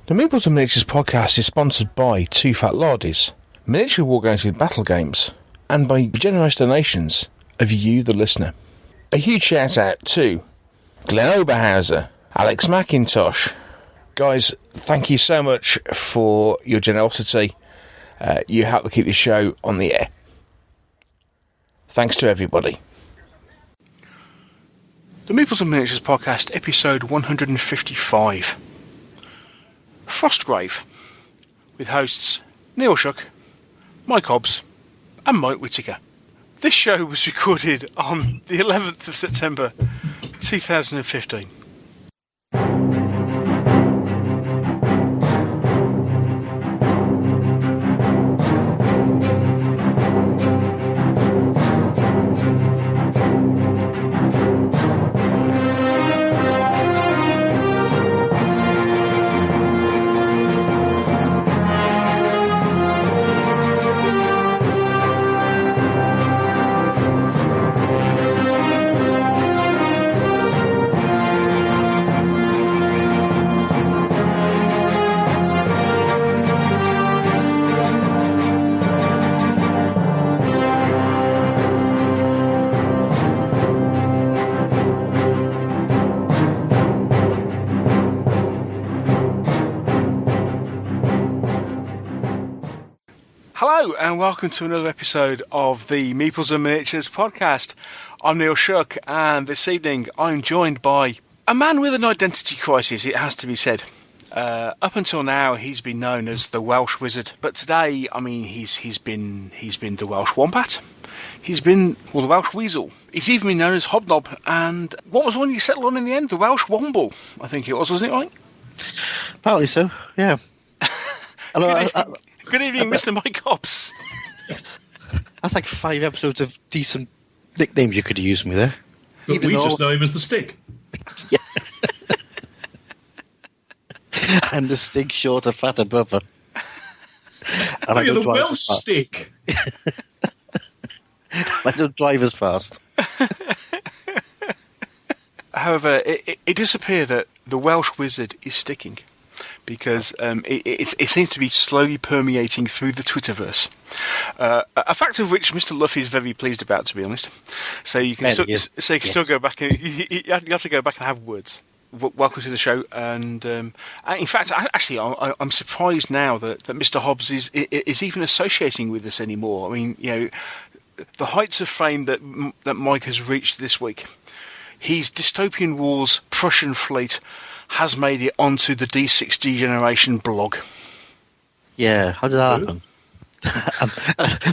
The Meeples and Miniatures podcast is sponsored by Two Fat Lardies, miniature wargames with battle games, and by generous donations of you, the listener. A huge shout out to Glenn Oberhauser, Alex McIntosh. Guys, thank you so much for your generosity. You help to keep the show on the air. Thanks to everybody. The Meeples and Miniatures podcast, episode 155. Frostgrave, with hosts Neil Shuck, Mike Hobbs, and Mike Whitaker. This show was recorded on the 11th of September 2015. Hello and welcome to another episode of the Meeples and Miniatures podcast. I'm Neil Shuck, and this evening I'm joined by a man with an identity crisis, it has to be said. Up until now he's been known as the Welsh Wizard, but today, I mean, he's been the Welsh Wombat. He's been, well, the Welsh Weasel. He's even been known as Hobnob, and what was the one you settled on in the end? The Welsh Womble, I think it was, wasn't it, right? Partly so, yeah. Good evening, Mr. Mike Hobbs. That's like 5 episodes of decent nicknames you could use me there. But we just know him as the Stick. Yeah. And the Stick shorter, fatter brother. And you're the Welsh Stick. I don't drive as fast. However, it does appear that the Welsh Wizard is sticking, because it seems to be slowly permeating through the Twitterverse. A fact of which Mr. Luffy is very pleased about, to be honest. So you can still go back and you have to go back and have words. Welcome to the show, and in fact, I'm surprised now that Mr. Hobbs is even associating with us anymore. I mean, you know, the heights of fame that Mike has reached this week. His Dystopian Wars Prussian fleet has made it onto the D6G Generation blog. Yeah, how did that happen?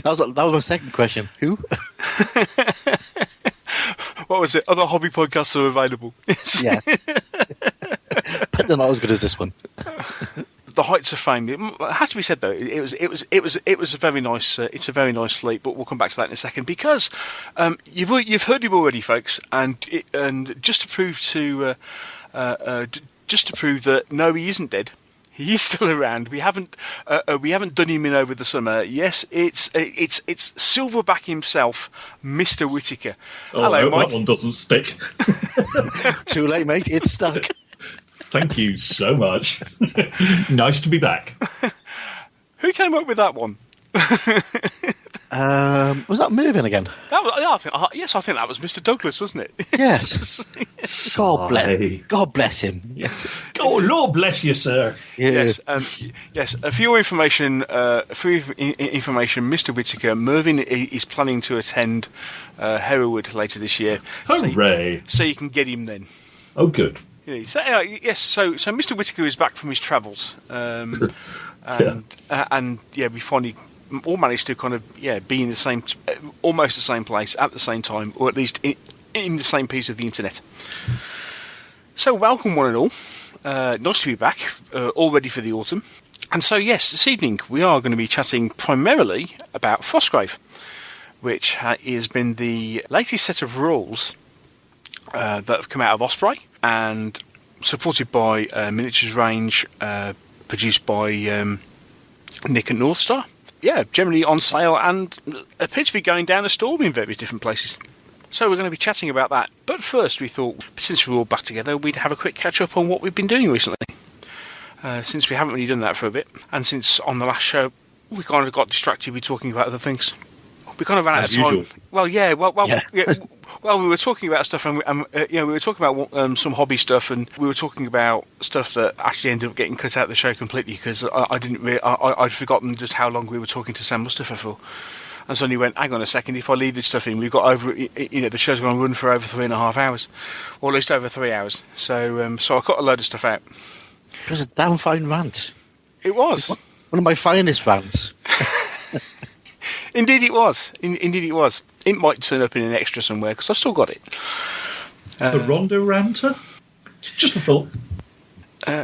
That was my second question. Who? What was it? Other hobby podcasts are available. Yeah. But they're not as good as this one. The heights of fame. It has to be said though. It was a very nice. It's a very nice fleet, but we'll come back to that in a second, because you've heard him already, folks, and just to prove that no, he isn't dead. He is still around. We haven't done him in over the summer. Yes, it's Silverback himself, Mr. Whitaker. Oh, hello, I hope Mike. that one doesn't stick. Too late, mate. It's stuck. Thank you so much. Nice to be back. Who came up with that one? Was that Mervyn again? Yes, I think that was Mr. Douglas, wasn't it? Yes. God bless him. Yes. Oh, Lord bless you, sir. Yes. Yes. For your information, Mr. Whitaker, Mervyn is planning to attend Hereward later this year. Hooray! So you can get him then. Oh, good. Yes. So Mr. Whitaker is back from his travels, and we finally all managed to kind of be in the same, almost the same place at the same time, or at least in the same piece of the internet. So welcome one and all. Nice to be back, all ready for the autumn. And so yes, this evening we are going to be chatting primarily about Frostgrave, which has been the latest set of rules that have come out of Osprey and supported by Miniatures Range, produced by Nick at North Star. Yeah, generally on sale and appear to be going down a storm in various different places. So we're going to be chatting about that. But first we thought, since we're all back together, we'd have a quick catch-up on what we've been doing recently. since we haven't really done that for a bit, and since on the last show we kind of got distracted with talking about other things. We kind of ran out of time. Usual. Well, yeah. Well, Yeah. yeah. Well, we were talking about stuff, and we were talking about some hobby stuff, and we were talking about stuff that actually ended up getting cut out of the show completely because I'd forgotten just how long we were talking to Sam Mustafa for. And suddenly went, hang on a second, if I leave this stuff in, we've got over, the show's going to run for over 3.5 hours, or at least over 3 hours. So I cut a load of stuff out. It was a damn fine rant. It was. One of my finest rants. Indeed it was. Indeed it was. It might turn up in an extra somewhere, because I've still got it. The Rondo Ranter? Just a thought.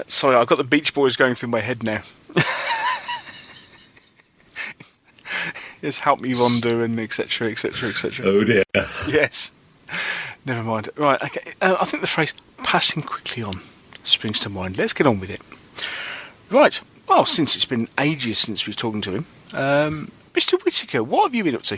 Sorry, I've got the Beach Boys going through my head now. Yes, help me Rondo and etc, etc, etc. Oh dear. Yes. Never mind. Right, okay. I think the phrase passing quickly on springs to mind. Let's get on with it. Right. Well, since it's been ages since we've talked to him, Mr. Whitaker, what have you been up to?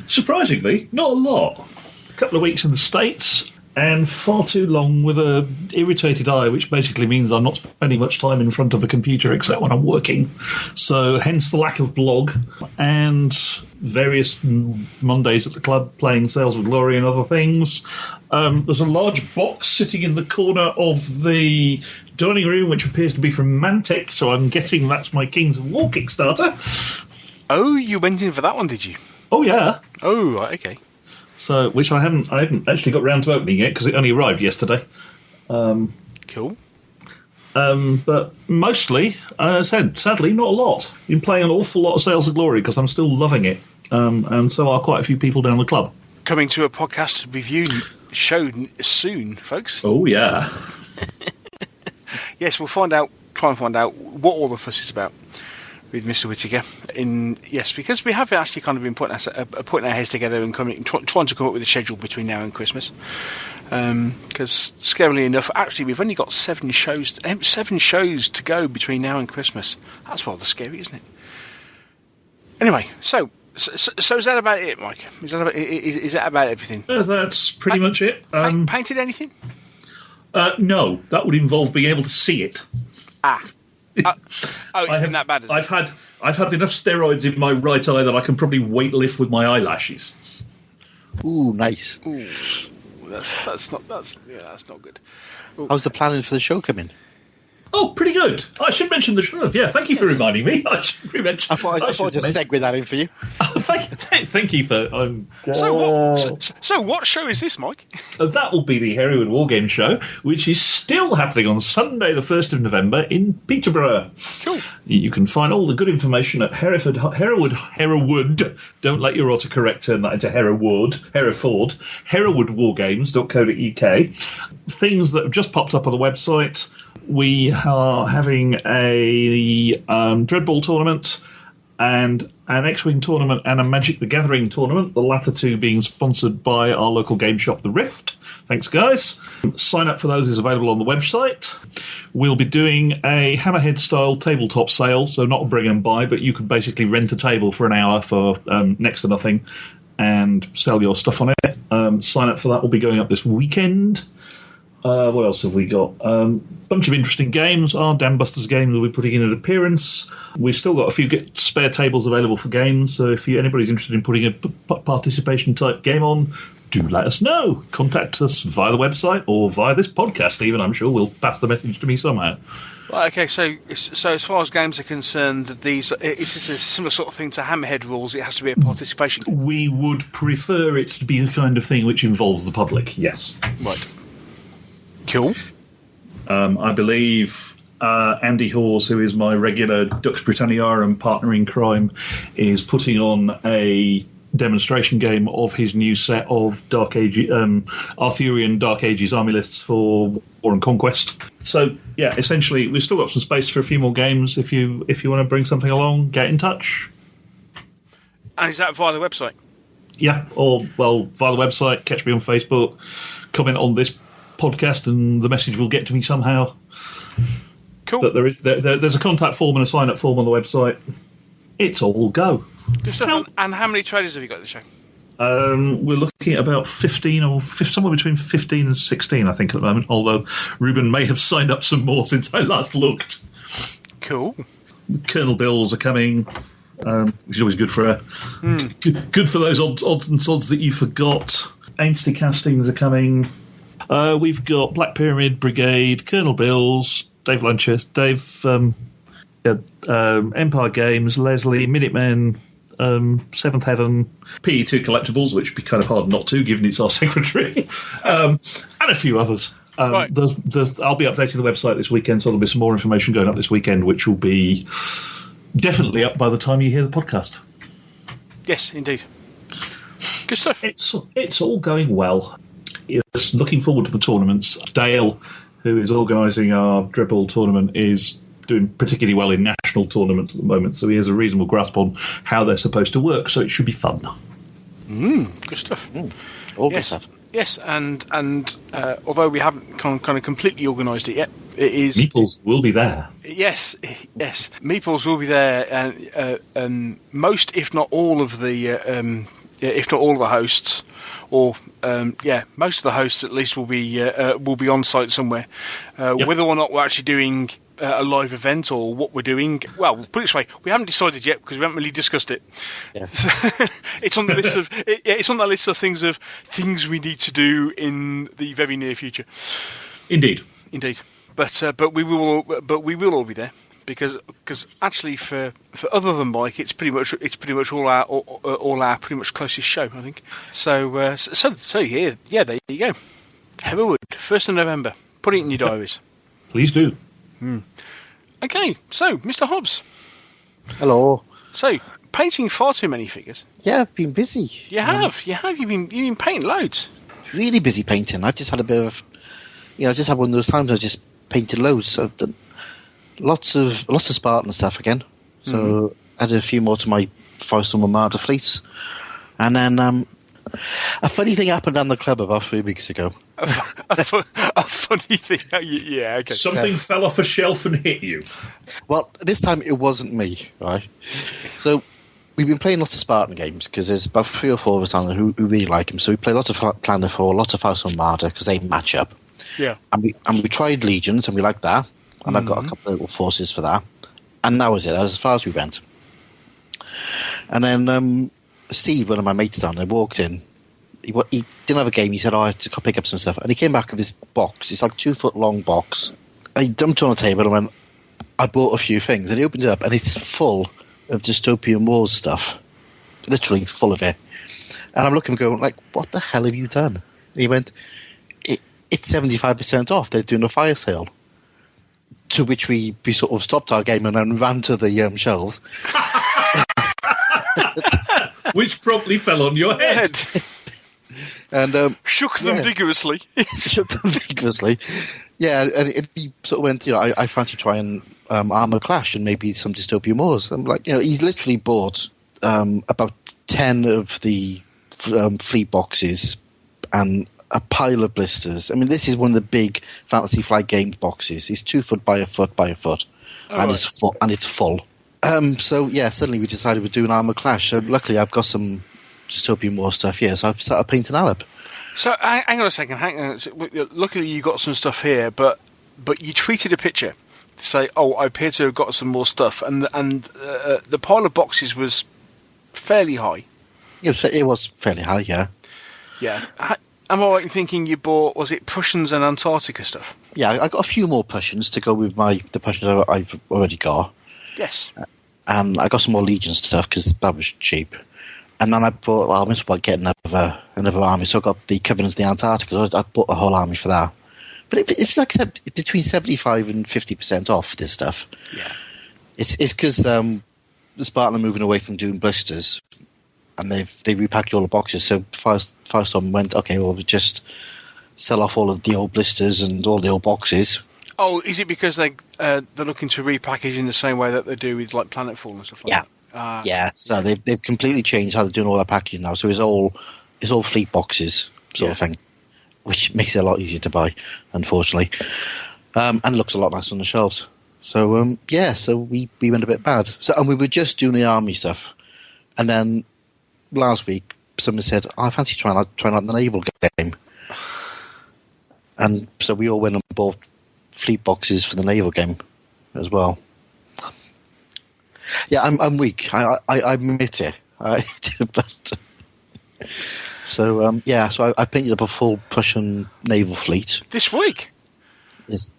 Surprisingly, not a lot. A couple of weeks in the States, and far too long with a irritated eye, which basically means I'm not spending much time in front of the computer except when I'm working. So hence the lack of blog and various Mondays at the club playing Sales of Glory and other things. There's a large box sitting in the corner of the dining room, which appears to be from Mantic, so I'm guessing that's my Kings of War Kickstarter. Oh, you went in for that one, did you? Oh yeah. Oh, right, okay. So, which I haven't actually got round to opening yet because it only arrived yesterday. Cool. But mostly, sadly, not a lot. Been playing an awful lot of Sales of Glory because I'm still loving it, and so are quite a few people down the club. Coming to a podcast review show soon, folks. Oh yeah. Yes, we'll try and find out what all the fuss is about with Mr. Whitaker. Yes, because we have actually kind of been putting our heads together and trying to come up with a schedule between now and Christmas. Because scarily enough, actually we've only got 7 shows to go between now and Christmas. That's rather scary, isn't it? Anyway, so is that about it, Mike? Is that about everything? That's pretty much it. Painted anything? No, that would involve being able to see it. It's been that bad, is it? I've had enough steroids in my right eye that I can probably weight lift with my eyelashes. Ooh, nice. Ooh, that's not good. Ooh. How's the planning for the show coming? Oh, pretty good. I should mention the show. Yeah, thank you for reminding me. I should mention. I thought I'd just segue that in for you. Oh, thank you for. So what show is this, Mike? That will be the Hereward Wargame Show, which is still happening on Sunday, the 1st of November in Peterborough. Cool. You can find all the good information at Hereward. Don't let your autocorrect turn that into Hereward. Herewardwargames.co.uk. Things that have just popped up on the website. We are having a Dreadball tournament and an X-Wing tournament and a Magic the Gathering tournament, the latter two being sponsored by our local game shop, The Rift. Thanks, guys. Sign up for those is available on the website. We'll be doing a Hammerhead-style tabletop sale, so not a bring and buy, but you can basically rent a table for an hour for next to nothing and sell your stuff on it. Sign up for that will be going up this weekend. What else have we got? Bunch of interesting games. Our Dam Busters games will be putting in an appearance. We've still got a few spare tables available for games, so if anybody's interested in putting a participation type game on, do let us know. Contact us via the website or via this podcast even. I'm sure we'll pass the message to me somehow. Right, okay, so as far as games are concerned, is this a similar sort of thing to Hammerhead rules? It has to be a participation. We would prefer it to be the kind of thing which involves the public, yes. Right. Cool. I believe Andy Hawes, who is my regular Dux Britanniarum partner in crime, is putting on a demonstration game of his new set of Dark Age, Arthurian Dark Ages army lists for War and Conquest. So, yeah, essentially, we've still got some space for a few more games. If you want to bring something along, get in touch. And is that via the website? Yeah, or, well, via the website, catch me on Facebook, comment on this podcast and the message will get to me somehow. Cool. But there's a contact form and a sign-up form on the website. It's all go. Good stuff. And how many traders have you got at the show? We're looking at about 15 or somewhere between 15 and 16, I think, at the moment, although Ruben may have signed up some more since I last looked. Cool. Colonel Bills are coming, which is always good for good for those odds and sods that you forgot. Ainsley castings are coming. We've got Black Pyramid Brigade, Colonel Bills, Dave Lanchester, Empire Games, Leslie, Minutemen, Seventh Heaven, PE2 Collectibles, which would be kind of hard not to, given it's our secretary, and a few others. Right. I'll be updating the website this weekend, so there'll be some more information going up this weekend, which will be definitely up by the time you hear the podcast. Yes, indeed. Good stuff. It's all going well. Yes, looking forward to the tournaments. Dale, who is organising our Dreadball tournament, is doing particularly well in national tournaments at the moment, so he has a reasonable grasp on how they're supposed to work, so it should be fun. Good stuff. All good stuff. Yes, and although we haven't kind of completely organised it yet, it is... Meeples will be there. Yes. Meeples will be there, and most, if not all of the hosts, or most of the hosts at least will be on site somewhere. Yep. Whether or not we're actually doing a live event or what we're doing, well, put it this way, we haven't decided yet because we haven't really discussed it. Yeah. So, it's on the list of it's on the list of things we need to do in the very near future. Indeed. But we will all be there because actually for other than Mike, it's pretty much all our pretty much closest show, I think. So yeah, there you go. Heatherwood, 1st of November. Put it in your diaries. Please do. Okay, so Mr. Hobbs. Hello. So painting far too many figures. Yeah, I've been busy. You have. You've been painting loads. Really busy painting. I just had a bit of, I just had one of those times I just painted loads. So I've done lots of Spartan stuff again. So added a few more to my Faustum Armada fleets, and then a funny thing happened down the club about 3 weeks ago. a funny thing, yeah. Okay. Something fell off a shelf and hit you. Well, this time it wasn't me, right? So we've been playing lots of Spartan games because there's about 3 or 4 of us on there who really like them. So we play lots of Planet 4, lots of Faustum Armada because they match up. Yeah. And we tried Legions and we liked that. And I got a couple of little forces for that. And that was it. That was as far as we went. And then Steve, one of my mates down there, walked in. He didn't have a game. He said, I had to go pick up some stuff. And he came back with this box. It's like 2 foot long box. And he dumped it on the table and went, I bought a few things. And he opened it up and it's full of Dystopian Wars stuff. Literally full of it. And I'm looking going like, what the hell have you done? And he went, it's 75% off. They're doing a fire sale. To which we sort of stopped our game and then ran to the shelves. Which promptly fell on your head. And shook them vigorously. Yeah, and he sort of went, I fancy trying Armour Clash and maybe some Dystopian Wars. I'm like, he's literally bought about 10 of the fleet boxes and a pile of blisters. I mean, this is one of the big Fantasy Flight Games boxes. It's 2 foot by a foot by a foot, it's full. So yeah, suddenly we decided we're doing Armour Clash. So luckily, I've got some Dystopian War stuff here, so I've started painting that up. So hang on a second. Luckily, you got some stuff here, but you tweeted a picture to say, "Oh, I appear to have got some more stuff," and the pile of boxes was fairly high. It was fairly high, yeah. Yeah. Am I right in thinking you bought, was it Prussians and Antarctica stuff? Yeah, I got a few more Prussians to go with the Prussians I've already got. Yes. And I got some more Legion stuff because that was cheap. And then I bought, I missed about getting another army, so I got the Covenants of the Antarctica. I bought a whole army for that. But it's like between 75 and 50% off this stuff. Yeah. It's because the Spartan are moving away from doing blisters. And they repacked all the boxes. So Firestorm went, okay, well, we'll just sell off all of the old blisters and all the old boxes. Oh, is it because they're looking to repackage in the same way that they do with like Planetfall and stuff like that? Yeah. So they've completely changed how they're doing all their packaging now. So it's all fleet boxes sort of thing, which makes it a lot easier to buy, unfortunately, and looks a lot nicer on the shelves. So so we went a bit bad. So and we were just doing the army stuff, and then last week someone said, I fancy trying out the naval game. And so we all went and bought fleet boxes for the naval game as well. Yeah, I'm weak. I admit it. But so so I painted up a full Prussian naval fleet This week.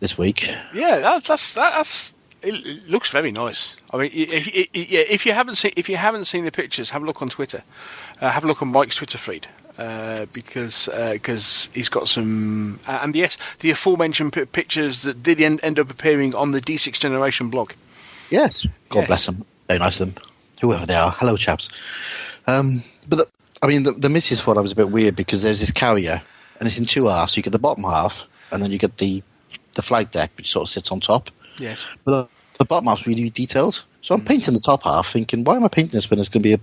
this week. Yeah, that's. It looks very nice. I mean, if you haven't seen the pictures, have a look on Twitter. Have a look on Mike's Twitter feed because he's got some. And yes, the aforementioned pictures that did end up appearing on the D6 Generation blog. Yes. God bless them. Very nice of them. Whoever they are. Hello, chaps. But the missus thought I was a bit weird because there's this carrier and it's in two halves. So you get the bottom half and then you get the flight deck, which sort of sits on top. Yes. But the bottom half's really detailed. So I'm painting the top half thinking, why am I painting this when there's going to be a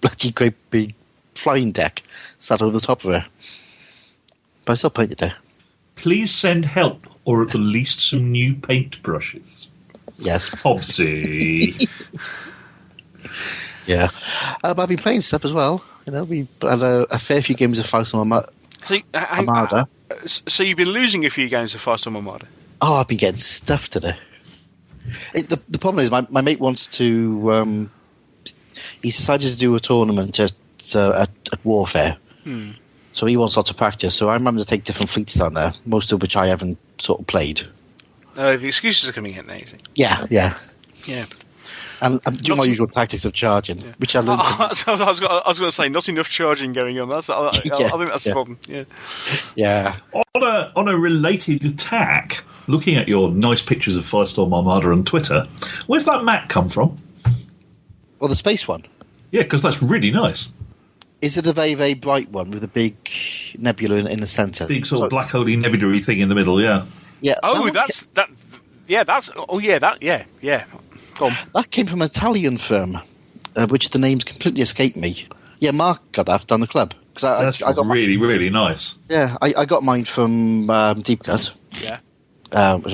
bloody great big flying deck sat over the top of it? But I still painted it. Please send help, or at the least some new paintbrushes. Yes. Hobbsy. Yeah. But I've been playing stuff as well. You know, we had a fair few games of Faust and Armada. So you've been losing a few games of Faust and Armada? Oh, I've been getting stuff today. The problem is my mate wants to. He's decided to do a tournament at Warfare. So he wants lots of practice. So I'm having to take different fleets down there, most of which I haven't sort of played. The excuses are coming in now, you see. Yeah. And I'm doing my Not usual tactics of charging, which I learned. I was going to say, not enough charging going on. I think that's the problem. Yeah. On a related attack, looking at your nice pictures of Firestorm Armada on Twitter, where's that map come from? Well, the space one. Yeah, because that's really nice. Is it the very, very bright one with a big nebula in the centre? Big sort of black holy nebulary thing in the middle, yeah. Yeah. Oh, that. Yeah. Go on. That came from an Italian firm, which the names completely escaped me. Yeah, Mark got that down the club. That's really, really nice. Yeah, I got mine from Deep Cut. Yeah. And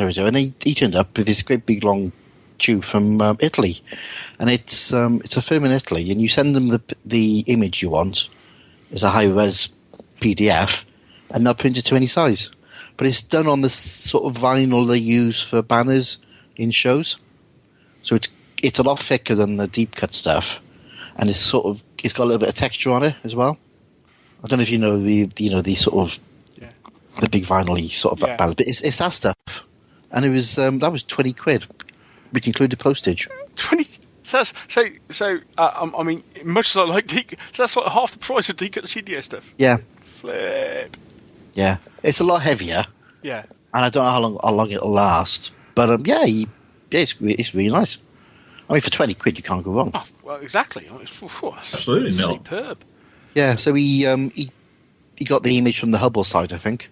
he turned up with this great big long tube from Italy, and it's a firm in Italy, and you send them the image you want as a high res PDF, and they'll print it to any size. But it's done on this sort of vinyl they use for banners in shows, so it's a lot thicker than the Deep Cut stuff, and it's got a little bit of texture on it as well. I don't know if you know the sort of the big vinyl-y sort of banners, but it's that stuff, and it was that was £20, which included postage. 20. So I mean, much as I like Deep, so that's like half the price of Deep Cut CDS stuff. Yeah. Flip. Yeah, it's a lot heavier. Yeah. And I don't know how long it'll last, but it's really nice. I mean, for £20 you can't go wrong. Oh, well, exactly. Absolutely not. Superb. Yeah, so he got the image from the Hubble side, I think,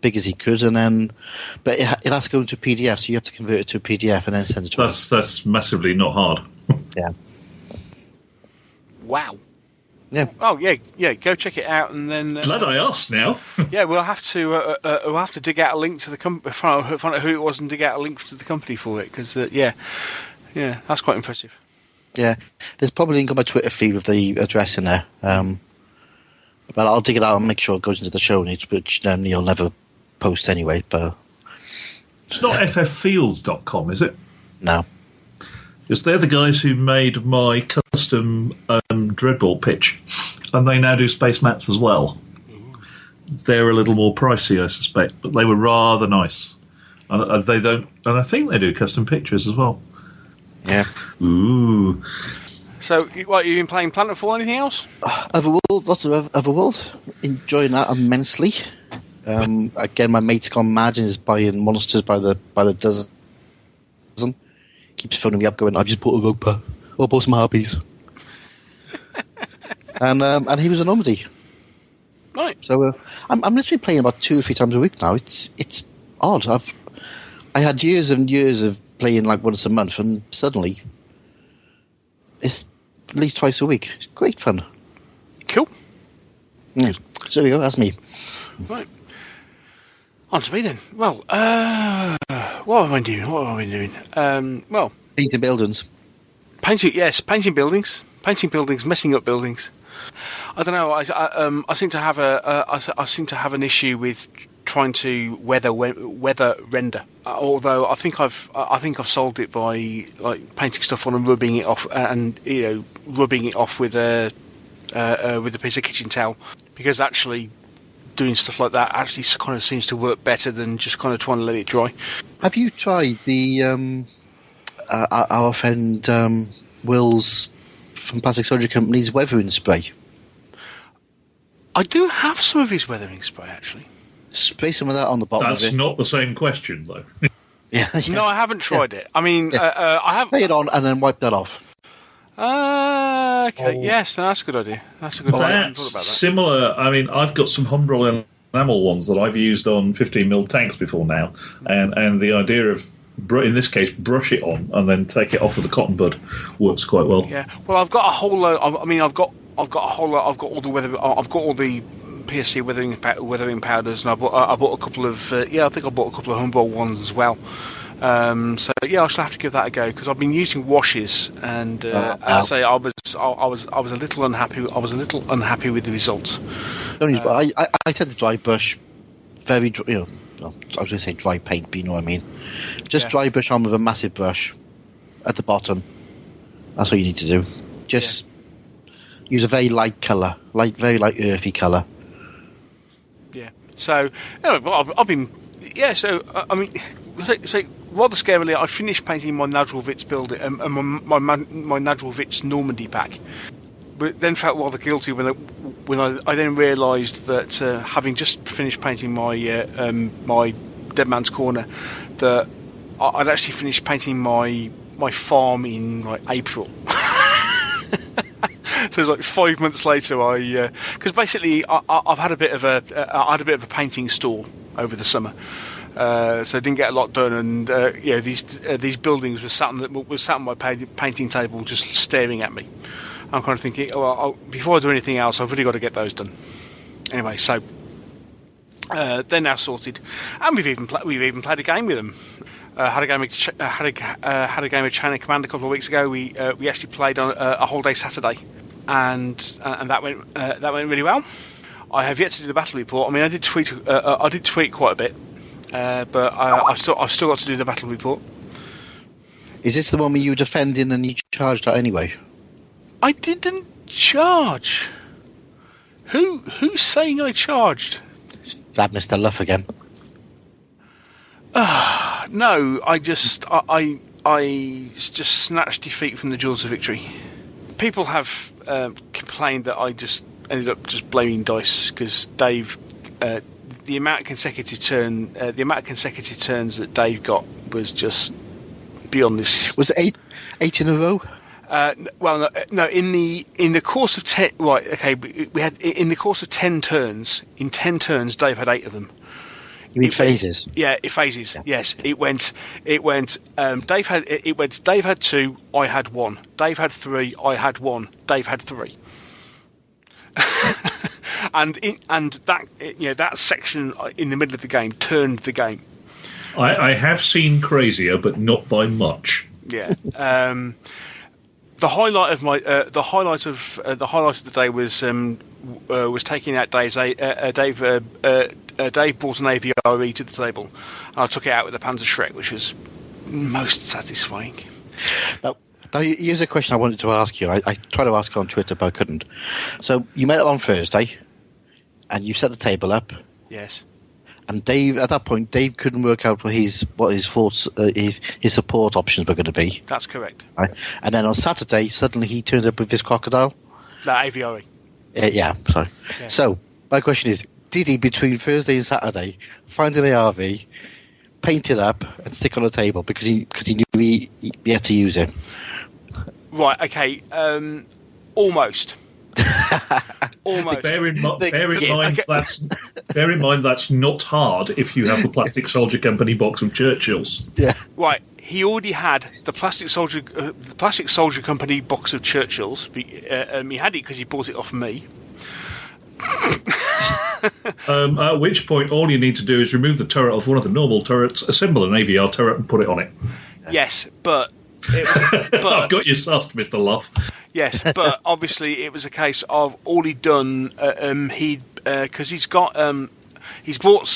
big as he could, and then, but it has to go into a PDF, so you have to convert it to a PDF and then send it to us. That's massively not hard. Yeah. Wow. Yeah. Oh yeah. Go check it out, and then. Glad I asked now. Yeah, we'll have to dig out a link to the company, find out who it was, and dig out a link to the company for it, because that's quite impressive. Yeah, there's probably a link on my Twitter feed with the address in there. But I'll dig it out and make sure it goes into the show notes, which you'll never post anyway. But it's not fffields.com, is it? No. Because they're the guys who made my custom Dreadbolt pitch, and they now do space mats as well. They're a little more pricey, I suspect, but they were rather nice. And they don't, and I think they do custom pictures as well. Yeah. Ooh. So, what, you've been playing Planetfall or anything else? Otherworld, lots of Otherworld. Enjoying that immensely. Again, my mate's gone mad and is buying monsters by the dozen. Keeps phoning me up going, I've just bought a Roper. I bought some Harpies. and he was a Normandy. Right. So I'm literally playing about 2 or 3 times a week now. It's odd. I had years and years of playing like once a month, and suddenly it's at least twice a week. It's great fun. Cool. Yeah. So there we go. That's me. Right. On to me then. Well, what have I been doing? Well, painting buildings. Painting buildings, messing up buildings. I don't know. I seem to have an issue with trying to weather render. Although I think I've solved it by like painting stuff on and rubbing it off, and rubbing it off with a piece of kitchen towel, because actually doing stuff like that actually kind of seems to work better than just kind of trying to let it dry. Have you tried the our friend Will's from Plastic Soldier Company's weathering spray? I do have some of his weathering spray, actually. Spray some of that on the bottom of it. That's not the same question, though. Yeah. No, I haven't tried it. I mean, I have. Spray it on and then wipe that off. Okay, yes, no, that's a good idea. That's a good idea. I hadn't thought about that. Similar. I mean, I've got some Humbrol enamel ones that I've used on 15mm tanks before now, and the idea of, in this case, brush it on and then take it off with a cotton bud works quite well. Yeah. Well, I've got a whole load. I mean, I've got a whole lot. I've got all the PSC weathering powders, and I bought a couple of. I think I bought a couple of Humbrol ones as well. So yeah, I shall have to give that a go, because I've been using washes, and I say I was a little unhappy. I was a little unhappy with the results. I tend to dry brush very, I was going to say dry paint, but you know what I mean. Just dry brush on with a massive brush at the bottom. That's what you need to do. Just use a very light colour, very light earthy colour. Yeah. So anyway, I've been So I mean. So rather scarily, I finished painting my Natural Vits building and my Natural Vits Normandy pack, but then felt rather guilty when I then realised that having just finished painting my my Dead Man's Corner, that I'd actually finished painting my farm in like April. So it was like 5 months later. Because basically I've had a bit of a painting stall over the summer. So I didn't get a lot done, and these buildings were sat on my painting table, just staring at me. I'm kind of thinking, before I do anything else, I've really got to get those done. Anyway, so they're now sorted, and we've even played a game with them. Had a game of Chain of Command a couple of weeks ago. We actually played on a whole day Saturday, and that went really well. I have yet to do the battle report. I mean, I did tweet quite a bit. But I've still got to do the battle report. Is this the one where you were defending and you charged out anyway? I didn't charge. Who's saying I charged? Is that Mr. Luff again? No, I just snatched defeat from the jaws of victory. People have complained that I just ended up just blaming dice, because Dave. The amount of consecutive turns that Dave got was just beyond this. Was it eight in a row? Well, no. In the course of 10, right? Okay, we had in the course of 10 turns. In 10 turns, Dave had 8 of them. You mean phases? Yeah, phases. Yeah. Yes, it went. Dave had 2. I had 1. Dave had 3. I had 1. Dave had 3. And that section in the middle of the game turned the game. I have seen crazier, but not by much. Yeah. The highlight of the day was taking out Dave's. Dave brought an AVRE to the table, and I took it out with the Panzer Shrek, which was most satisfying. Now, here's a question I wanted to ask you. I tried to ask on Twitter, but I couldn't. So you met up on Thursday, and you set the table up. Yes. And Dave, at that point, Dave couldn't work out what his support options were going to be. That's correct. Right. And then on Saturday, suddenly he turned up with his crocodile. No, AVRE. Yeah, sorry. Yeah. So my question is, did he, between Thursday and Saturday, find an ARV, paint it up, and stick on the table because he knew he had to use it? Right. Okay. Almost. Almost. Bear in mind that's not hard if you have the Plastic Soldier Company box of Churchills. Yeah. Right. He already had the Plastic Soldier Company box of Churchills. He had it because he bought it off me. At which point, all you need to do is remove the turret off one of the normal turrets, assemble an AVR turret, and put it on it. Yes, but I've got you sussed, Mr. Luff. Yes, but obviously it was a case of all he'd done. Because he's got he bought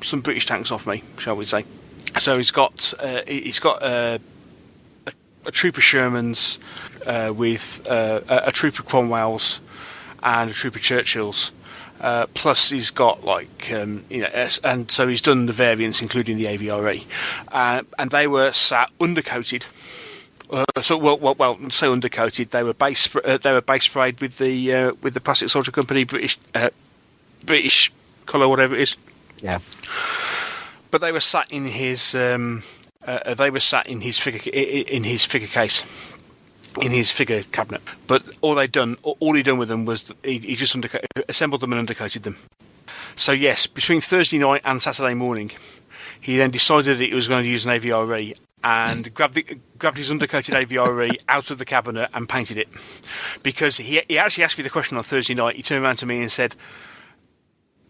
some British tanks off me, shall we say? So he's got a troop of Shermans with a troop of Cromwells and a troop of Churchills. Plus, he's got and so he's done the variants, including the AVRE, and they were sat undercoated. Say undercoated. They were base sprayed with the Plastic Soldier Company British colour, whatever it is. Yeah. But they were sat in his figure case. In his figure cabinet, but all he done with them was he just assembled them and undercoated them. So yes, between Thursday night and Saturday morning, he then decided that he was going to use an AVRE and grabbed his undercoated AVRE out of the cabinet and painted it. Because he actually asked me the question on Thursday night. He turned around to me and said,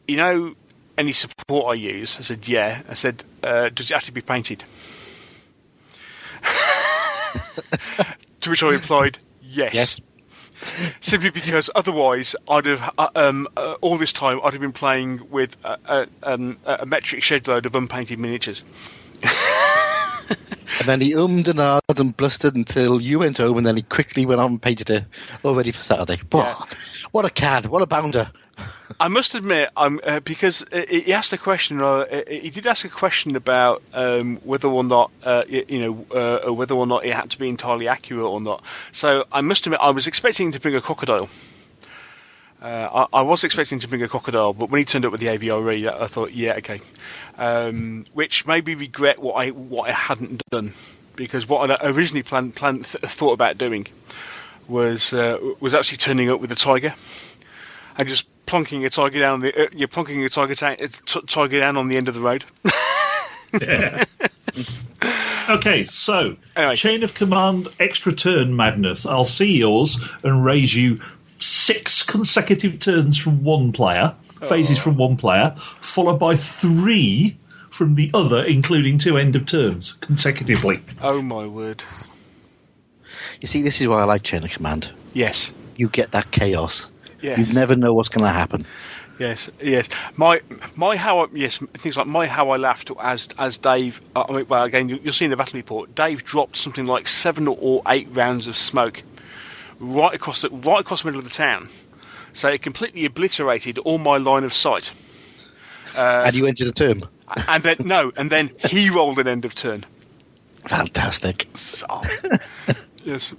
"You know, any support I use?" I said, "Yeah." I said, "Does it have to be painted?" To which I replied, yes. Simply because otherwise I'd have all this time I'd have been playing with a metric shed load of unpainted miniatures. And then he ummed and ahed and blustered until you went home, and then he quickly went on and painted it all ready for Saturday. Yeah. What a cad! What a bounder! I must admit, because he asked a question. He did ask a question about whether or not whether or not it had to be entirely accurate or not. So I must admit, I was expecting to bring a crocodile. I was expecting to bring a crocodile, but when he turned up with the AVRE, I thought, yeah, okay. Which made me regret what I hadn't done, because what I originally thought about doing was actually turning up with a tiger and just plonking a tiger down tiger down on the end of the road. Yeah. Okay, so anyway. Chain of Command extra turn madness. I'll see yours and raise you 6 consecutive turns from one player, phases from one player, followed by 3 from the other, including 2 end of turns consecutively. Oh my word! You see, this is why I like Chain of Command. Yes, you get that chaos. Yes. You never know what's going to happen. Yes. Things like how I laughed as Dave. Again, you'll see in the battle report. Dave dropped something like 7 or 8 rounds of smoke right across the middle of the town, so it completely obliterated all my line of sight. And you entered a turn. And then he rolled an end of turn. Fantastic. Oh, yes.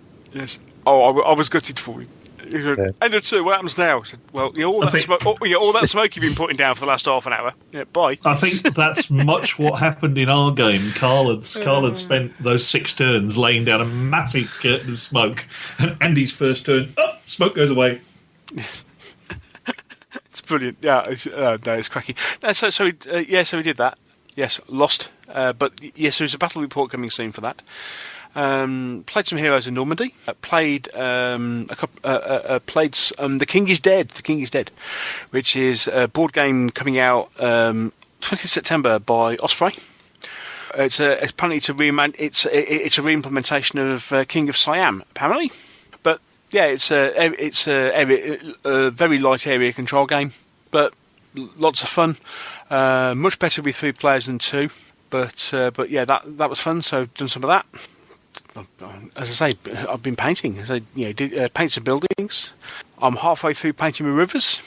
Oh, I was gutted for him. End of turn. What happens now? I said, well, all that smoke you've been putting down for the last half an hour. Yeah, bye. I think that's much what happened in our game. Carl had spent those 6 turns laying down a massive curtain of smoke, and Andy's first turn, smoke goes away. Yes. It's brilliant. Yeah, it's cracking. No, so we did that. Yes, lost. But yes, there's a battle report coming soon for that. Played some heroes in Normandy. Played The King is Dead. The King is Dead, which is a board game coming out 20th September by Osprey. It's a re-implementation of King of Siam, apparently. But yeah, it's a very light area control game, but lots of fun. Much better with 3 players than 2. But yeah, that was fun. So done some of that. As I say, I've been painting. So paint some buildings. I'm halfway through painting my rivers.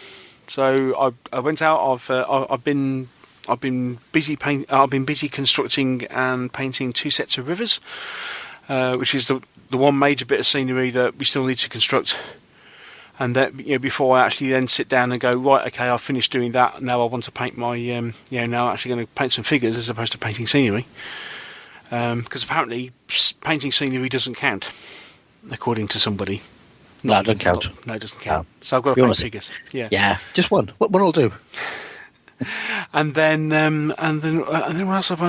So I went out. I've been busy constructing and painting 2 sets of rivers, which is the one major bit of scenery that we still need to construct. And that before I actually then sit down and go, right, okay, I've finished doing that. Now I want to paint my now I'm actually going to paint some figures as opposed to painting scenery. Because apparently painting scenery doesn't count, according to somebody. No, it doesn't count. No, it doesn't count. No. So I've got to paint figures. Yeah, just one. One will do. And then what else? I've been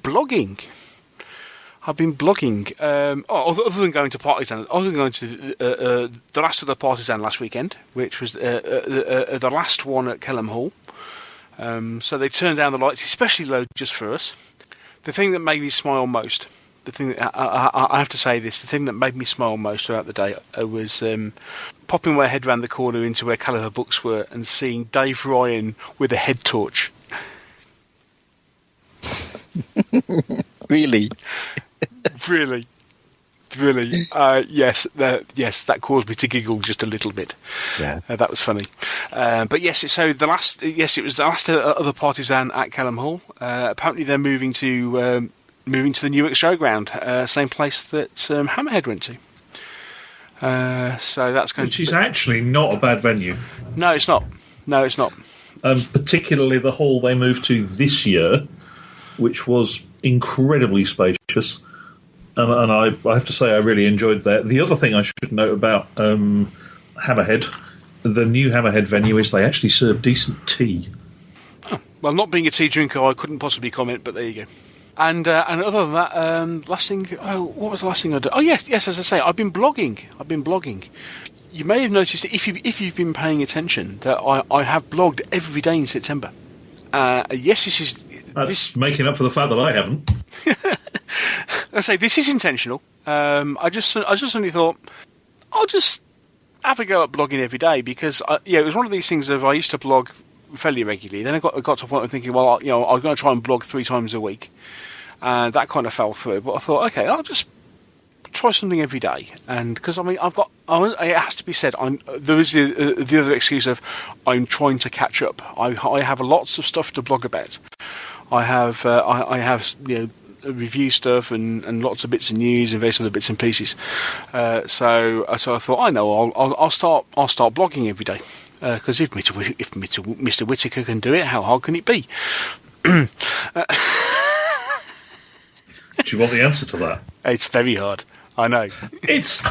blogging. Other than going to Partisan, other than going to the last of the Partisan last weekend, which was the last one at Kelham Hall. So they turned down the lights, especially low just for us. The thing that made me smile most the thing that I have to say this, the thing that made me smile most throughout the day was popping my head round the corner into where Caliber Books were and seeing Dave Ryan with a head torch. Really? Really. Yes, that caused me to giggle just a little bit. Yeah, that was funny. But yes, so it was the last other partisan at Callum Hall. Apparently, they're moving to the Newark Showground, same place that Hammerhead went to. So that's going Which is actually not a bad venue. No, it's not. Particularly the hall they moved to this year, which was incredibly spacious. And I have to say I really enjoyed that. The other thing I should note about Hammerhead, the new Hammerhead venue, is they actually serve decent tea. Oh, well, not being a tea drinker, I couldn't possibly comment, but there you go. And other than that, last thing. Oh, what was the last thing I did? Oh, yes. As I say, I've been blogging. You may have noticed that if you've been paying attention, that I have blogged every day in September. Yes, That's making up for the fact that I haven't. I say this is intentional. I just suddenly thought I'll just have a go at blogging every day because it was one of these things of I used to blog fairly regularly. Then I got to a point of thinking, well, I was going to try and blog 3 times a week. That kind of fell through. But I thought, okay, I'll just try something every day. And because it has to be said, there is the other excuse of I'm trying to catch up. I have lots of stuff to blog about. I have review stuff and lots of bits of news and various other bits and pieces. So I thought, I know, I'll start blogging every day. Because if Mr. Whitaker can do it, how hard can it be? Do you want the answer to that? It's very hard. I know. It's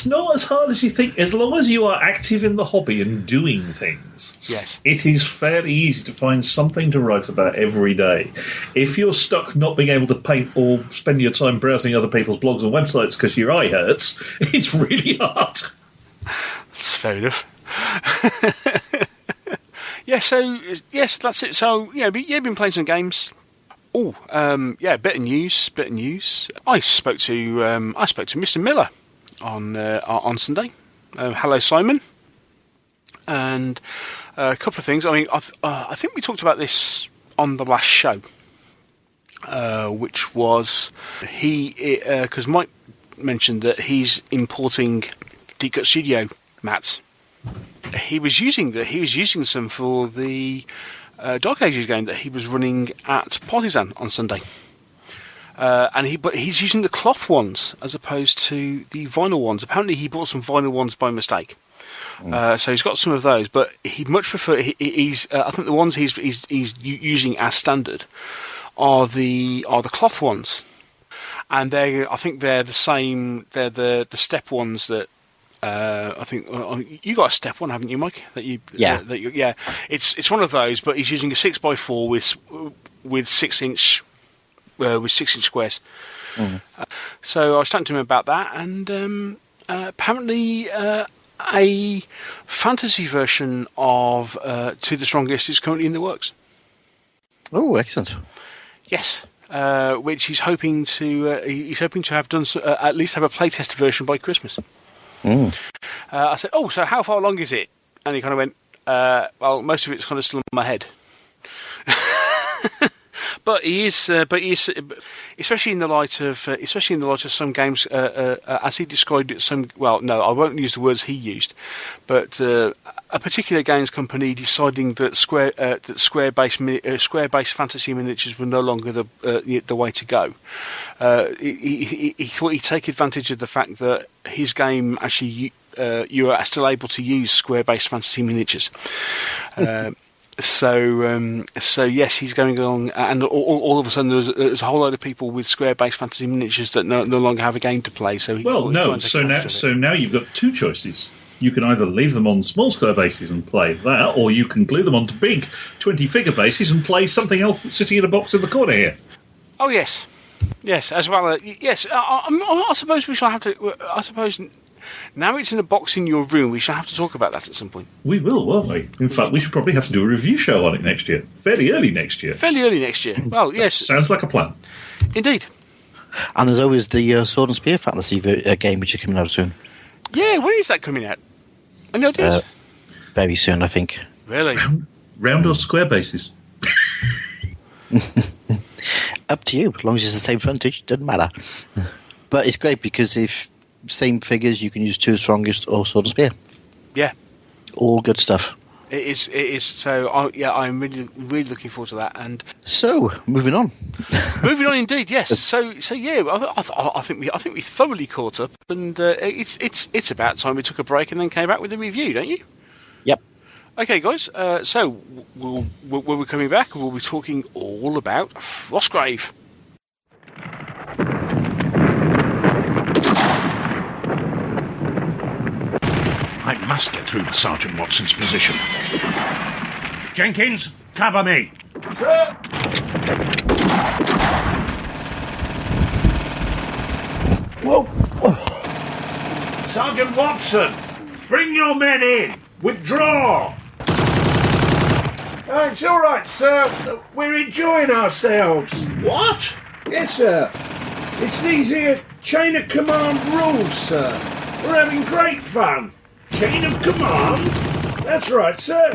not as hard as you think. As long as you are active in the hobby and doing things, yes, it is fairly easy to find something to write about every day. If you're stuck not being able to paint or spend your time browsing other people's blogs and websites because your eye hurts, it's really hard. That's fair enough. Yes, that's it. So, you've been playing some games. Oh, bit of news. I spoke to Mr. Miller on Sunday. Hello, Simon. And a couple of things. I mean, I think we talked about this on the last show, which was because Mike mentioned that he's importing Deep Cut Studio mats. He was using some for the Dark Ages game that he was running at Partisan on Sunday. But he's using the cloth ones as opposed to the vinyl ones. Apparently, he bought some vinyl ones by mistake. So he's got some of those, but he'd much prefer. I think the ones he's using as standard are the cloth ones, and I think they're the same. They're the step ones that. I think you got a step one, haven't you, Mike? Yeah. It's one of those, but he's using a 6x4 with 6-inch squares. So I was talking to him about that, and apparently a fantasy version of To the Strongest is currently in the works. Oh, excellent! Yes, which he's hoping to have done at least have a playtest version by Christmas. I said, "Oh, so how far along is it?" And he kind of went, "Well, most of it's kind of still in my head." But he is, especially in the light of some games, as he described it. I won't use the words he used, but a particular games company deciding that square-based fantasy miniatures were no longer the way to go. He thought he'd take advantage of the fact that his game actually you are still able to use square-based fantasy miniatures. So yes, he's going along, and all of a sudden there's a whole load of people with square-based fantasy miniatures that no longer have a game to play. So now you've got two choices. You can either leave them on small square bases and play that, or you can glue them onto big 20-figure bases and play something else that's sitting in a box in the corner here. Oh yes, as well. Yes, I suppose we shall have to. I suppose now it's in a box in your room. We shall have to talk about that at some point. We will, won't we? In fact, we should probably have to do a review show on it next year. Fairly early next year. Well, yes. Sounds like a plan. Indeed. And there's always the Sword and Spear fantasy game which is coming out soon. Yeah, when is that coming out? I know it is. Very soon, I think. Really? Round or square bases? Up to you. As long as it's the same frontage, doesn't matter. But it's great because if same figures, you can use Two Strongest or Sword and Spear. Yeah. All good stuff. It is. So, I'm really looking forward to that. And so, moving on. Moving on, indeed. Yes. So yeah. I think we thoroughly caught up, and it's about time we took a break and then came back with a review, don't you? Yep. Okay, guys. So when we're coming back, we'll be talking all about Frostgrave. I must get through to Sergeant Watson's position. Jenkins, cover me. Sir! Whoa. Sergeant Watson, bring your men in. Withdraw. It's all right, sir. We're enjoying ourselves. What? Yes, sir. It's these here chain of command rules, sir. We're having great fun. Chain of command? That's right, sir.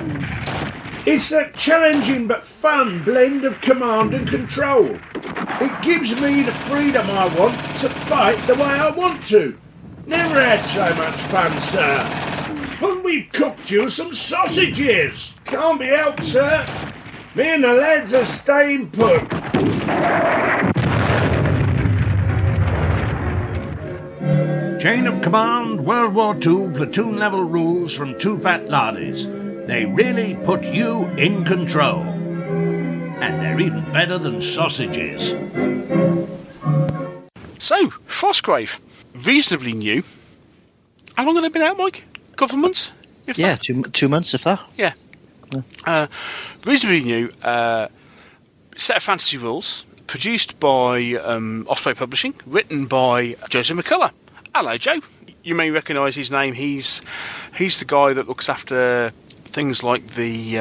It's that challenging but fun blend of command and control. It gives me the freedom I want to fight the way I want to. Never had so much fun, sir. And we've cooked you some sausages. Can't be helped, sir. Me and the lads are staying put. Chain of Command World War II platoon level rules from Two Fat Lardies. They really put you in control. And they're even better than sausages. So, Frostgrave, reasonably new. How long have they been out, Mike? A couple of months? If Yeah, that? 2 months, if that. Yeah. Reasonably new. Set of fantasy rules. Produced by Osprey Publishing. Written by Joseph McCullough. Hello, Joe. You may recognise his name. He's the guy that looks after things like the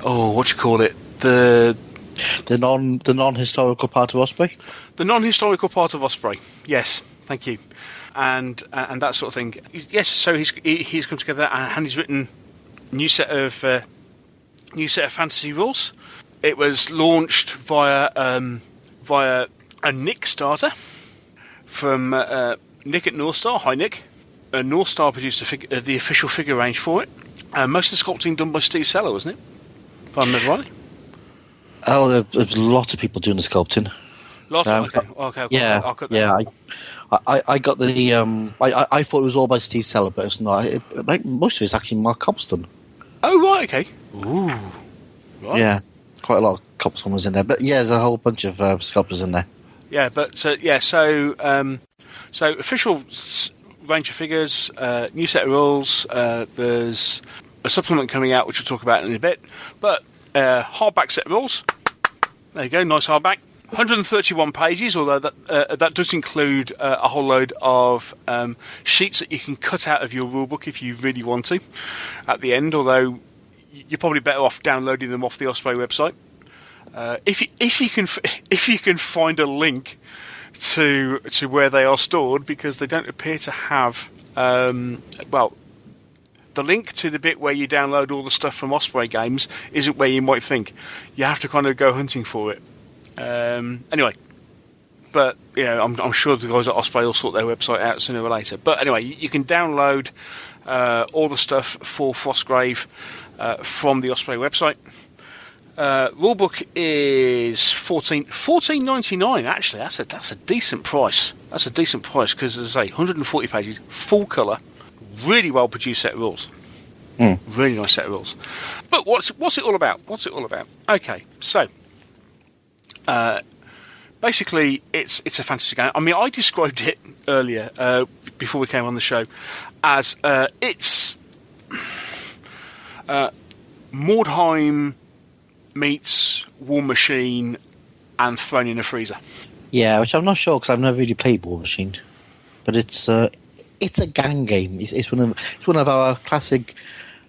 what do you call it? The non-historical part of Osprey. The non-historical part of Osprey. Yes, thank you. And that sort of thing. Yes. So he's come together and he's written new set of fantasy rules. It was launched via a Nick starter from Nick at North Star. Hi, Nick. North Star produced the official figure range for it. Most of the sculpting done by Steve Seller, wasn't it? If I remember rightly. Oh, there's lots of people doing the sculpting. Lots. Okay. Yeah. I got the. I thought it was all by Steve Seller, but it's not. Most of it's actually Mark Cobblestone. Oh right, okay. Ooh. Right. Yeah, quite a lot of Cobblestone was in there, but yeah, there's a whole bunch of sculptors in there. Yeah, but so official range of figures, new set of rules. There's a supplement coming out, which we'll talk about in a bit. But hardback set of rules. There you go, nice hardback. 131 pages, although that does include a whole load of sheets that you can cut out of your rulebook if you really want to at the end, although you're probably better off downloading them off the Osprey website. If you can find a link to where they are stored, because they don't appear to have the link to the bit where you download all the stuff from Osprey games isn't where you might think. You have to kind of go hunting for it. Anyway, but you know, I'm sure the guys at Osprey will sort their website out sooner or later. But anyway, you can download all the stuff for Frostgrave from the Osprey website. Rulebook is $14.99. Actually, that's a decent price. That's a decent price because, as I say, 140 pages, full colour, really well produced set of rules. Really nice set of rules. But what's it all about? What's it all about? Okay, so basically, it's a fantasy game. I mean, I described it earlier before we came on the show as it's Mordheim meets War Machine and thrown in a freezer. Yeah, which I'm not sure because I've never really played War Machine, but it's it's a gang game. It's one of our classic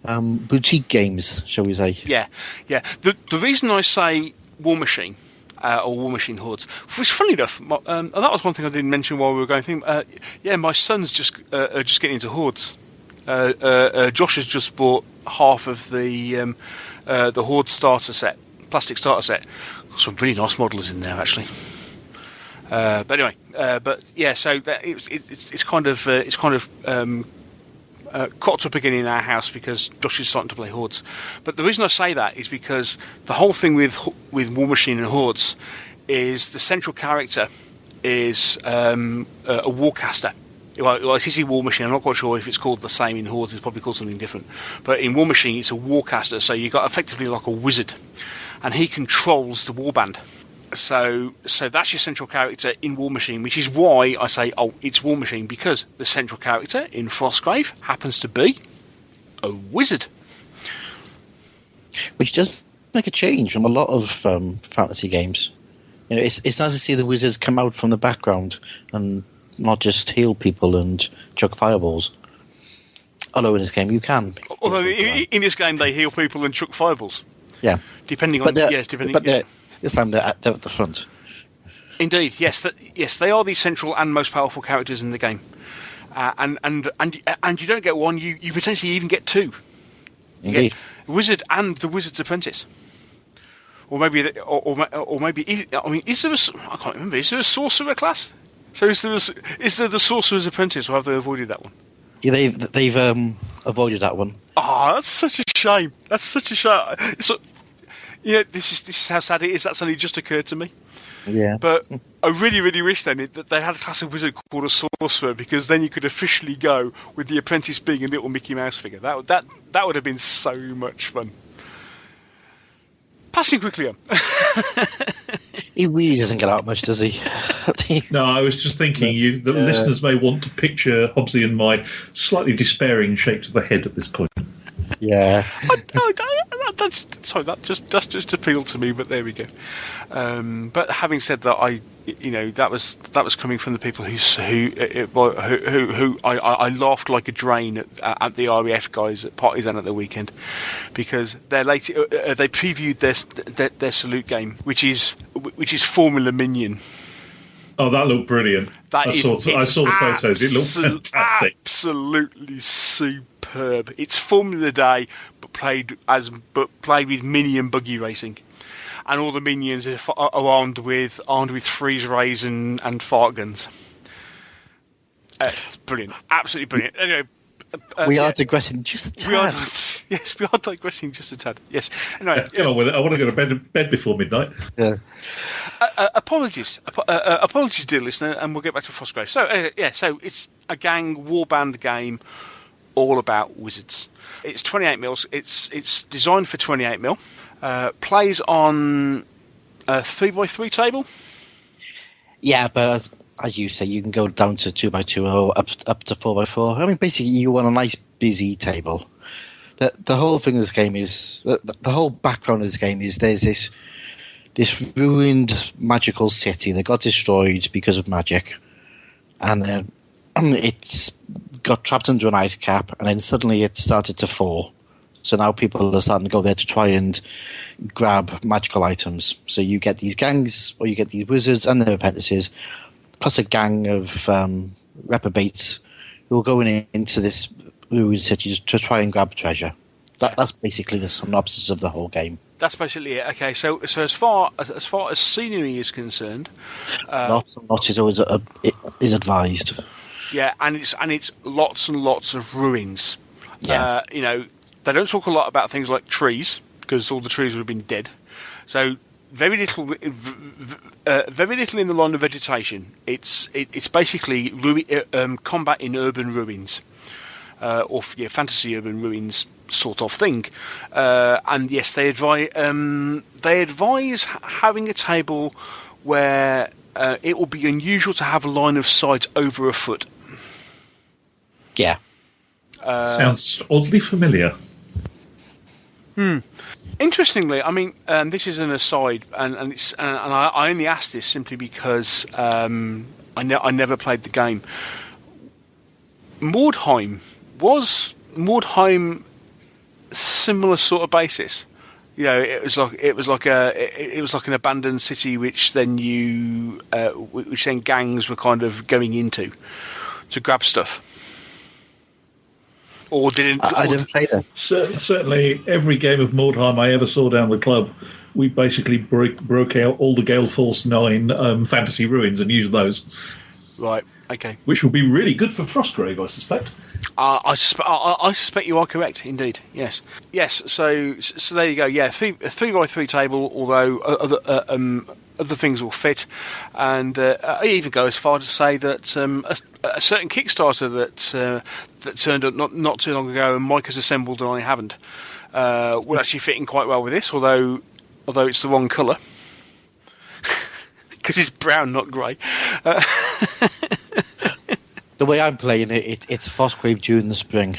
boutique games, shall we say? Yeah. The reason I say War Machine. Or War Machine Hordes. Which, funny enough, and that was one thing I didn't mention while we were going through. My son's just getting into Hordes. Josh has just bought half of the Horde starter set, plastic starter set. Some really nice models in there, actually. But anyway, so that it's kind of cropped up again in our house because Josh is starting to play Hordes. But the reason I say that is because the whole thing with War Machine and Hordes is the central character is a Warcaster. Well, it's a War Machine. I'm not quite sure if it's called the same in Hordes. It's probably called something different. But in War Machine, it's a Warcaster, so you've got effectively like a wizard. And he controls the warband. So that's your central character in War Machine, which is why I say, it's War Machine, because the central character in Frostgrave happens to be a wizard. Which does make a change from a lot of fantasy games. You know, it's nice to see the wizards come out from the background and not just heal people and chuck fireballs. Although in this game you can. Although in this game they heal people and chuck fireballs. Yeah. Depending on... This time they're at the front. Indeed, yes, they are the central and most powerful characters in the game, and you don't get one, you potentially even get two. Indeed, Wizard and the Wizard's Apprentice, or maybe I mean, is there I can't remember. Is there a Sorcerer class? So is there the Sorcerer's Apprentice, or have they avoided that one? Yeah, they've avoided that one. Oh, that's such a shame. That's such a shame. This is how sad it is. That's only just occurred to me. Yeah. But I really, really wish then that they had a classic wizard called a sorcerer, because then you could officially go with the apprentice being a little Mickey Mouse figure. That would have been so much fun. Passing quickly on. He really doesn't get out much, does he? No, I was just thinking the listeners may want to picture Hobbsy and my slightly despairing shakes of the head at this point. Yeah. That just appealed to me, but there we go. But having said that, that was coming from the people who I laughed like a drain at the RAF guys at Partisan at the weekend, because they previewed their salute game, which is Formula Minion. Oh, that looked brilliant. I saw the photos. It looked fantastic. Absolutely superb. It's Formula Day, but played with mini and buggy racing, and all the minions are armed with freeze rays and fart guns. It's brilliant, absolutely brilliant. Anyway, we are digressing just a tad. We are digressing just a tad. Yes. Anyway, get on with it. I want to go to bed before midnight. Yeah. Apologies, dear listener, and we'll get back to Frostgrave. So it's a gang warband game, all about wizards. It's 28 mils. It's designed for 28 mil. Plays on a 3x3 table. Yeah, but as you say, you can go down to 2x2 or up to 4x4. I mean, basically, you want a nice busy table. The whole thing of this game is the whole background of this game is there's this ruined magical city that got destroyed because of magic, and it's got trapped under an ice cap, and then suddenly it started to fall. So now people are starting to go there to try and grab magical items. So you get these gangs, or you get these wizards and their apprentices, plus a gang of reprobates who are going into this ruined city to try and grab treasure. That's basically the synopsis of the whole game. That's basically it. Okay, so as far as scenery is concerned, not is always is advised. Yeah, and it's lots and lots of ruins. Yeah. They don't talk a lot about things like trees, because all the trees would have been dead. So very little in the line of vegetation. It's basically combat in urban ruins, or fantasy urban ruins sort of thing. And yes, they advise having a table where it will be unusual to have a line of sight over a foot. Yeah. Sounds oddly familiar. Interestingly, I mean, this is an aside, and I only asked this simply because I never played the game. Mordheim similar sort of basis. You know, it was like an abandoned city, which then gangs were kind of going into to grab stuff. Or didn't? I didn't say that. Certainly, every game of Mordheim I ever saw down the club, we basically broke out all the Gale Force 9 fantasy ruins and used those. Right. Okay. Which will be really good for Frostgrave, I suspect. I suspect you are correct, indeed. Yes. So there you go. Yeah, a 3x3 table. Although other things will fit, and I even go as far to say that a certain Kickstarter that turned up not too long ago, and Mike has assembled and I haven't, would actually fit in quite well with this. Although it's the wrong colour because it's brown, not grey. The way I'm playing it's Frostgrave during the spring.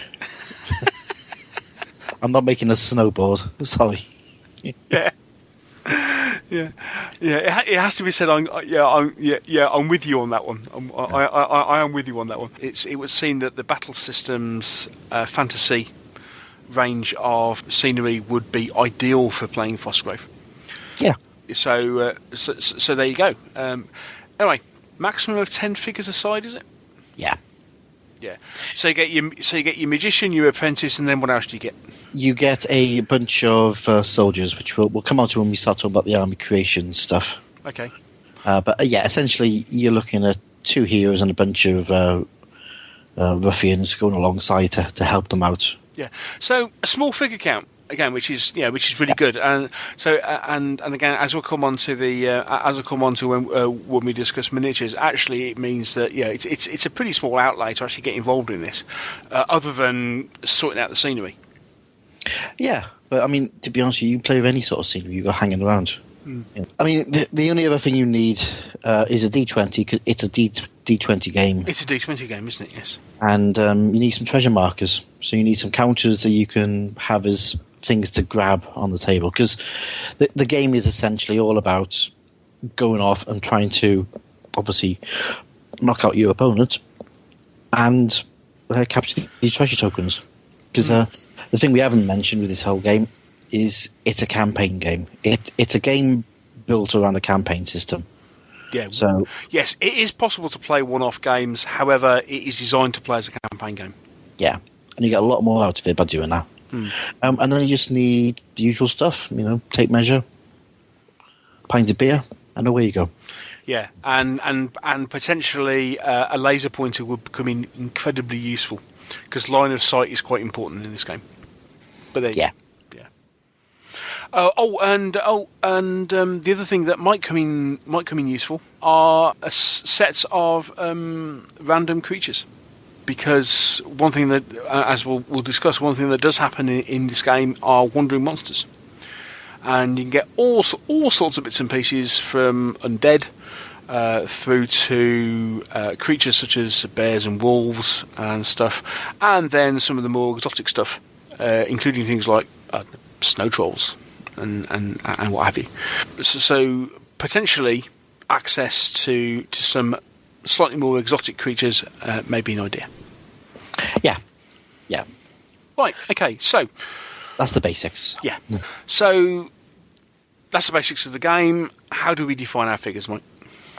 I'm not making a snowboard. Sorry. Yeah. It has to be said. I'm with you on that one. I am with you on that one. It was seen that the Battle Systems fantasy range of scenery would be ideal for playing Frostgrave. Yeah. So there you go. Anyway, maximum of 10 figures aside, is it? Yeah. Yeah. So you get your magician, your apprentice, and then what else do you get? You get a bunch of soldiers, which we'll come on to when we start talking about the army creation stuff. Okay. But essentially you're looking at 2 heroes and a bunch of ruffians going alongside to help them out. Yeah. So a small figure count again, which is really good. And so and again, as we'll come on to when we discuss miniatures, actually it means that it's a pretty small outlay to actually get involved in this, other than sorting out the scenery. Yeah, but I mean, to be honest with you, you can play with any sort of scenery you got hanging around. Yeah. I mean, the only other thing you need is a D20, because it's a D20 game. It's a D20 game, isn't it? Yes. And you need some treasure markers. So you need some counters that you can have as things to grab on the table, because the game is essentially all about going off and trying to obviously knock out your opponent and capture the treasure tokens. Because the thing we haven't mentioned with this whole game is it's a campaign game. It's a game built around a campaign system. Yeah. So yes, it is possible to play one-off games. However, it is designed to play as a campaign game. Yeah, and you get a lot more out of it by doing that. And then you just need the usual stuff. Tape measure, pint of beer, and away you go. Yeah, and potentially a laser pointer would become incredibly useful, because line of sight is quite important in this game. But then, yeah. And the other thing that might come in useful are sets of random creatures, because one thing that, as we'll discuss, one thing that does happen in this game are wandering monsters, and you can get all sorts of bits and pieces from undead through to creatures such as bears and wolves and stuff, and then some of the more exotic stuff, including things like snow trolls and what have you. So potentially access to some slightly more exotic creatures may be an idea. Yeah. Right. Okay. So that's the basics. Yeah. So that's the basics of the game. How do we define our figures, Mike?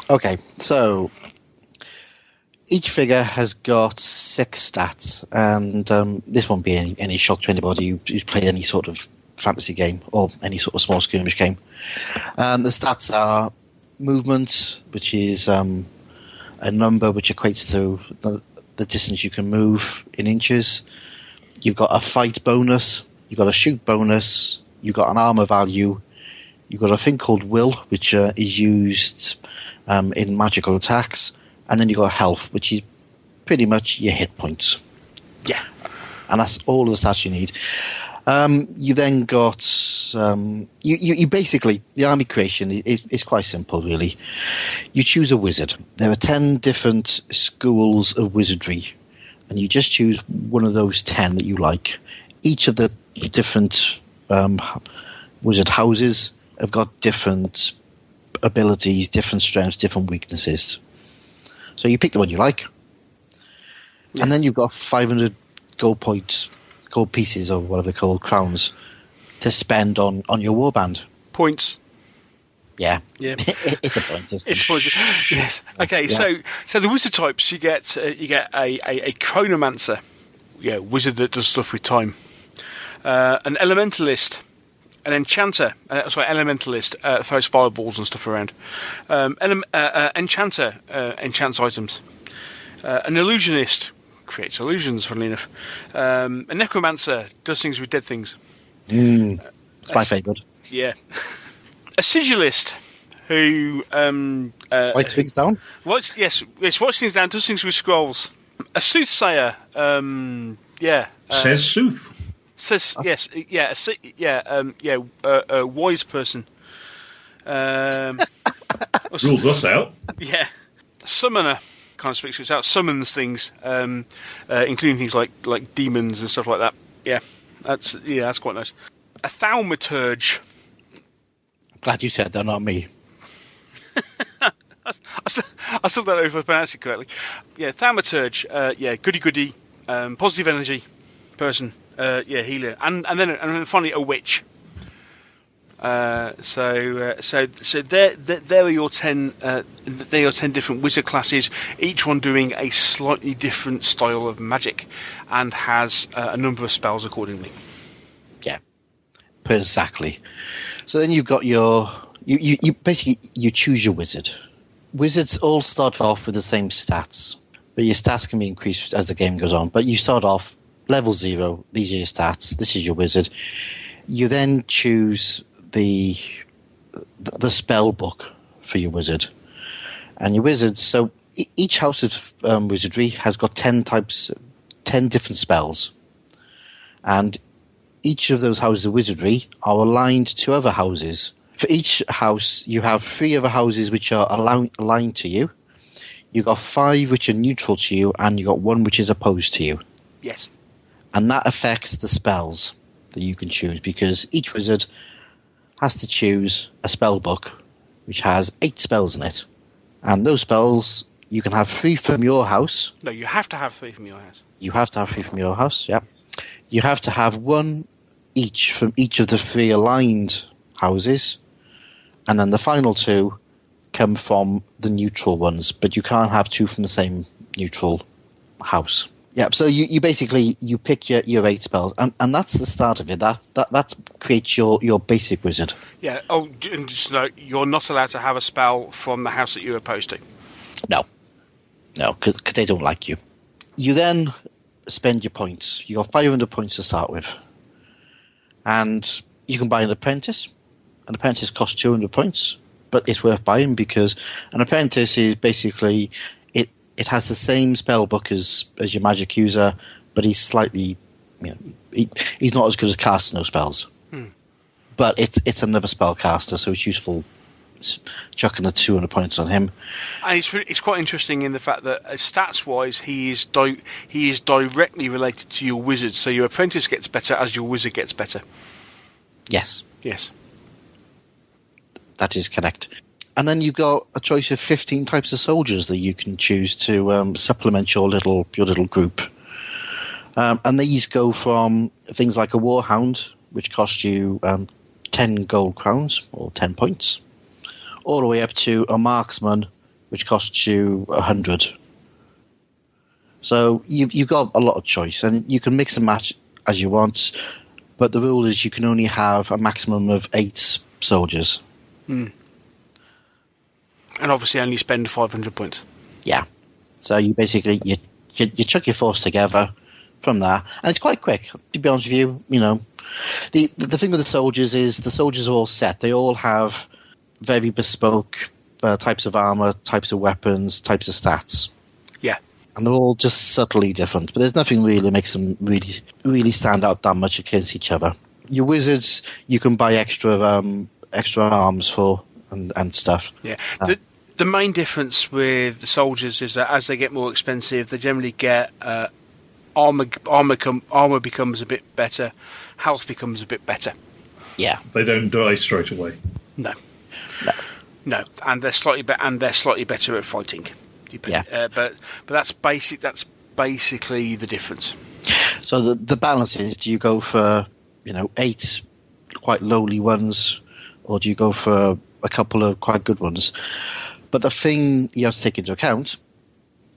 Okay, so each figure has got 6 stats, and this won't be any shock to anybody who's played any sort of fantasy game or any sort of small skirmish game. The stats are movement, which is a number which equates to the distance you can move in inches. You've got a fight bonus, you've got a shoot bonus, you've got an armor value, you've got a thing called will, which is used in magical attacks, and then you've got health, which is pretty much your hit points. Yeah. And that's all of the stats you need. You then got you basically, the army creation is quite simple, really. You choose a wizard. There are 10 different schools of wizardry, and you just choose one of those 10 that you like. Each of the different wizard houses have got different abilities, different strengths, different weaknesses. So you pick the one you like. And then you've got 500 gold pieces, or whatever they're called, crowns, to spend on your warband. Points. Yeah. It's a point. It's points. Yes. Okay. Yeah. So the wizard types, you get a chronomancer, wizard that does stuff with time. An elementalist, an enchanter. Elementalist throws fireballs and stuff around. Enchanter enchants items. An illusionist creates illusions, funnily enough. A necromancer does things with dead things. It's my favourite. Yeah. A sigilist who writes things down. Writes things down. Does things with scrolls. A soothsayer. Says sooth. Says yes. A wise person. Rules us out. Yeah. A summoner kind of speaks for itself. Summons things, including things like demons and stuff like that. Yeah, that's quite nice. A thaumaturge. Glad you said that, not me. I still don't know if I pronounced it correctly. Yeah, thaumaturge. Goody, positive energy person. Healer, and then finally a witch. So there are your 10. There are your 10 different wizard classes. Each one doing a slightly different style of magic, and has a number of spells accordingly. Yeah, exactly. So then you've got you basically choose your wizard. Wizards all start off with the same stats, but your stats can be increased as the game goes on. But you start off level 0. These are your stats. This is your wizard. You then choose the spell book for your wizard, and your wizards. So each house of wizardry has got 10 different spells, and each of those houses of wizardry are aligned to other houses. For each house, you have 3 other houses which are aligned to you. You've got 5 which are neutral to you, and you've got 1 which is opposed to you. Yes. And that affects the spells that you can choose, because each wizard has to choose a spell book which has 8 spells in it. And those spells, you can have 3 from your house. No, you have to have 3 from your house. You have to have 3 from your house, yeah. You have to have 1 each from each of the 3 aligned houses. And then the final 2 come from the neutral ones, but you can't have 2 from the same neutral house. Yeah, so you basically pick your 8 spells, and that's the start of it. That creates your basic wizard. Yeah. Oh, and just note, you're not allowed to have a spell from the house that you're opposed to. No, because they don't like you. You then spend your points. You got 500 points to start with, and you can buy an apprentice. An apprentice costs 200 points, but it's worth buying because an apprentice is basically it has the same spell book as your magic user, but he's slightly, he's not as good as casting those spells. But it's another spell caster, so it's useful chucking the 200 points on him. And it's quite interesting in the fact that stats wise, he is directly related to your wizard. So your apprentice gets better as your wizard gets better. Yes. Yes. That is correct. And then you've got a choice of 15 types of soldiers that you can choose to supplement your little group. And these go from things like a warhound, which costs you 10 gold crowns, or 10 points, all the way up to a marksman, which costs you 100. So you've got a lot of choice, and you can mix and match as you want, but the rule is you can only have a maximum of 8 soldiers. And obviously only spend 500 points. Yeah. So you basically, you chuck your force together from there, and it's quite quick, to be honest with you. The thing with the soldiers is the soldiers are all set. They all have very bespoke types of armor, types of weapons, types of stats. Yeah. And they're all just subtly different, but there's nothing really that makes them really, really stand out that much against each other. Your wizards, you can buy extra arms for and stuff. Yeah. The main difference with the soldiers is that as they get more expensive, they generally get armor becomes a bit better, health becomes a bit better. Yeah. They don't die straight away. No, and they're slightly better at fighting. Yeah. But that's basic. That's basically the difference. So the balance is: do you go for 8 quite lowly ones, or do you go for a couple of quite good ones? But the thing you have to take into account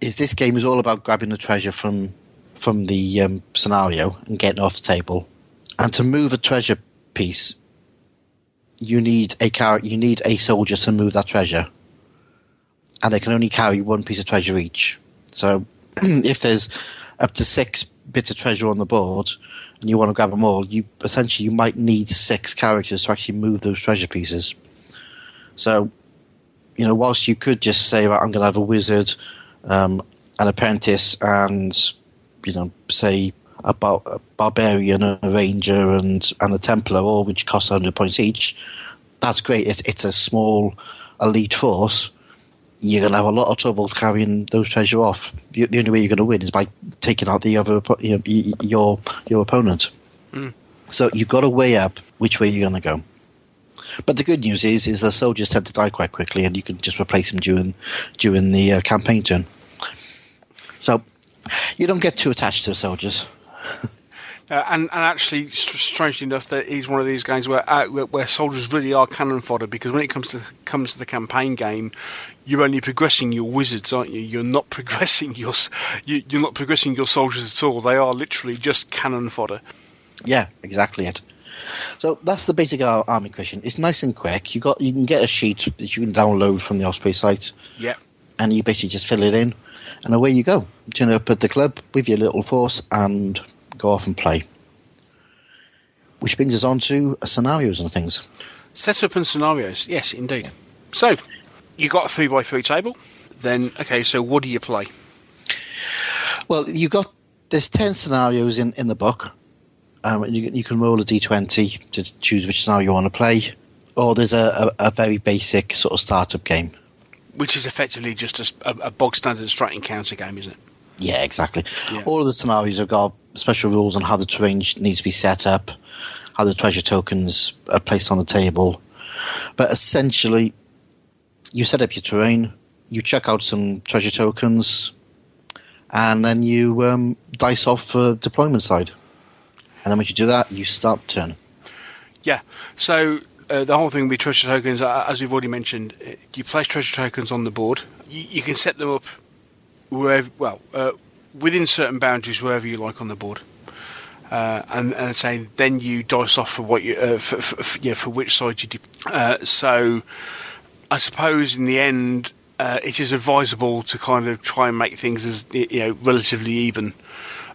is this game is all about grabbing the treasure from the scenario and getting it off the table. And to move a treasure piece, you need a soldier to move that treasure, and they can only carry one piece of treasure each. So if there's up to 6 bits of treasure on the board and you want to grab them all, you might need 6 characters to actually move those treasure pieces. So, whilst you could just say, right, I'm going to have a wizard, an apprentice, and say a barbarian, a ranger, and a templar, all which cost 100 points each. That's great. It's a small elite force. You're going to have a lot of trouble carrying those treasure off. The only way you're going to win is by taking out the other your opponent. Mm. So you've got to weigh up which way you're going to go. But the good news is the soldiers tend to die quite quickly, and you can just replace them during the campaign turn. So you don't get too attached to the soldiers. And actually, strangely enough, that is one of these games where soldiers really are cannon fodder, because when it comes to the campaign game, you're only progressing your wizards, aren't you? You're not progressing your soldiers at all. They are literally just cannon fodder. Yeah, exactly it. So that's the basic army question. It's nice and quick. You can get a sheet that you can download from the Osprey site. Yeah. And you basically just fill it in, and away you go. Turn up at the club with your little force and go off and play. Which brings us on to scenarios and things. Setup and scenarios, yes, indeed. So, you got a 3x3 table. Then, okay, so what do you play? Well, there's 10 scenarios in the book. You can roll a d20 to choose which scenario you want to play, or there's a very basic sort of startup game, which is effectively just a bog standard straight encounter game, isn't it? Yeah, exactly. Yeah. All of the scenarios have got special rules on how the terrain needs to be set up, how the treasure tokens are placed on the table. But essentially, you set up your terrain, you check out some treasure tokens, and then you dice off for deployment side. And then when you do that, you start turn. Yeah. So the whole thing with treasure tokens, as we've already mentioned, you place treasure tokens on the board. You can set them up wherever, within certain boundaries, wherever you like on the board. And say then you dice off for what you for which side you do. So I suppose in the end, it is advisable to kind of try and make things as relatively even.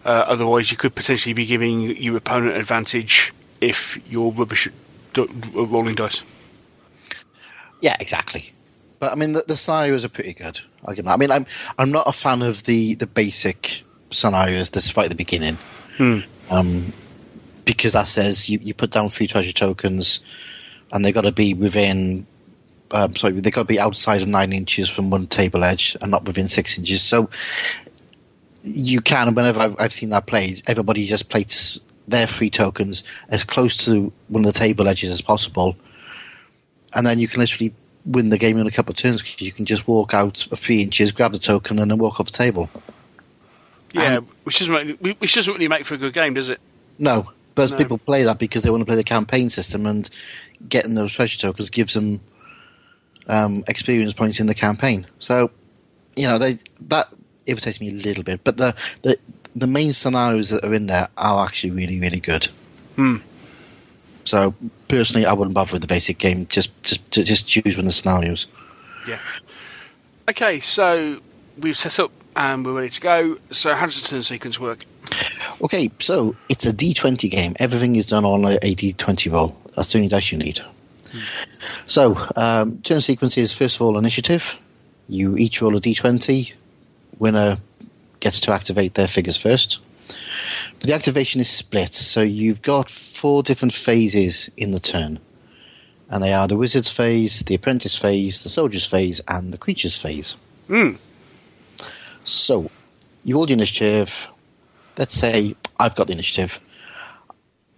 Otherwise, you could potentially be giving your opponent advantage if you're rubbish at rolling dice. Yeah, exactly. But I mean, the scenarios are pretty good. I'll give them that. I mean, I'm not a fan of the basic scenarios that's right at the beginning, because that says you put down 3 treasure tokens, and they've got to be within. They've got to be outside of 9 inches from one table edge and not within 6 inches. So you can, whenever I've seen that played, everybody just plates their 3 tokens as close to one of the table edges as possible, and then you can literally win the game in a couple of turns, because you can just walk out 3 inches, grab the token, and then walk off the table. Yeah, which doesn't really make for a good game, does it? No, but people play that because they want to play the campaign system, and getting those treasure tokens gives them experience points in the campaign. So, that irritates me a little bit. But the main scenarios that are in there are actually really, really good. So personally, I wouldn't bother with the basic game. Just choose one of the scenarios. Yeah. Okay, so we've set up and we're ready to go. So how does the turn sequence work? Okay, so it's a D20 game. Everything is done on a D20 roll. That's the only dice you need. So turn sequence is, first of all, initiative. You each roll a D20. Winner gets to activate their figures first. But the activation is split, so you've got 4 different phases in the turn. And they are the wizard's phase, the apprentice phase, the soldier's phase, and the creature's phase. So, you hold your initiative. Let's say I've got the initiative.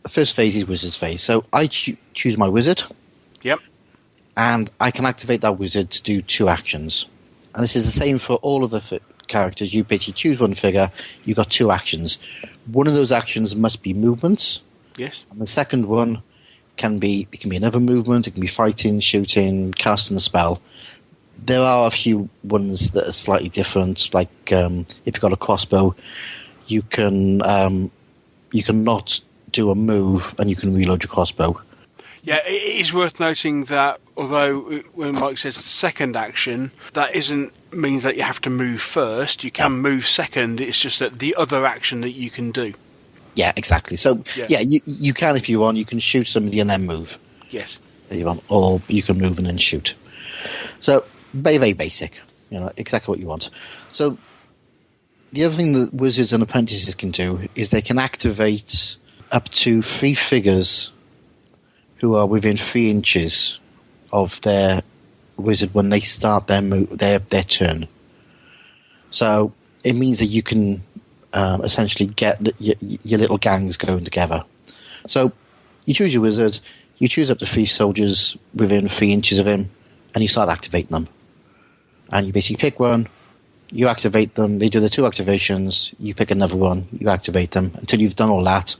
The first phase is wizard's phase. So I choose my wizard. Yep. And I can activate that wizard to do 2 actions. And this is the same for all of the characters, you basically choose one figure, you've got 2 actions. One of those actions must be movement. Yes. And the second one can be another movement, it can be fighting, shooting, casting a spell. There are a few ones that are slightly different, like if you've got a crossbow, you can not do a move and you can reload your crossbow. Yeah, it is worth noting that although when Mike says second action, that means that you have to move first. You can move second. It's just that the other action that you can do. Yeah, exactly. So you can, if you want, you can shoot somebody and then move. Yes. If you want, or you can move and then shoot. So very, very basic. Exactly what you want. So the other thing that wizards and apprentices can do is they can activate up to 3 figures who are within 3 inches of their wizard when they start their turn. So it means that you can essentially get your little gangs going together. So you choose your wizard, you choose up to 3 soldiers within 3 inches of him, and you start activating them. And you basically pick one, you activate them, they do the 2 activations, you pick another one, you activate them until you've done all that.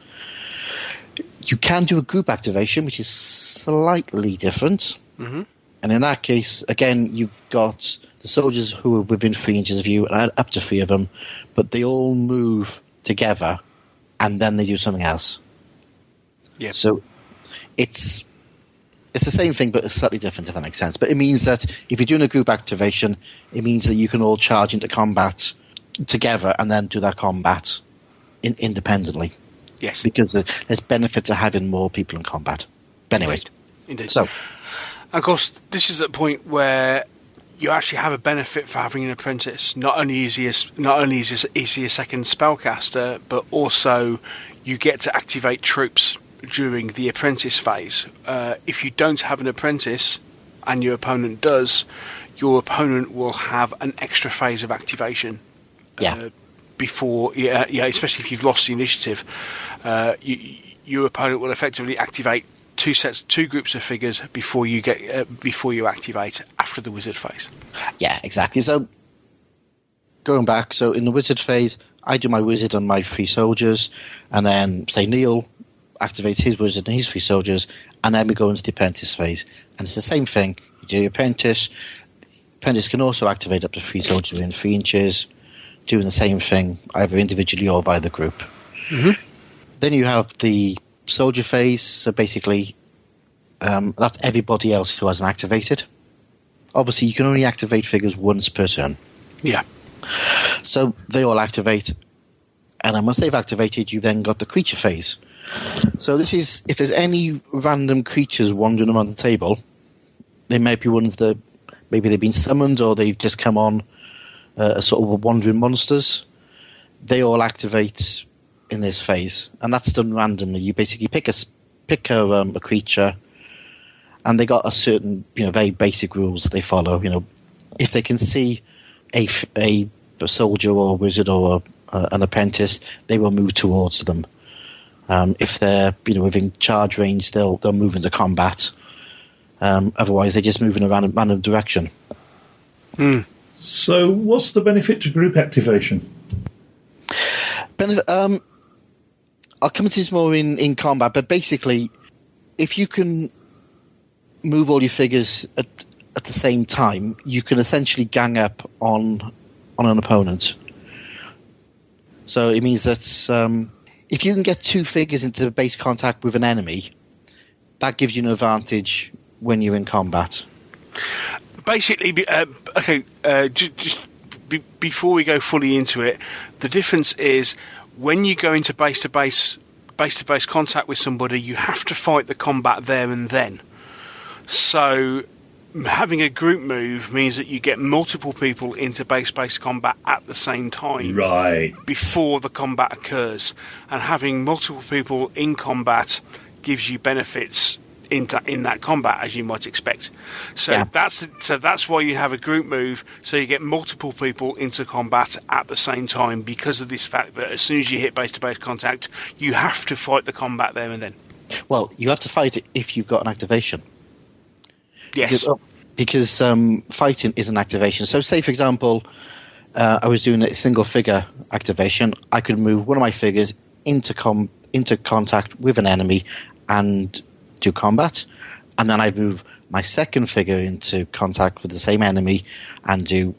You can do a group activation, which is slightly different. Mm-hmm. And in that case, again, you've got the soldiers who are within 3 inches of you, and up to 3 of them, but they all move together, and then they do something else. Yeah. So it's the same thing, but it's slightly different, if that makes sense. But it means that if you're doing a group activation, it means that you can all charge into combat together and then do that combat independently. Yes. Because there's benefit to having more people in combat. But anyway. Indeed. So, of course, this is the point where you actually have a benefit for having an apprentice. Not only is he a second spellcaster, but also you get to activate troops during the apprentice phase. If you don't have an apprentice, and your opponent does, your opponent will have an extra phase of activation. Before, especially if you've lost the initiative, your opponent will effectively activate 2 groups of figures before you activate after the wizard phase. Yeah, exactly. So going back, so in the wizard phase, I do my wizard and my 3 soldiers, and then say Neil activates his wizard and his 3 soldiers, and then we go into the apprentice phase. And it's the same thing. You do your apprentice. The apprentice can also activate up to 3 soldiers within 3 inches, doing the same thing either individually or by the group. Mm-hmm. Then you have the soldier phase, so basically that's everybody else who hasn't activated. Obviously you can only activate figures once per turn. Yeah. So they all activate, and then once they've activated, you then got the creature phase. So this is, if there's any random creatures wandering around the table, they might be ones that maybe they've been summoned or they've just come on as sort of wandering monsters. They all activate in this phase, and that's done randomly. You basically pick a creature, and they got a certain very basic rules that they follow. If they can see a soldier or a wizard or an apprentice, they will move towards them. If they're within charge range, they'll move into combat. Otherwise, they just move in a random direction. So, what's the benefit to group activation? I'll come into this more in combat, but basically, if you can move all your figures at the same time, you can essentially gang up on an opponent. So it means that if you can get 2 figures into base contact with an enemy, that gives you an advantage when you're in combat. Basically, before we go fully into it, the difference is when you go into base-to-base contact with somebody, you have to fight the combat there and then. So having a group move means that you get multiple people into base-to-base combat at the same time, right, before the combat occurs. And having multiple people in combat gives you benefits in that combat, as you might expect. So that's why you have a group move, so you get multiple people into combat at the same time, because of this fact that as soon as you hit base-to-base contact, you have to fight the combat there and then. Well, you have to fight it if you've got an activation. Yes. Because fighting is an activation. So say, for example, I was doing a single figure activation, I could move one of my figures into contact with an enemy and do combat, and then I'd move my second figure into contact with the same enemy and do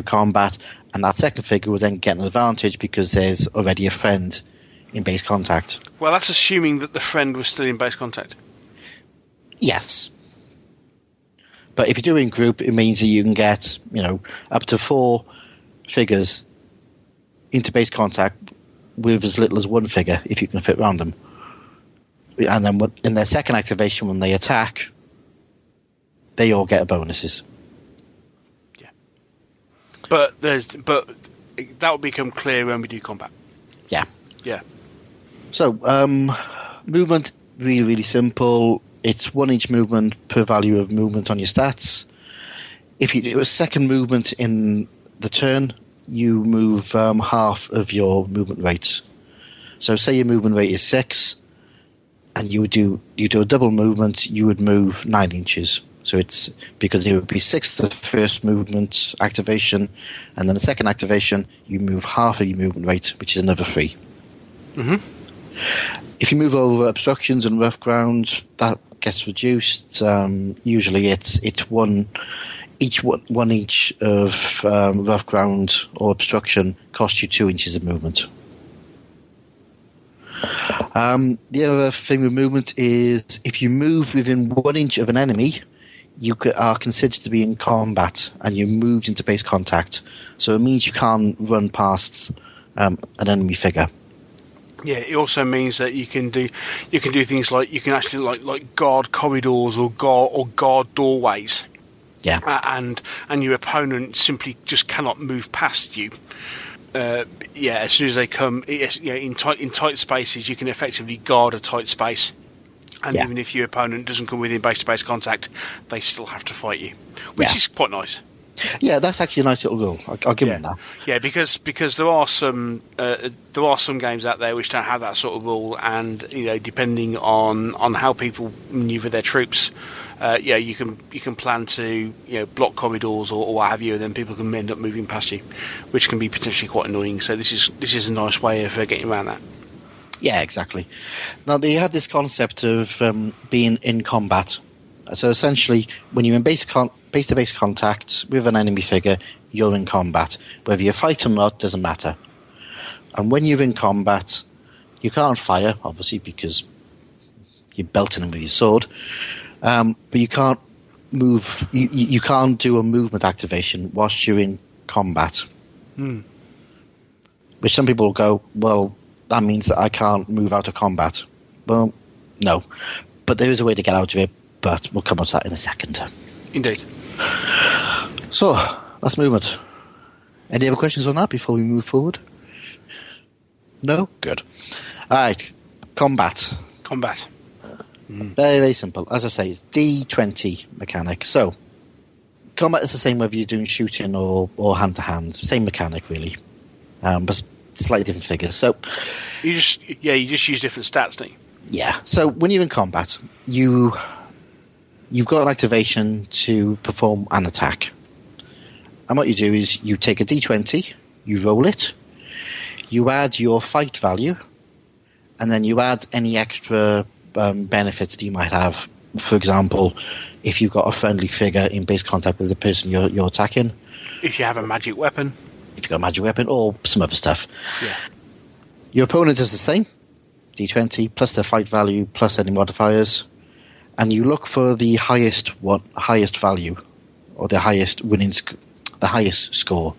combat, and that second figure would then get an advantage because there's already a friend in base contact. Well, that's assuming that the friend was still in base contact. Yes. But if you do it in group, it means that you can get, up to 4 figures into base contact with as little as 1 figure, if you can fit around them. And then in their second activation, when they attack, they all get bonuses. Yeah. But that will become clear when we do combat. Yeah. Yeah. So, movement, really, really simple. It's 1 inch movement per value of movement on your stats. If you do a second movement in the turn, you move half of your movement rate. So say your movement rate is 6, and you do a double movement, you would move 9 inches. So it's because it would be 6 the first movement activation, and then the second activation, you move half of your movement rate, which is another 3. Mm-hmm. If you move over obstructions and rough ground, that gets reduced. Usually it's one inch of rough ground or obstruction costs you 2 inches of movement. The other thing with movement is if you move within 1 inch of an enemy, you are considered to be in combat and you moved into base contact. So it means you can't run past an enemy figure. Yeah, it also means that you can do things like you can actually like guard corridors or guard doorways. Yeah, and your opponent simply just cannot move past you. As soon as they come, in tight spaces, you can effectively guard a tight space, and even if your opponent doesn't come within base-to-base contact, they still have to fight you, which is quite nice. Yeah, that's actually a nice little rule. I'll give them that. Yeah, because there are some games out there which don't have that sort of rule, and depending on how people maneuver their troops, you can plan to block corridors or what have you, and then people can end up moving past you, which can be potentially quite annoying. So this is a nice way of getting around that. Yeah, exactly. Now they have this concept of being in combat. So essentially, when you're in base-to-base contact with an enemy figure, you're in combat. Whether you fight or not doesn't matter. And when you're in combat, you can't fire, obviously, because you're belting them with your sword. But you can't move. You can't do a movement activation whilst you're in combat. Which some people will go, well, that means that I can't move out of combat. Well, no. But there is a way to get out of it. But we'll come on to that in a second. Indeed. So, that's movement. Any other questions on that before we move forward? No? Good. Alright, combat. Very, very simple. As I say, it's D20 mechanic. So, combat is the same whether you're doing shooting or hand-to-hand. Same mechanic, really. But slightly different figures. So, you just use different stats, don't you? Yeah. So, when you're in combat, you've got an activation to perform an attack. And what you do is you take a D20, you roll it, you add your fight value, and then you add any extra benefits that you might have. For example, if you've got a friendly figure in base contact with the person you're attacking. If you have a magic weapon. If you've got a magic weapon, or some other stuff. Yeah. Your opponent does the same, D20, plus their fight value, plus any modifiers. And you look for the highest value, or the highest score.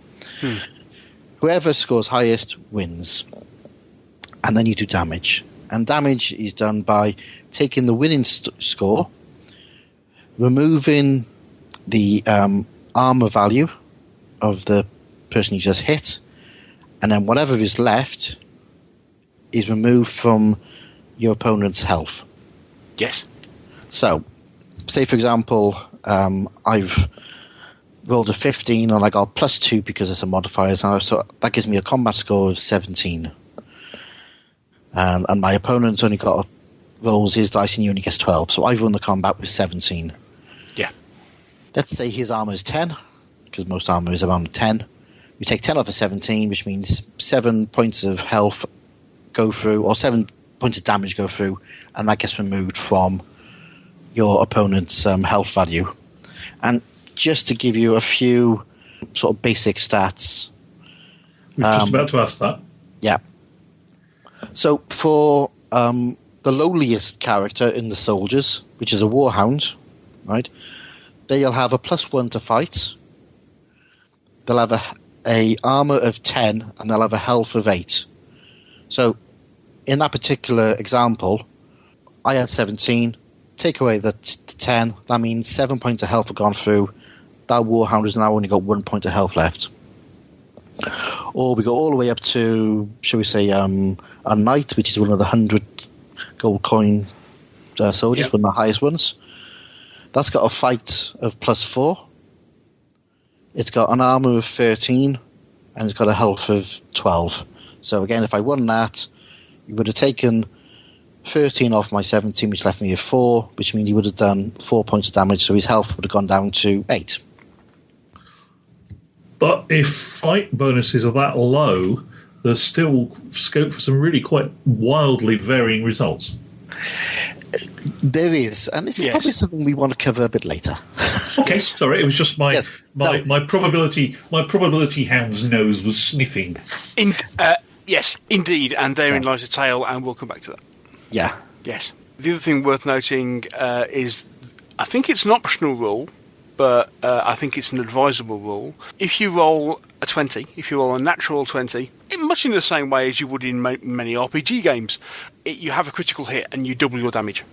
Whoever scores highest wins, and then you do damage. And damage is done by taking the winning score, removing the armor value of the person you just hit, and then whatever is left is removed from your opponent's health. Yes. So, say for example, I've rolled a 15 and I got +2 because of some modifiers, so that gives me a combat score of 17. And my opponent only rolls his dice and he only gets 12, so I've won the combat with 17. Yeah. Let's say his armor is 10, because most armor is around 10. You take 10 off of 17, which means 7 points of health go through, or 7 points of damage go through, and that gets removed from your opponent's health value. And just to give you a few sort of basic stats. I was just about to ask that. Yeah. So for the lowliest character in the soldiers, which is a warhound, right? They'll have a +1 to fight. They'll have a armor of 10, and they'll have a health of 8. So in that particular example, I had 17. Take away the 10, that means 7 points of health have gone through. That warhound has now only got 1 point of health left. Or we go all the way up to, shall we say, a knight, which is one of the 100 gold coin soldiers, one of the highest ones. That's got a fight of +4. It's got an armor of 13, and it's got a health of 12. So again, if I won that, you would have taken 13 off my 17, which left me with 4, which means he would have done 4 points of damage, so his health would have gone down to 8. But if fight bonuses are that low, there's still scope for some really quite wildly varying results. There is, and this is probably something we want to cover a bit later. Okay, sorry, it was just my probability hound's nose was sniffing. Yes, indeed, and therein lies a tale, and we'll come back to that. Yeah. Yes. The other thing worth noting is, I think it's an optional rule, but I think it's an advisable rule. If you roll a 20, if you roll a natural 20, much in the same way as you would in many RPG games, you have a critical hit and you double your damage.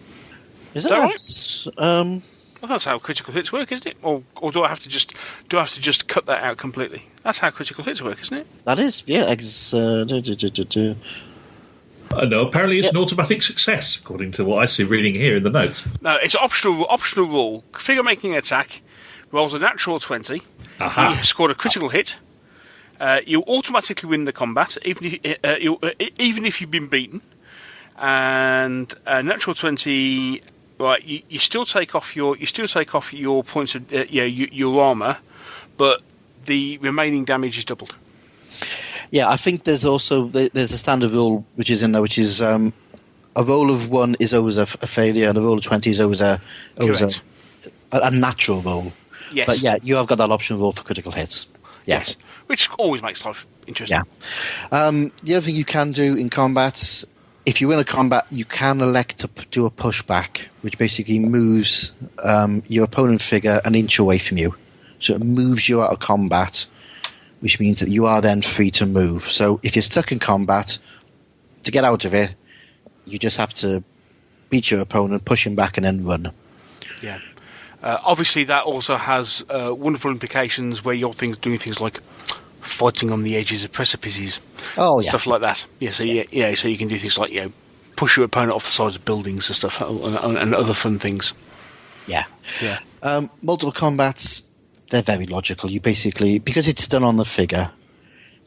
Is that right? Well, that's how critical hits work, isn't it? Or do I have to just cut that out completely? That's how critical hits work, isn't it? That is, yeah. No, apparently it's an automatic success, according to what I see reading here in the notes. No, it's an optional rule. Figure making attack rolls a natural 20. Aha. You scored a critical hit. You automatically win the combat, even if you've been beaten. And natural 20, right? You still take off your points of your armor, but the remaining damage is doubled. Yeah, I think there's also there's a standard rule which is in there, which is a roll of 1 is always a failure, and a roll of 20 is always a natural roll. Yes. But yeah, you have got that option roll for critical hits. Yeah. Yes, which always makes life interesting. Yeah. The other thing you can do in combat, if you win a combat, you can elect to do a pushback, which basically moves your opponent figure an inch away from you. So it moves you out of combat, which means that you are then free to move. So if you're stuck in combat, to get out of it, you just have to beat your opponent, push him back, and then run. Yeah. Obviously, that also has wonderful implications where you're doing things like fighting on the edges of precipices, stuff like that. Yeah, so so you can do things like push your opponent off the sides of buildings and stuff, and other fun things. Yeah. Multiple combats, they're very logical. You basically, because it's done on the figure,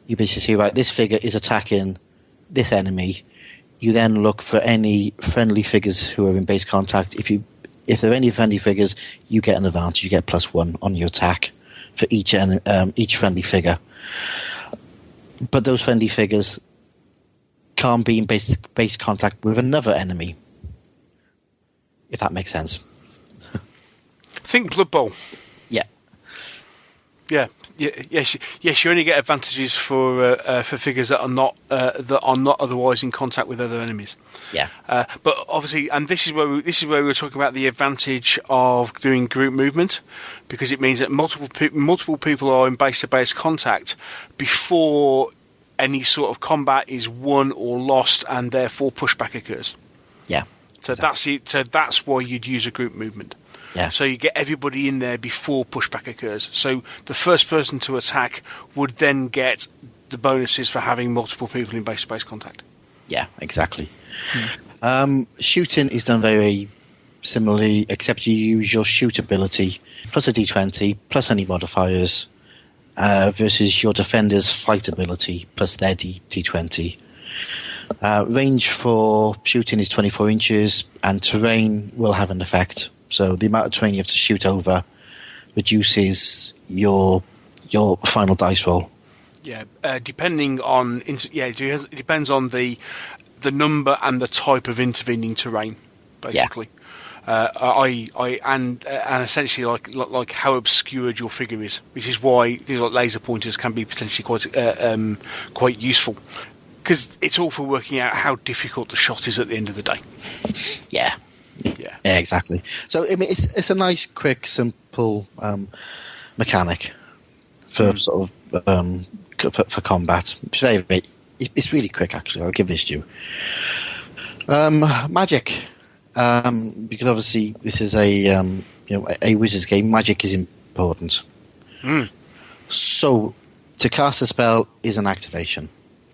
you basically say, right, this figure is attacking this enemy. You then look for any friendly figures who are in base contact. If there are any friendly figures, you get an advantage. You get +1 on your attack for each friendly figure. But those friendly figures can't be in base contact with another enemy, if that makes sense. Think Blood Bowl. Yeah. Yes. You only get advantages for figures that are not otherwise in contact with other enemies. Yeah. But obviously, and this is where we were talking about the advantage of doing group movement, because it means that multiple people are in base-to-base contact before any sort of combat is won or lost, and therefore pushback occurs. Yeah. So exactly. That's why you'd use a group movement. Yeah. So you get everybody in there before pushback occurs. So the first person to attack would then get the bonuses for having multiple people in base-to-base contact. Yeah, exactly. Shooting is done very similarly, except you use your shoot ability plus a d20 plus any modifiers versus your defender's fight ability plus their d20. Range for shooting is 24 inches, and terrain will have an effect. So the amount of terrain you have to shoot over reduces your final dice roll. Yeah, depending on it depends on the number and the type of intervening terrain, basically. And essentially like how obscured your figure is, which is why these like laser pointers can be potentially quite useful, because it's all for working out how difficult the shot is at the end of the day. Yeah, exactly. So I mean, it's a nice, quick, simple mechanic for sort of for combat. It's really quick, actually. I'll give this to you. Magic, because obviously this is a wizard's game. Magic is important. So to cast a spell is an activation,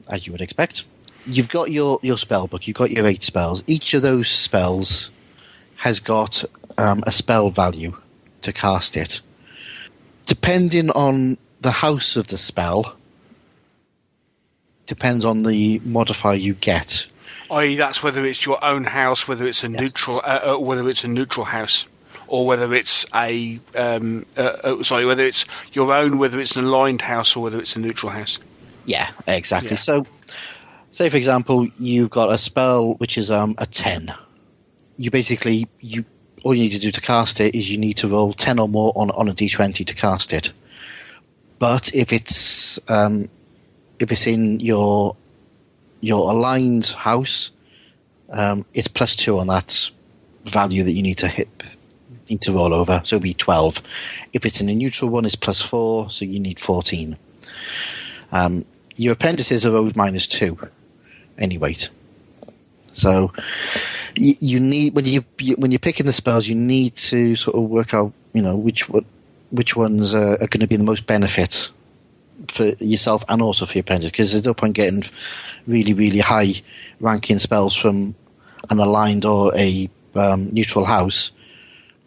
as you would expect. You've got your spell book. You've got your 8 spells. Each of those spells has got a spell value to cast it. Depending on the house of the spell, depends on the modifier you get. I.e., that's whether it's your own house, whether it's a neutral, whether it's a neutral house, or whether it's whether it's your own, whether it's an aligned house, or whether it's a neutral house. Yeah, exactly. Yeah. So, say for example, you've got a spell which is a 10. All you need to do to cast it is you need to roll 10 or more on a d20 to cast it. But if it's in your aligned house, it's +2 on that value that you need to roll over, so it'll be 12. If it's in a neutral one, it's +4, so you need 14. Your appendices are owed -2 anyway. So you need, when you're picking the spells, you need to sort of work out, which ones are going to be the most benefit for yourself and also for your apprentice, because there's no point getting really, really high ranking spells from an aligned or a neutral house,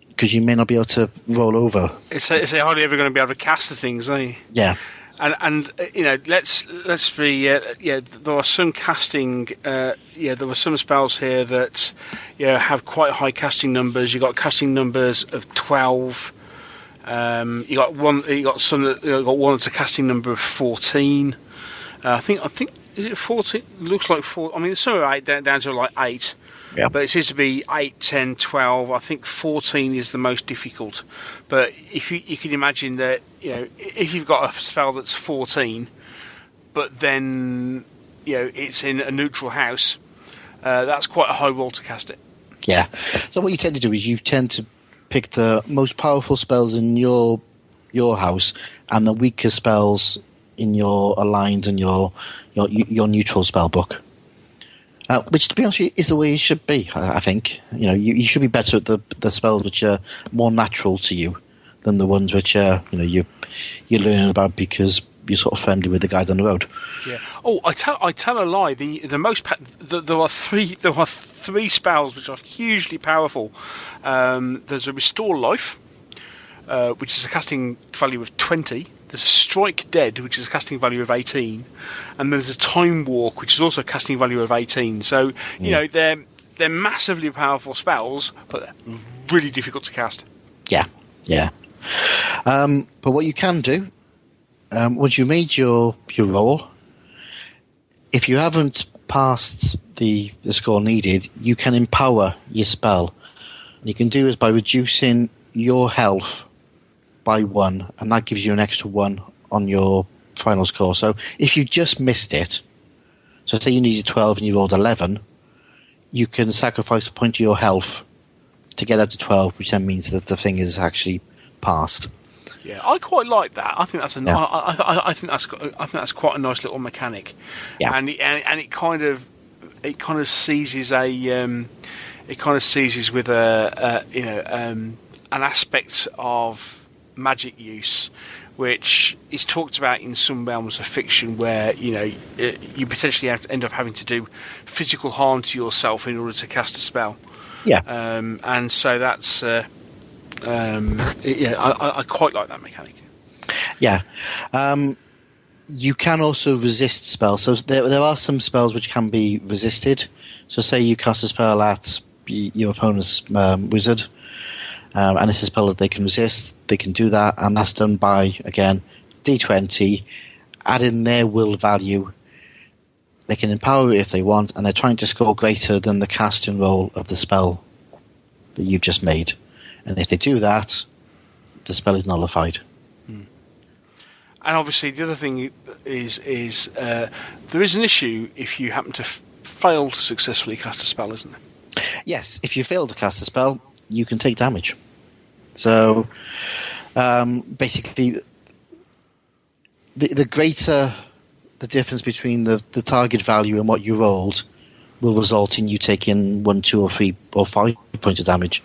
because you may not be able to roll over. It's hardly ever going to be able to cast the things, are you? Yeah. And let's be there are some casting there were some spells here that have quite high casting numbers. You got casting numbers of 12. You got one that's a casting number of 14. I think is it 14? It looks like 4. I mean, some are 8 down to like 8. Yeah. But it seems to be 8, 10, 12. I think 14 is the most difficult. But if you can imagine that, if you've got a spell that's 14, but then it's in a neutral house, that's quite a high roll to cast it. Yeah. So what you tend to do is you tend to pick the most powerful spells in your house and the weaker spells in your aligned and your neutral spell book. Which, to be honest with you, is the way it should be, I think. You should be better at the spells which are more natural to you than the ones which you're learning about because you're sort of friendly with the guy down the road. Yeah. Oh, I tell a lie. There are three spells which are hugely powerful. There's a Restore Life, which is a casting value of 20. There's a Strike Dead, which is a casting value of 18, and there's a Time Walk, which is also a casting value of 18. So they're massively powerful spells, but they're really difficult to cast. Yeah. But what you can do, once you made your roll, if you haven't passed the score needed, you can empower your spell. And you can do this by reducing your health by 1, and that gives you an extra 1 on your final score. So if you just missed it, so say you needed 12 and you rolled 11, you can sacrifice a point of your health to get up to 12, which then means that the thing is actually passed. Yeah, I quite like that. I think that's I think that's quite a nice little mechanic. Yeah, and it kind of seizes with an aspect of magic use, which is talked about in some realms of fiction, where you potentially end up having to do physical harm to yourself in order to cast a spell. Yeah, and so that's I quite like that mechanic. Yeah, you can also resist spells. So there are some spells which can be resisted. So say you cast a spell at your opponent's wizard. And it's a spell that they can resist. They can do that, and that's done by, again, D20, add in their will value. They can empower it if they want, and they're trying to score greater than the casting roll of the spell that you've just made. And if they do that, the spell is nullified. And obviously, the other thing is there is an issue if you happen to fail to successfully cast a spell, isn't there? Yes, if you fail to cast a spell, you can take damage. So, basically, the greater the difference between the target value and what you rolled will result in you taking 1, 2, or 3, or 5 points of damage.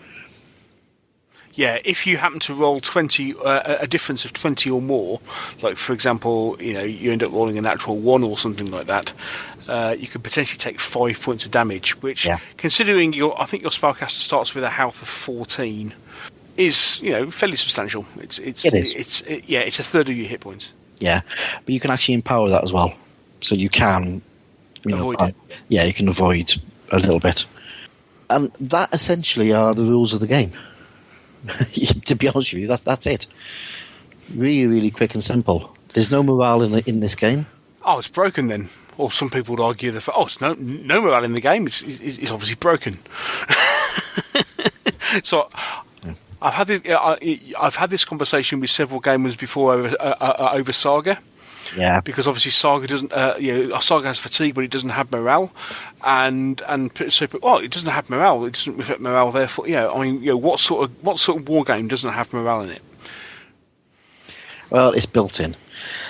Yeah, if you happen to roll 20, a difference of 20 or more, like for example, you end up rolling a natural 1 or something like that, you could potentially take 5 points of damage, which, considering I think your spellcaster starts with a health of 14, is fairly substantial. It's a third of your hit points. Yeah, but you can actually empower that as well, so you can avoid it. Yeah, you can avoid a little bit, and that essentially are the rules of the game. To be honest with you, that's it. Really, really quick and simple. There's no morale in this game. Oh, it's broken then. Or some people would argue that it's no morale in the game. It's obviously broken. So I've had this conversation with several gamers before over Saga. Yeah. Because obviously Saga doesn't, Saga has fatigue, but it doesn't have morale, and so it doesn't have morale. It doesn't reflect morale. Therefore, what sort of war game doesn't have morale in it? Well, it's built in.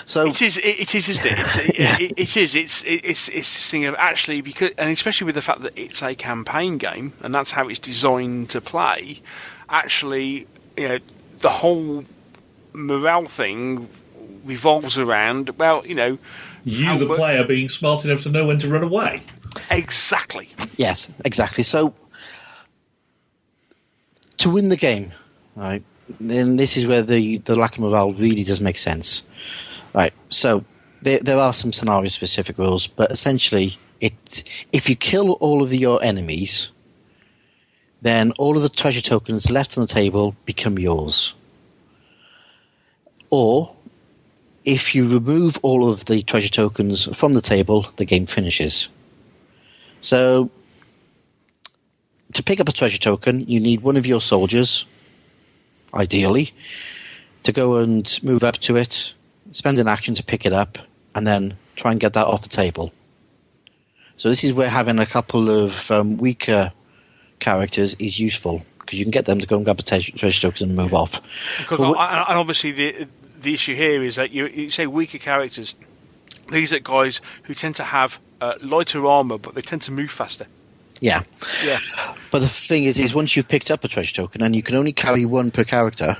So it is, isn't it? It is. It's this thing of actually, because, and especially with the fact that it's a campaign game, and that's how it's designed to play. Actually, the whole morale thing revolves around, you, the player, being smart enough to know when to run away. Exactly. Yes, exactly. So, to win the game, right, then this is where the lack of morale really does make sense. Right, so there are some scenario-specific rules, but essentially, if you kill all of your enemies, then all of the treasure tokens left on the table become yours. Or, if you remove all of the treasure tokens from the table, the game finishes. So, to pick up a treasure token, you need one of your soldiers, ideally, to go and move up to it, spend an action to pick it up, and then try and get that off the table. So this is where having a couple of weaker characters is useful, because you can get them to go and grab a treasure token and move off. Because and obviously the issue here is that you say weaker characters. These are guys who tend to have lighter armor, but they tend to move faster. Yeah. But the thing is once you've picked up a treasure token and you can only carry one per character,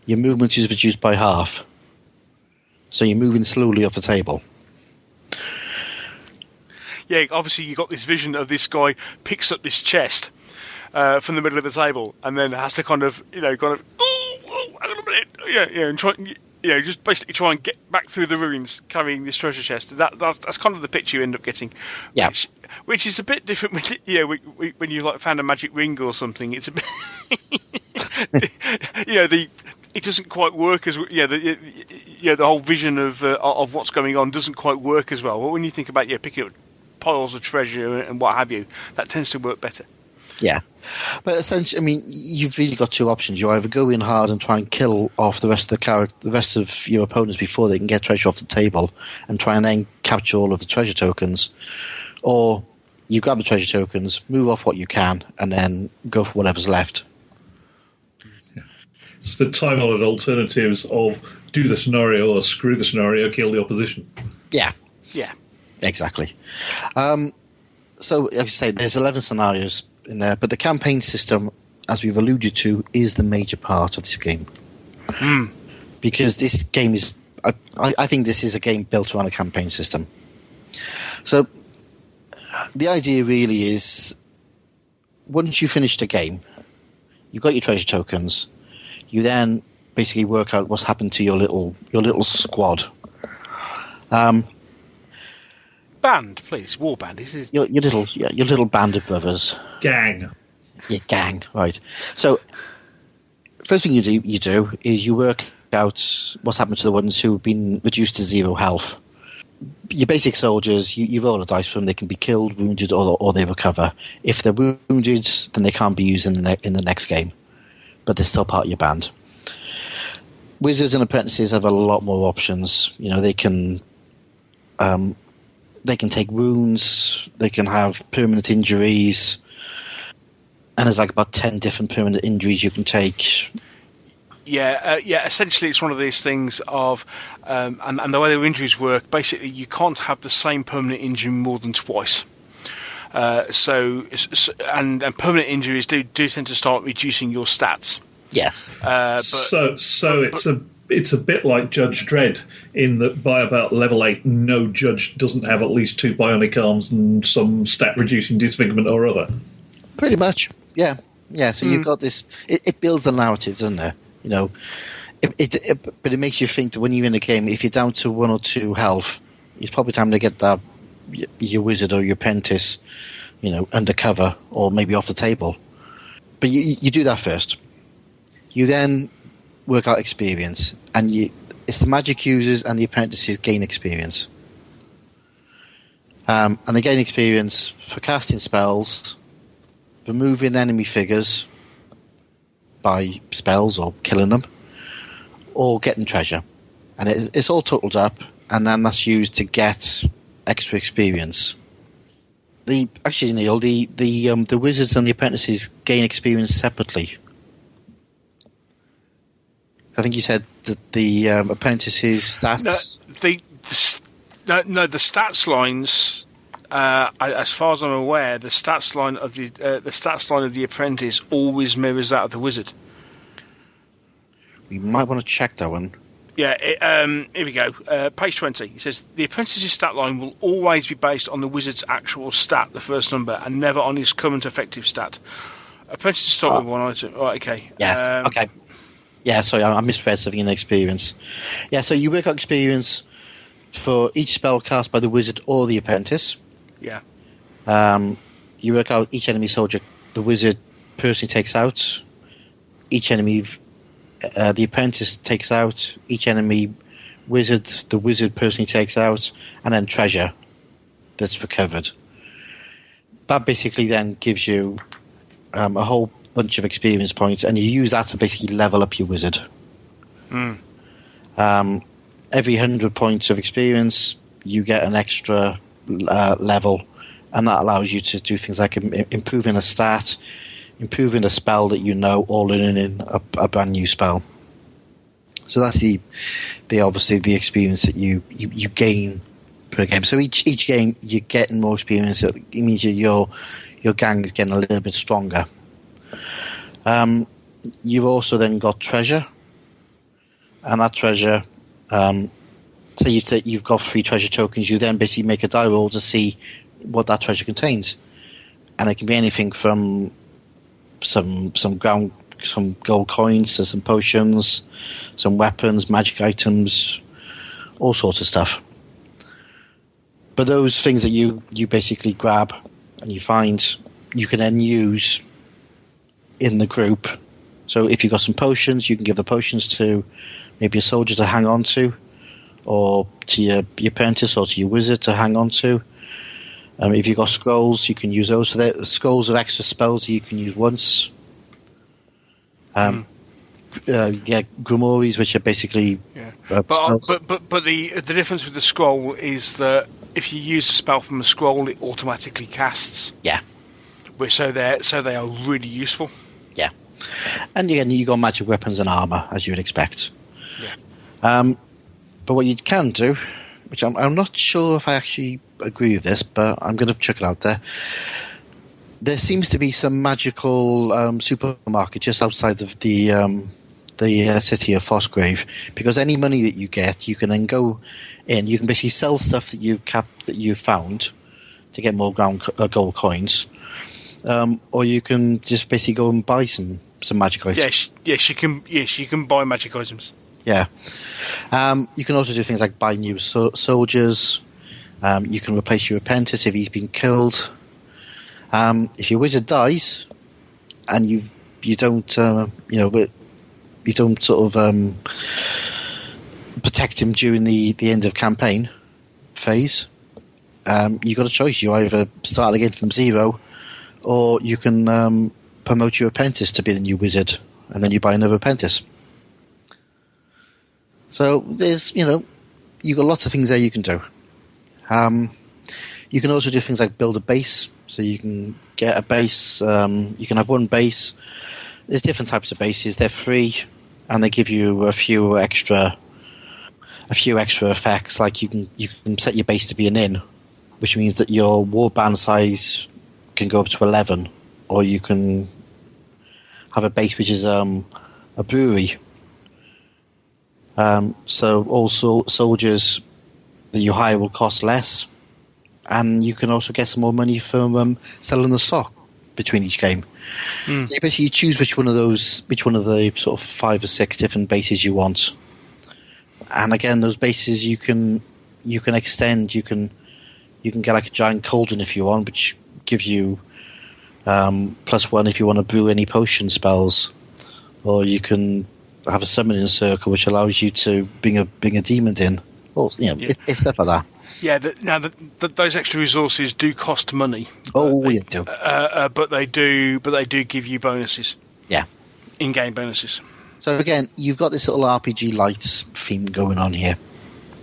your movement is reduced by half. So you're moving slowly off the table. Yeah, obviously you got this vision of this guy picks up this chest from the middle of the table, and then has to hang on a minute, and try, just basically try and get back through the ruins carrying this treasure chest. That's kind of the picture you end up getting. Yeah. Which is a bit different when you like found a magic ring or something. It's a bit, it doesn't quite work as the whole vision of what's going on doesn't quite work as well. But when you think about picking up piles of treasure and what have you, that tends to work better. Yeah, but essentially, you've really got two options. You either go in hard and try and kill off the rest of your opponents before they can get treasure off the table, and try and then capture all of the treasure tokens, or you grab the treasure tokens, move off what you can, and then go for whatever's left. It's the time-honoured alternatives of do the scenario or screw the scenario, kill the opposition. Yeah, exactly. So, like I say, there's 11 scenarios in there, but the campaign system, as we've alluded to, is the major part of this game. Because this game is, I think this is a game built around a campaign system. So, the idea really is, once you finish the game, you've got your treasure tokens, you then basically work out what's happened to your little squad. Band, please. War band. Your little band of brothers. Gang. Your gang, right. So, first thing you do is you work out what's happened to the ones who've been reduced to 0 health. Your basic soldiers, you roll a dice for them. They can be killed, wounded, or they recover. If they're wounded, then they can't be used in the next game, but they're still part of your band. Wizards and apprentices have a lot more options. They can take wounds, they can have permanent injuries, and there's like about 10 different permanent injuries you can take. Yeah. Essentially, it's one of these things of, and the way the injuries work, basically, you can't have the same permanent injury more than twice. And permanent injuries do tend to start reducing your stats. Yeah. It's a bit like Judge Dredd in that by about level 8, no judge doesn't have at least 2 bionic arms and some stat-reducing disfigurement or other. Pretty much, yeah. Yeah, so you've got this... It builds the narrative, doesn't it? But it makes you think that when you're in a game, if you're down to 1 or 2 health, it's probably time to get your wizard or your apprentice, undercover or maybe off the table. But you do that first. You then work out experience, and it's the magic users and the apprentices gain experience. And they gain experience for casting spells, removing enemy figures by spells or killing them, or getting treasure. And it's all totaled up, and then that's used to get extra experience. Neil, the wizards and the apprentices gain experience separately. I think you said that the apprentices' stats... No, the stats lines, as far as I'm aware, the stats line of the apprentice always mirrors that of the wizard. We might want to check that one. Yeah, here we go. Page 20. It says, the apprentice's stat line will always be based on the wizard's actual stat, the first number, and never on his current effective stat. Apprentices start with one item. Right, okay. Yes, okay. Yeah, sorry, I misread something in experience. Yeah, so you work out experience for each spell cast by the wizard or the apprentice. Yeah. You work out each enemy soldier the wizard personally takes out. Each enemy, the apprentice takes out. Each enemy wizard, the wizard personally takes out. And then treasure that's recovered. That basically then gives you a whole bunch of experience points, and you use that to basically level up your wizard. Every 100 points of experience, you get an extra level, and that allows you to do things like improving a stat, improving a spell that you know, or learning a brand new spell. So that's the obviously the experience that you gain per game. So each game you're getting more experience. It means your gang is getting a little bit stronger. You've also then got treasure, and that treasure, say you've got 3 treasure tokens, you then basically make a die roll to see what that treasure contains, and it can be anything from some gold coins to some potions, some weapons, magic items, all sorts of stuff. But those things that you basically grab and you find, you can then use in the group. So if you've got some potions, you can give the potions to maybe a soldier to hang on to, or to your apprentice or to your wizard to hang on to. If you've got scrolls, you can use those. So scrolls are extra spells that you can use once. Grimoires, which are basically... But the difference with the scroll is that if you use a spell from a scroll, it automatically casts. Yeah. So they are really useful. Yeah. And again, you got magic weapons and armor, as you would expect. Yeah. But what you can do, which I'm not sure if I actually agree with this, but I'm going to check it out there. There seems to be some magical supermarket just outside of the city of Frostgrave, because any money that you get, you can then go in. You can basically sell stuff that you've found to get more gold coins, or you can just basically go and buy some magic items. Yes, you can buy magic items. Yeah. You can also do things like buy new soldiers. You can replace your apprentice if he's been killed. If your wizard dies and you don't, sort of protect him during the end of campaign phase. You got a choice. You either start again from zero, or you can promote your apprentice to be the new wizard, and then you buy another apprentice. So there's, you've got lots of things there you can do. You can also do things like build a base. So you can get a base. You can have one base. There's different types of bases. They're free, and they give you a few extra effects. Like you can set your base to be an inn, which means that your warband size can go up to 11, or you can have a base which is a brewery. So also soldiers that you hire will cost less, and you can also get some more money from selling the stock between each game. So you basically choose which one of the sort of 5 or 6 different bases you want, and again, those bases you can extend. You can get like a giant cauldron if you want, which gives you +1 if you want to brew any potion spells, or you can have a summoning circle which allows you to bring a demon in. Well, it's stuff like that. Yeah, those extra resources do cost money. They do. But they do give you bonuses. Yeah, in-game bonuses. So again, you've got this little RPG light theme going on here.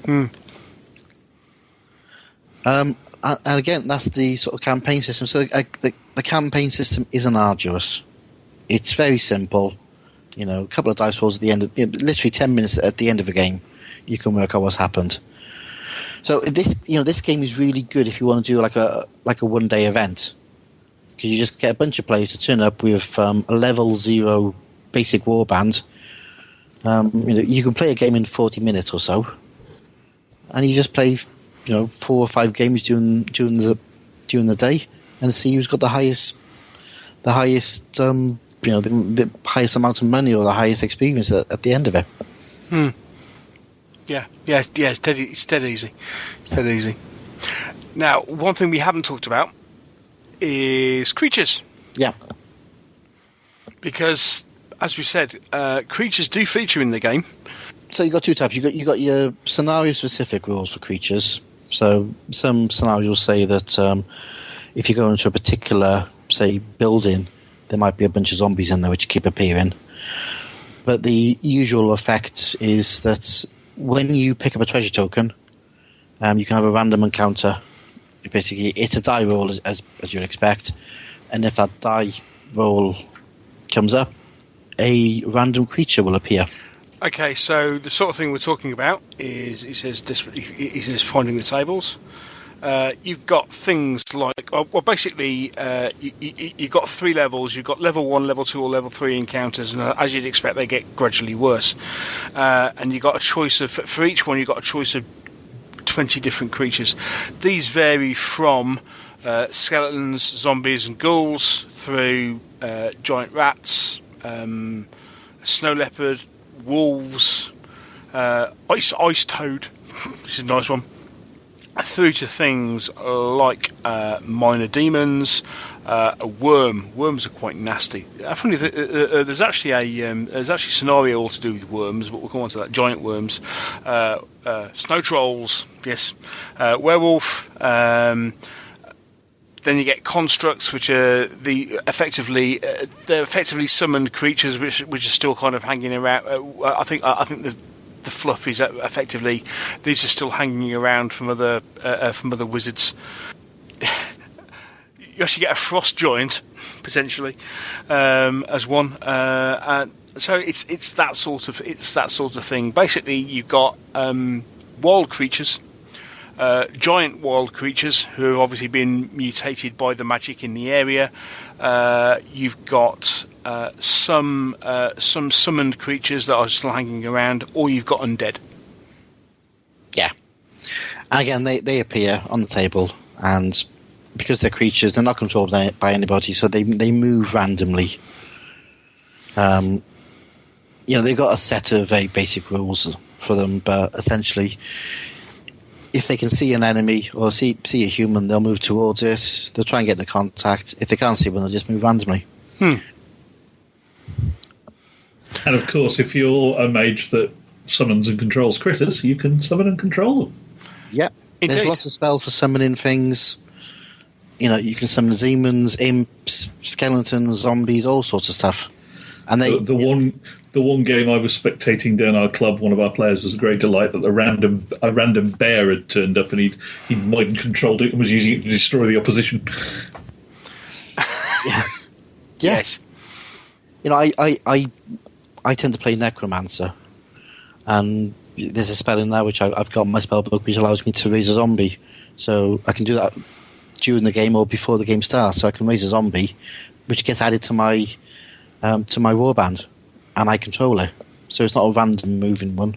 And again, that's the sort of campaign system. So the campaign system isn't arduous. It's very simple. A couple of dice rolls at the end of literally 10 minutes at the end of a game, you can work out what's happened. So this game is really good if you want to do like a 1-day event, because you just get a bunch of players to turn up with a level 0 basic warband. You can play a game in 40 minutes or so, and you just play 4 or 5 games during the day and see who's got the highest the highest amount of money or the highest experience at the end of it. Yeah, it's dead easy. Now, one thing we haven't talked about is creatures. Yeah. Because, as we said, creatures do feature in the game. So you've got 2 types. You got your scenario-specific rules for creatures. So some scenarios say that if you go into a particular, say, building, there might be a bunch of zombies in there which keep appearing. But the usual effect is that when you pick up a treasure token, you can have a random encounter. Basically, it's a die roll as you'd expect, and if that die roll comes up, a random creature will appear. Okay, so the sort of thing we're talking about is, he says finding the tables. You've got things like, basically, you've got 3 levels. You've got level 1, level 2, or level 3 encounters, and as you'd expect, they get gradually worse. And you've got a choice of, for each one, you've got a choice of 20 different creatures. These vary from skeletons, zombies, and ghouls through giant rats, snow leopard, wolves, ice toad. This is a nice one. Through to things like minor demons, a worm. Worms are quite nasty. Funny, there's actually a scenario all to do with worms, but we'll come on to that. Giant worms, snow trolls, yes, werewolf. Then you get constructs, which are they're effectively summoned creatures, which are still kind of hanging around. I think the fluff is effectively these are still hanging around from other wizards. You actually get a frost giant potentially as one, and so it's that sort of thing. Basically, you've got wild creatures. Giant wild creatures who have obviously been mutated by the magic in the area. You've got some summoned creatures that are still hanging around, or you've got undead. Yeah, and again, they appear on the table, and because they're creatures, they're not controlled by anybody, so they move randomly. They've got a set of very basic rules for them, but essentially, if they can see an enemy or see a human, they'll move towards it. They'll try and get into contact. If they can't see one, they'll just move randomly. And of course, if you're a mage that summons and controls critters, you can summon and control them. Yep. Indeed. There's lots of spells for summoning things. You know, you can summon demons, imps, skeletons, zombies, all sorts of stuff. And they The one game I was spectating down our club, one of our players was a great delight that a random bear had turned up and he'd mind controlled it and was using it to destroy the opposition. Yeah. Yes. You know, I tend to play Necromancer, and there's a spell in there which I've got in my spell book which allows me to raise a zombie. So I can do that during the game or before the game starts. So I can raise a zombie, which gets added to my warband, and I control it. So it's not a random moving one.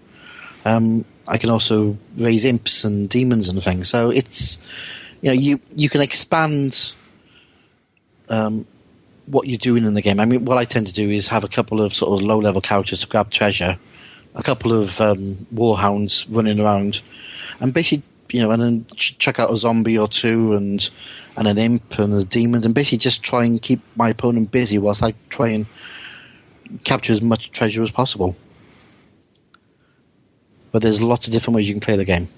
I can also raise imps and demons and things. So it's, you know, you can expand what you're doing in the game. I mean, what I tend to do is have a couple of sort of low-level characters to grab treasure, a couple of warhounds running around, and basically, you know, and then check out a zombie or two and an imp and a demon, and basically just try and keep my opponent busy whilst I try and capture as much treasure as possible. But there's lots of different ways you can play the game.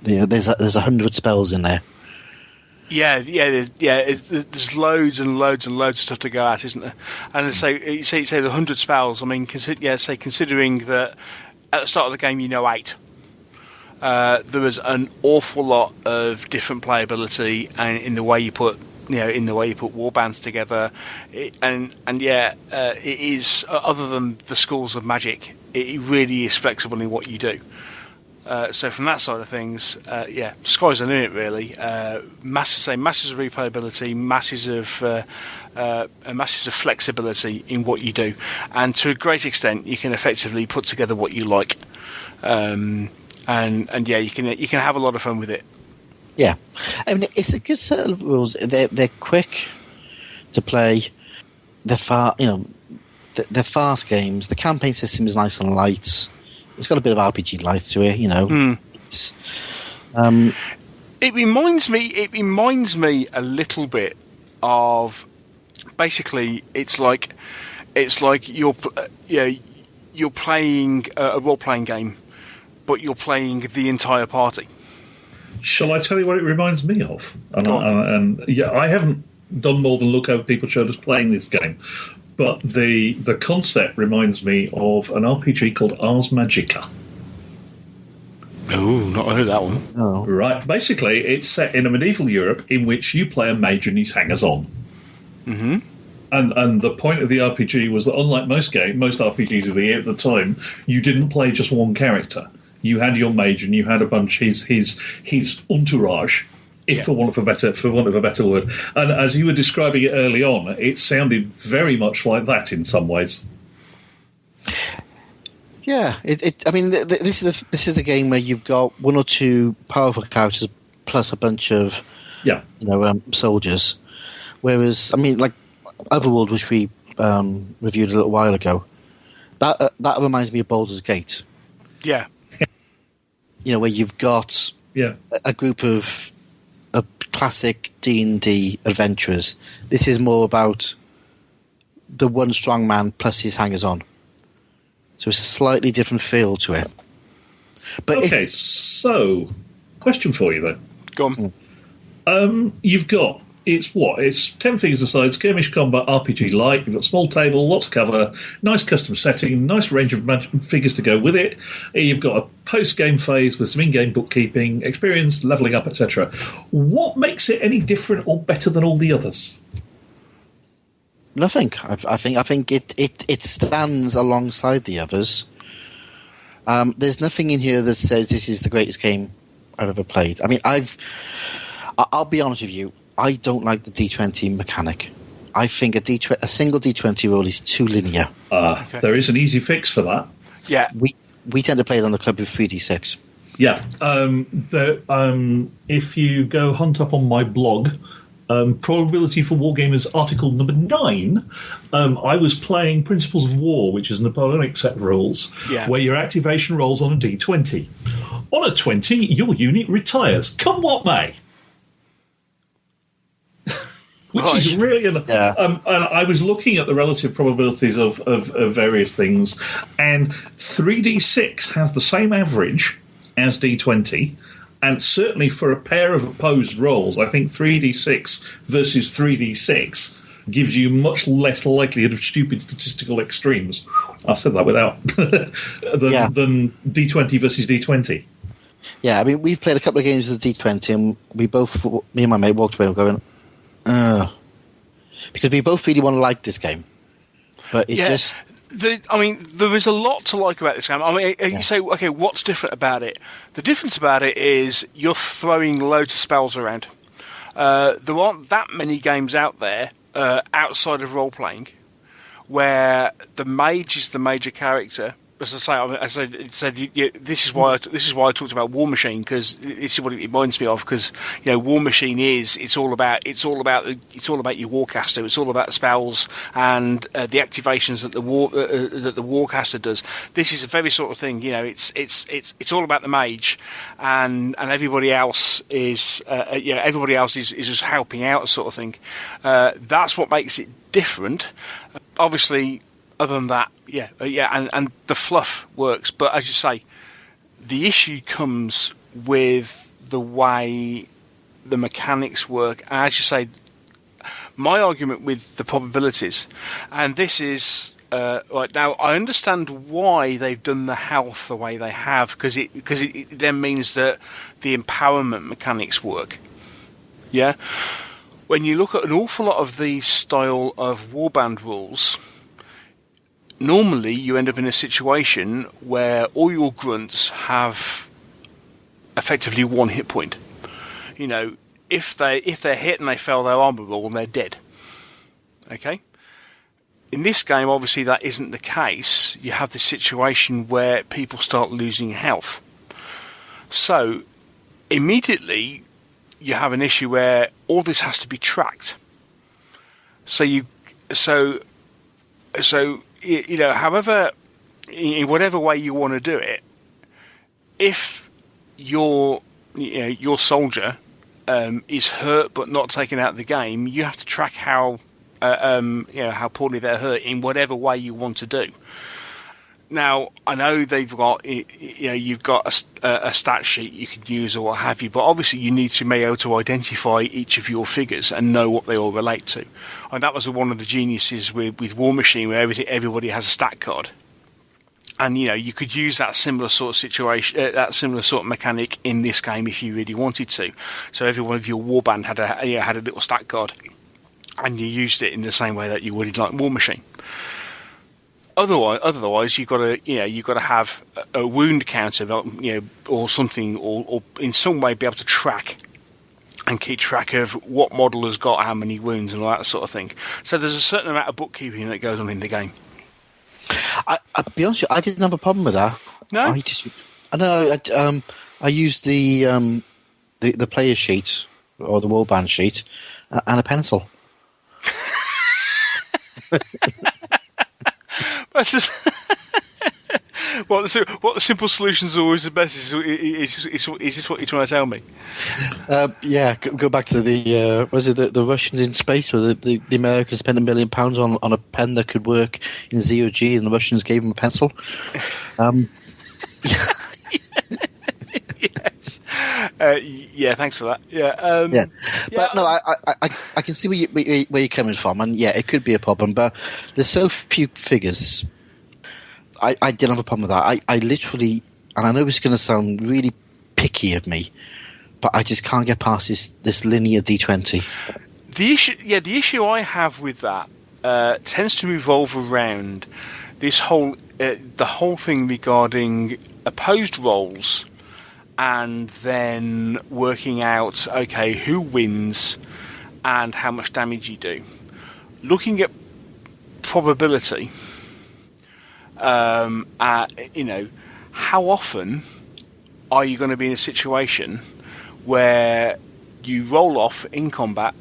There's 100 spells in there. There's loads and loads and loads of stuff to go at, isn't there? And so you say the 100 spells. I mean, considering that at the start of the game you know 8, there was an awful lot of different playability and in the way you put warbands together, it is other than the schools of magic, it really is flexible in what you do. So from that side of things, sky's the limit really. Masses of replayability, masses of flexibility in what you do, and to a great extent, you can effectively put together what you like, you can have a lot of fun with it. Yeah, I mean it's a good set of rules. They're quick to play. They're fast games. The campaign system is nice and light. It's got a bit of RPG life to it, you know. It's, it reminds me a little bit of, basically, it's like you're playing a role playing game, but you're playing the entire party. Shall I tell you what it reminds me of? I haven't done more than look over people showed us playing this game. But the concept reminds me of an RPG called Ars Magica. Oh, not heard that one. Oh. Right. Basically, it's set in a medieval Europe in which you play a mage and his hangers-on. Mm-hmm. And the point of the RPG was that, unlike most RPGs of the year at the time, you didn't play just one character. You had your mage and you had a bunch his entourage. For want of a better word, and as you were describing it early on, it sounded very much like that in some ways. Yeah, I mean, this is the game where you've got one or two powerful characters plus a bunch of soldiers. Whereas, I mean, like Otherworld, which we reviewed a little while ago, that reminds me of Baldur's Gate. Yeah, you know, where you've got a group of classic D&D adventurers. This is more about the one strong man plus his hangers-on. So it's a slightly different feel to it. But so question for you then. Go on. You've got it's 10 figures aside, skirmish combat, RPG light. You've got small table, lots of cover, nice custom setting, nice range of figures to go with it. You've got a post-game phase with some in-game bookkeeping, experience, levelling up, etc. What makes it any different or better than all the others? Nothing. I think it stands alongside the others. There's nothing in here that says this is the greatest game I've ever played. I mean, I'll be honest with you. I don't like the D20 mechanic. I think a single D20 roll is too linear. Okay. There is an easy fix for that. Yeah. We tend to play it on the club with 3D6. Yeah. If you go hunt up on my blog, Probability for Wargamers article number 9, I was playing Principles of War, which is a Napoleonic set of rules, where your activation rolls on a D20. On a 20, your unit retires. Come what may. which is really... And I was looking at the relative probabilities of various things, and 3d6 has the same average as d20, and certainly for a pair of opposed rolls, I think 3d6 versus 3d6 gives you much less likelihood of stupid statistical extremes. I said that without than D20 versus D20. Yeah, I mean, we've played a couple of games of the D20, and me and my mate walked away going, because we both really want to like this game. But it just... there is a lot to like about this game. I mean, you say, okay, what's different about it? The difference about it is you're throwing loads of spells around. There aren't that many games out there outside of role-playing where the mage is the major character. As I said, this is why I talked about War Machine, because this is what it reminds me of. Because War Machine it's all about your Warcaster. It's all about the spells and the activations that the Warcaster does. This is a very sort of thing. It's all about the mage, and everybody else is just helping out, sort of thing. That's what makes it different. Obviously, other than that, and the fluff works. But as you say, the issue comes with the way the mechanics work. And as you say, my argument with the probabilities, and this is right now, I understand why they've done the health the way they have, because it then means that the empowerment mechanics work. Yeah. When you look at an awful lot of the style of warband rules, normally you end up in a situation where all your grunts have effectively one hit point. If they're hit and they fail their armor roll, they're dead. Okay? In this game, obviously that isn't the case. You have this situation where people start losing health. So, immediately you have an issue where all this has to be tracked. However, in whatever way you want to do it, if your soldier is hurt but not taken out of the game, you have to track how poorly they're hurt in whatever way you want to do. Now, I know they've got, you've got a stat sheet you can use or what have you, but obviously you need to be able to identify each of your figures and know what they all relate to. And that was one of the geniuses with War Machine, where everybody has a stat card. And, you could use that similar sort of situation, that similar sort of mechanic in this game if you really wanted to. So every one of your warband had a little stat card, and you used it in the same way that you would in like War Machine. Otherwise, you've got to have a wound counter, or something, or in some way be able to track and keep track of what model has got how many wounds and all that sort of thing. So there's a certain amount of bookkeeping that goes on in the game. I'll be honest with you, I didn't have a problem with that. No, I used the player sheet or the warband sheet and a pencil. What the simple solutions are always the best is this what you're trying to tell me? Go back to the Russians in space, where the Americans spent $1 million on a pen that could work in ZOG, and the Russians gave them a pencil. Yes. Thanks for that. But no, I can see where you're coming from, and it could be a problem. But there's so few figures. I didn't have a problem with that. I literally, and I know it's going to sound really picky of me, but I just can't get past this linear D20. The issue I have with that tends to revolve around this the whole thing regarding opposed rolls, and then working out who wins and how much damage you do. Looking at probability. How often are you going to be in a situation where you roll off in combat,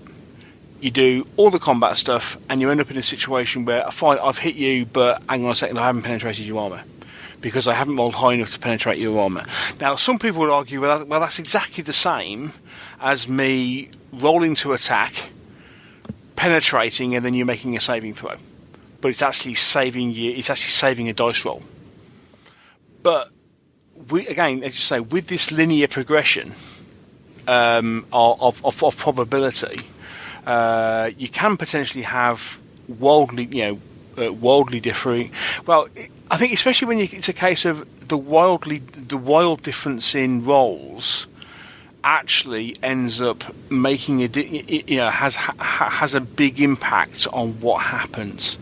you do all the combat stuff, and you end up in a situation where I've hit you, but hang on a second, I haven't penetrated your armour because I haven't rolled high enough to penetrate your armour. Now, some people would argue, well, that's exactly the same as me rolling to attack, penetrating, and then you're making a saving throw. But it's actually saving you. It's actually saving a dice roll. But again, as you say, with this linear progression of probability, you can potentially have wildly differing. Well, I think especially when it's a case of the wild difference in rolls actually ends up making has a big impact on what happens.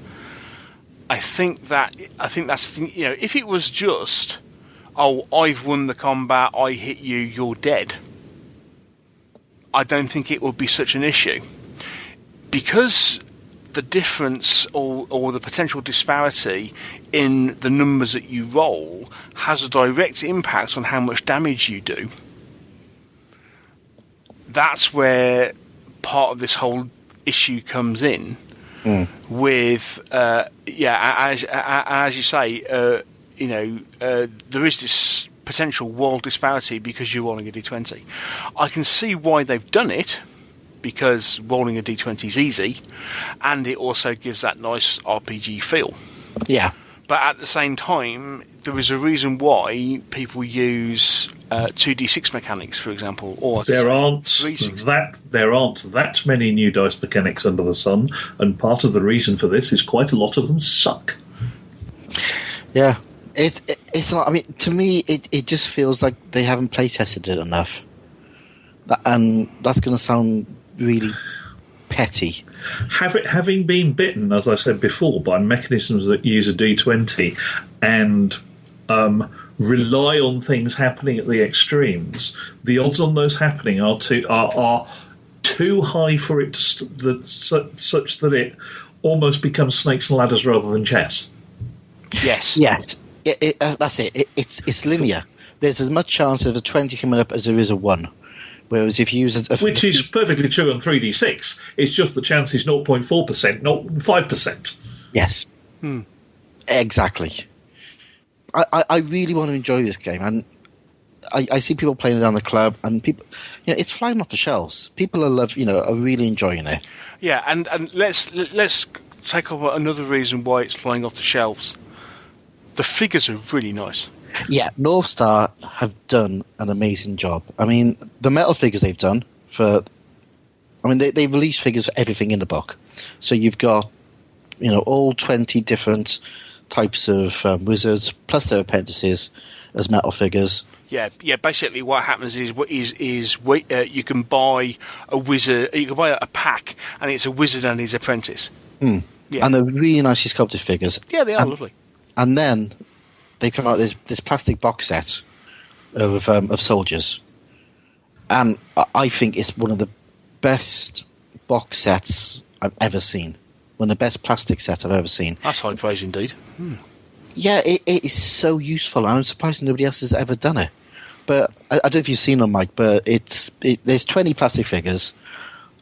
I think that's the thing. If it was just, oh, I've won the combat, I hit you, you're dead, I don't think it would be such an issue, because the difference or the potential disparity in the numbers that you roll has a direct impact on how much damage you do. That's where part of this whole issue comes in. With as you say, there is this potential wild disparity because you're rolling a d20. I can see why they've done it, because rolling a d20 is easy, and it also gives that nice RPG feel. Yeah. But at the same time, there is a reason why people use 2d6 mechanics, for example. Or there aren't that many new dice mechanics under the sun, and part of the reason for this is quite a lot of them suck. Yeah, it's not. I mean, to me, it just feels like they haven't play tested it enough, and that's going to sound really petty. Having been bitten, as I said before, by mechanisms that use a d20 and rely on things happening at the extremes, the odds on those happening are too high for it to such that it almost becomes snakes and ladders rather than chess. Yes. Yeah. That's it. It's linear. There's as much chance of a 20 coming up as there is a 1. Whereas if you use which is perfectly true on 3d6, it's just the chance is 0.4%, not 5%. Yes. Exactly. I really want to enjoy this game, and I see people playing it around the club, and people, it's flying off the shelves. People are really enjoying it. Yeah, and let's take up another reason why it's flying off the shelves. The figures are really nice. Yeah, North Star have done an amazing job. I mean, the metal figures they've done they release figures for everything in the book. So you've got, all 20 different types of wizards, plus their apprentices as metal figures. Yeah. Basically, what happens is you can buy a wizard. You can buy a pack, and it's a wizard and his apprentice. Yeah. And they're really nicely sculpted figures. Yeah, they are lovely. And then they come out with this plastic box set of soldiers, and I think it's one of the best box sets I've ever seen. One of the best plastic sets I've ever seen. That's high praise indeed. Yeah, it is so useful, and I'm surprised nobody else has ever done it. But I don't know if you've seen them, Mike, but there's 20 plastic figures,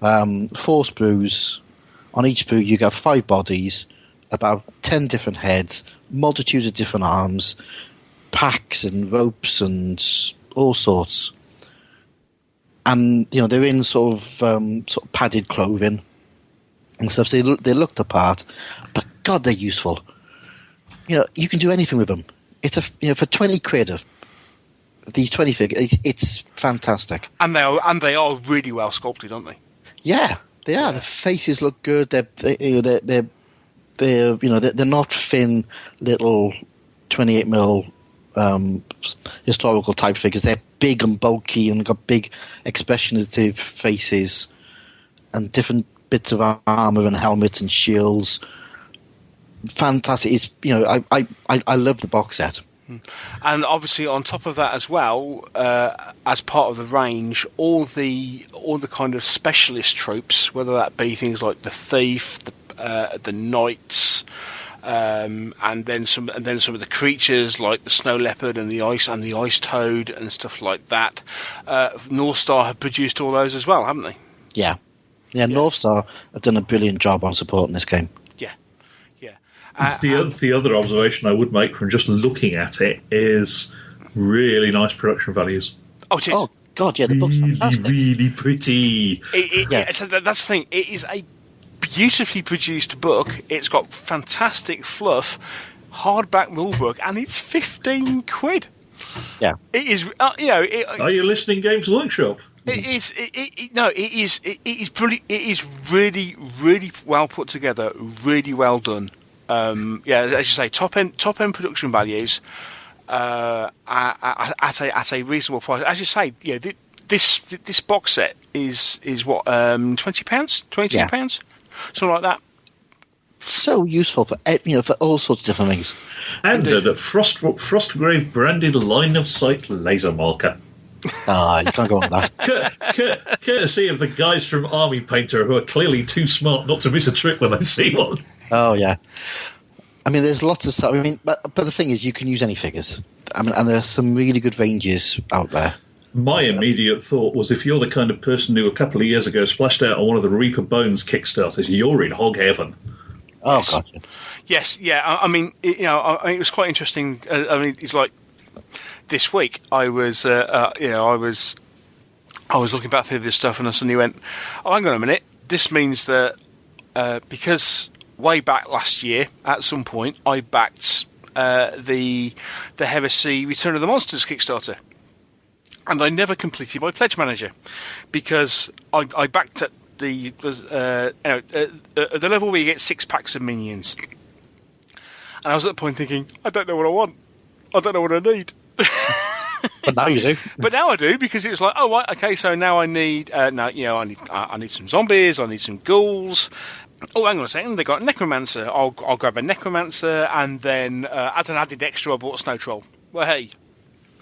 4 sprues. On each sprue you got 5 bodies, about 10 different heads, multitudes of different arms, packs and ropes and all sorts. And they're in sort of padded clothing and stuff. So they look the part, but God, they're useful. You can do anything with them. It's for 20 quid of these 20 figures, it's fantastic. And they are really well sculpted, aren't they? Yeah, they are. The faces look good. They're not thin little 28mm historical type figures. They're big and bulky and got big expressionative faces and different bits of armor and helmets and shields. Fantastic! I love the box set. And obviously, on top of that as well, as part of the range, all the kind of specialist tropes, whether that be things like the thief, the knights, and then some of the creatures like the snow leopard and the ice toad and stuff like that. North Star have produced all those as well, haven't they? Yeah. North Star have done a brilliant job on supporting this game. The other observation I would make from just looking at it is really nice production values. Oh, it is. Oh God, yeah, the book's fantastic. Really pretty. So that's the thing. It is a beautifully produced book. It's got fantastic fluff, hardback rulebook, and it's 15 quid. Yeah, it is. Are you listening, Games Workshop? It is. It is brilliant. It is really, really well put together. Really well done. As you say, top end production values at a reasonable price. As you say, this box set is what £20, £22, something like that. So useful for for all sorts of different things. And the Frostgrave branded line of sight laser marker. You can't go on with that. Courtesy of the guys from Army Painter, who are clearly too smart not to miss a trick when they see one. Oh yeah, I mean, there's lots of stuff. I mean, but the thing is, you can use any figures. I mean, and there's some really good ranges out there. My immediate thought was, if you're the kind of person who a couple of years ago splashed out on one of the Reaper Bones Kickstarters, you're in hog heaven. Oh, yes. gotcha. Yes, yeah. I mean, it was quite interesting. I mean, it's like this week I was looking back through this stuff, and I suddenly went, "Oh, hang on a minute. This means that because way back last year, at some point, I backed the Heresy Return of the Monsters Kickstarter, and I never completed my pledge manager because I backed at the level where you get 6 packs of minions, and I was at the point thinking, I don't know what I want, I don't know what I need. But now you do. But now I do, because it was like, oh right, okay, so now I need I need some zombies, I need some ghouls. Oh, hang on a second, they got a necromancer. I'll grab a necromancer, and then as an added extra, I bought a snow troll. Well, hey,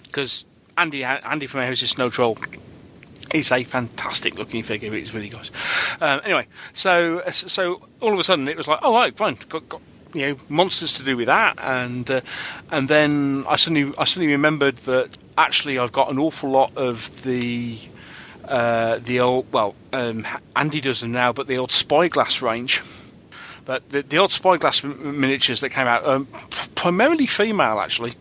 because Andy from Heresy Snow Troll. It's a fantastic looking figure. It's really good. Anyway, so all of a sudden it was like, oh right, fine, got monsters to do with that, and then I suddenly remembered that actually I've got an awful lot of the old, Andy does them now, but the old Spyglass range. But the old Spyglass miniatures that came out, primarily female actually,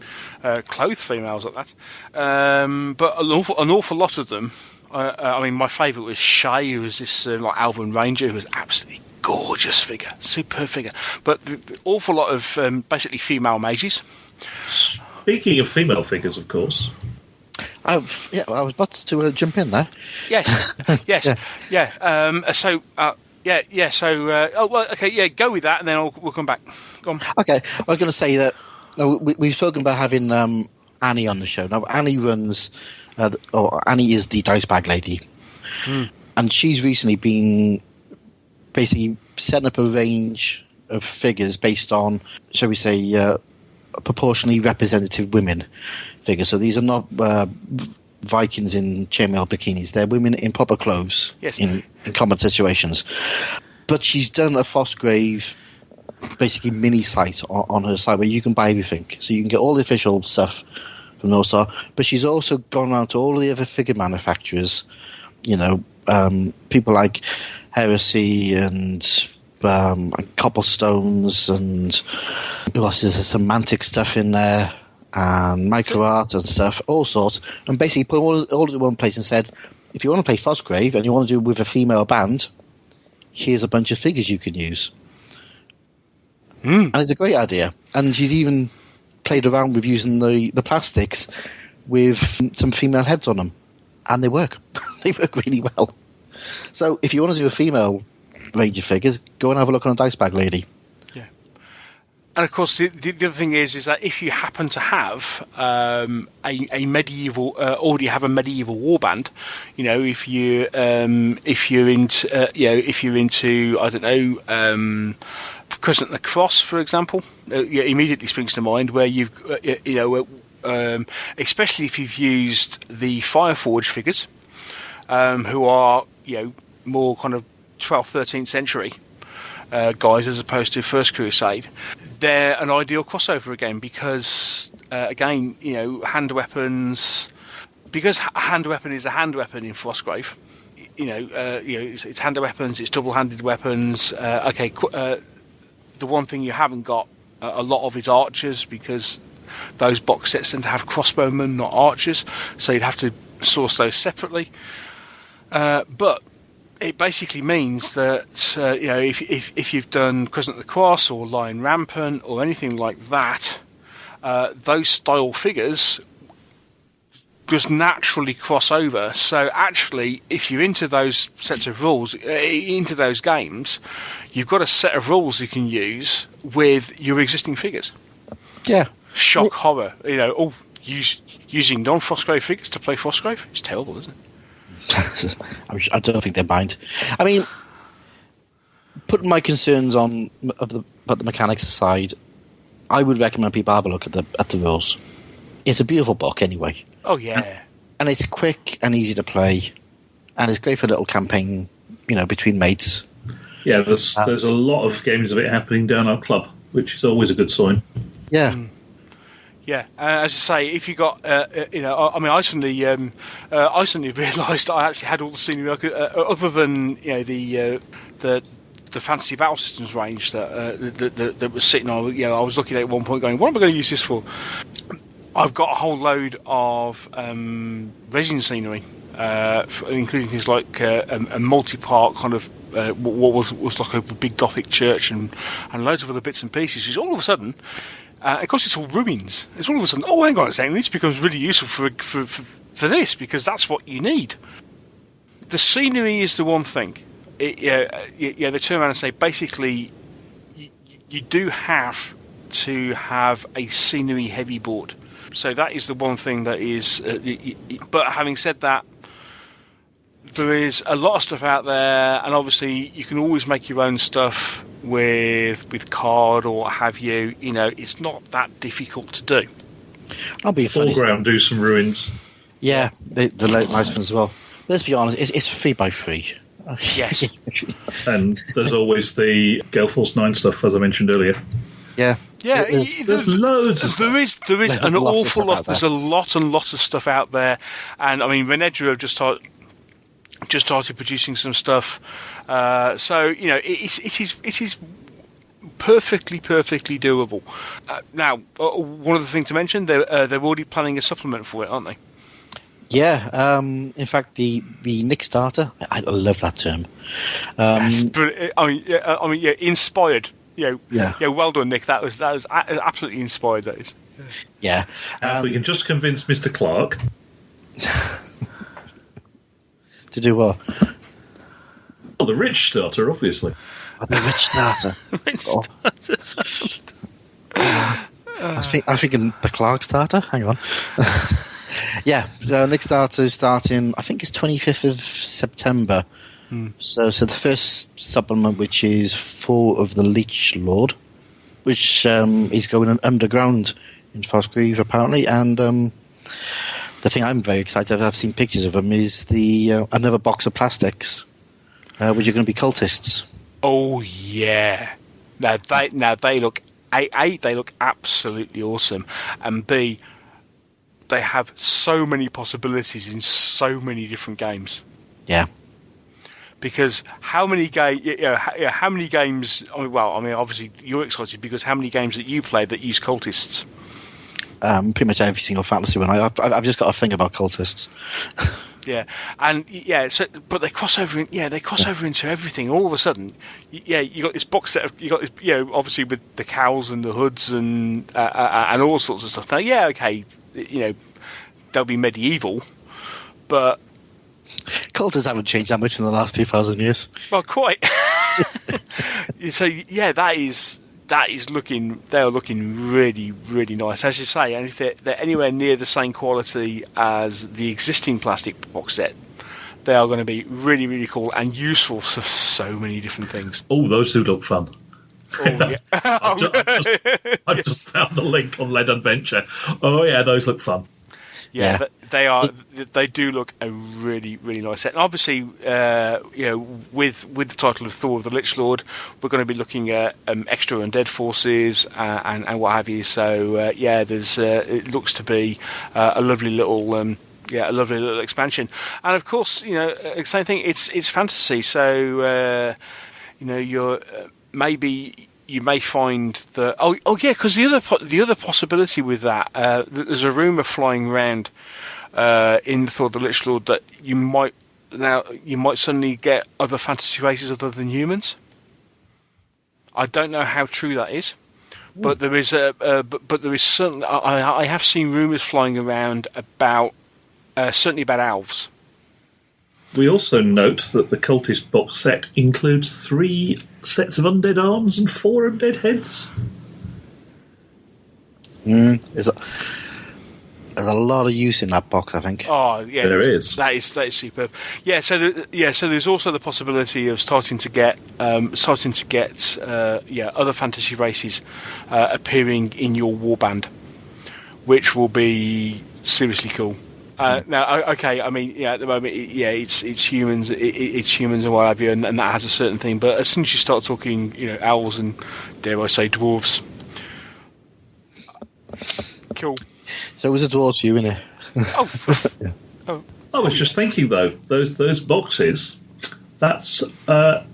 clothed females at that, but an awful lot of them. I mean, my favourite was Shay, who was this like Alvin Ranger, who was absolutely gorgeous figure, superb figure. But the awful lot of basically female mages. Speaking of female figures, of course. I was about to jump in there. Yes, yes, yeah. So go with that, and then we'll come back. Go on. Okay, I was going to say that we've spoken about having Annie on the show. Now, Annie runs, Annie is the dice bag lady, and she's recently been basically setting up a range of figures based on, shall we say, proportionally representative women figures. So these are not Vikings in chainmail bikinis; they're women in proper clothes, yes, in combat situations. But she's done a Frostgrave, basically mini site on her site where you can buy everything. So you can get all the official stuff from No Star, but she's also gone around to all the other figure manufacturers, people like Heresy and Cobblestones, and who else is there? Some Mantic stuff in there, and Micro Art and stuff, all sorts, and basically put all in one place and said, if you want to play Frostgrave and you want to do it with a female band, here's a bunch of figures you can use. And it's a great idea. And she's even played around with using the plastics with some female heads on them, and they work. They work really well. So if you want to do a female range of figures, go and have a look on a Dice Bag Lady. Yeah. And of course, the other thing is that if you happen to have a medieval, already have a medieval warband, if you're into I don't know, Crescent the Cross, for example, immediately springs to mind, where you've especially if you've used the Fireforge figures, who are more kind of 12th, 13th century guys as opposed to First Crusade. They're an ideal crossover again because hand weapons. Because hand weapon is a hand weapon in Frostgrave. It's hand weapons. It's double-handed weapons. The one thing you haven't got a lot of is archers, because those box sets tend to have crossbowmen, not archers. So you'd have to source those separately. But it basically means that if you've done Crescent of the Cross or Lion Rampant or anything like that, those style figures just naturally cross over. So actually, if you're into those sets of rules, into those games, you've got a set of rules you can use with your existing figures. Yeah. Shock, horror. Using non-Frostgrave figures to play Frostgrave? It's terrible, isn't it? I don't think they mind. I mean, putting my concerns about the mechanics aside, I would recommend people have a look at the rules. It's a beautiful book anyway. Oh, yeah. And it's quick and easy to play. And it's great for a little campaign, between mates. Yeah, there's a lot of games of it happening down our club, which is always a good sign. Yeah. Yeah, as I say, if you got, I suddenly realised I actually had all the scenery other than the Fantasy Battle Systems range that was sitting on. I was looking at one point, going, "What am I going to use this for?" I've got a whole load of resin scenery, including things like a multi-part kind of what was like a big Gothic church and loads of other bits and pieces. Which all of a sudden. Of course, it's all ruins. It's all of a sudden, hang on a second, this becomes really useful for this, because that's what you need. The scenery is the one thing. They turn around and say, basically, you do have to have a scenery-heavy board. So that is the one thing that is... but having said that, there is a lot of stuff out there, and obviously you can always make your own stuff with card or what have you. It's not that difficult to do. I'll be foreground, do some ruins. Yeah, the late nice ones as well. Let's be honest, it's 3x3. Yes. And there's always the Gale Force 9 stuff, as I mentioned earlier. Yeah. Yeah, there's loads. There is an awful lot. There's a lot and lots of stuff out there, and I mean, Renedra have just started producing some stuff. So it is perfectly doable. Now, one other thing to mention, they're already planning a supplement for it, aren't they? Yeah. In fact, the Kickstarter, I love that term. Inspired. Yeah. Well done, Nick. That was absolutely inspired. That is. Yeah. If we can just convince Mr. Clark to do what? Well, the rich starter, obviously. The rich starter. I was thinking the Clark starter. Hang on. Yeah, Kickstarter is starting. I think it's 25th of September. So the first supplement, which is full of the Leech Lord, which is going underground in Frostgrave apparently, and the thing I'm very excited. I've seen pictures of them. Is the another box of plastics, which are going to be cultists. Oh yeah! Now they look they look absolutely awesome, and B, they have so many possibilities in so many different games. Yeah. Because how many games? Obviously you're excited because how many games that you play that use cultists? Pretty much every single fantasy one. I've just got a thing about cultists. Yeah, and so but they cross over. They cross over into everything. All of a sudden, you got this box set. You got this, obviously with the cows and the hoods and all sorts of stuff. Now, okay, they'll be medieval, but cultists haven't changed that much in the last 2,000 years. Well, quite. So that is looking. They are looking really, really nice, as you say. And if they're anywhere near the same quality as the existing plastic box set, they are going to be really, really cool and useful for so many different things. Oh, those do look fun. Oh, yeah. I've just found the link on Lead Adventure. Oh yeah, those look fun. Yeah. They do look a really, really nice set. And obviously, with the title of Thor of the Lich Lord, we're going to be looking at extra undead forces and what have you. So there's it looks to be a lovely little expansion. And of course, same thing. It's fantasy, so you're maybe. You may find that because the other possibility with that there's a rumour flying around in the Thor of the Lich Lord that you might now you might suddenly get other fantasy races other than humans. I don't know how true that is, but there is but there is certainly. I have seen rumours flying around about certainly about elves. We also note that the Cultist box set includes 3 sets of undead arms and 4 undead heads. There's a lot of use in that box, I think. Oh, yeah, there is. That is superb. Yeah, so there's also the possibility of starting to get other fantasy races appearing in your warband, which will be seriously cool. Now, okay, I mean, at the moment, it's humans, it's humans and what have you, and that has a certain thing. But as soon as you start talking, owls and, dare I say, dwarves, cool. So it was a dwarves view, innit? Oh. I was just thinking, though, those boxes, that's a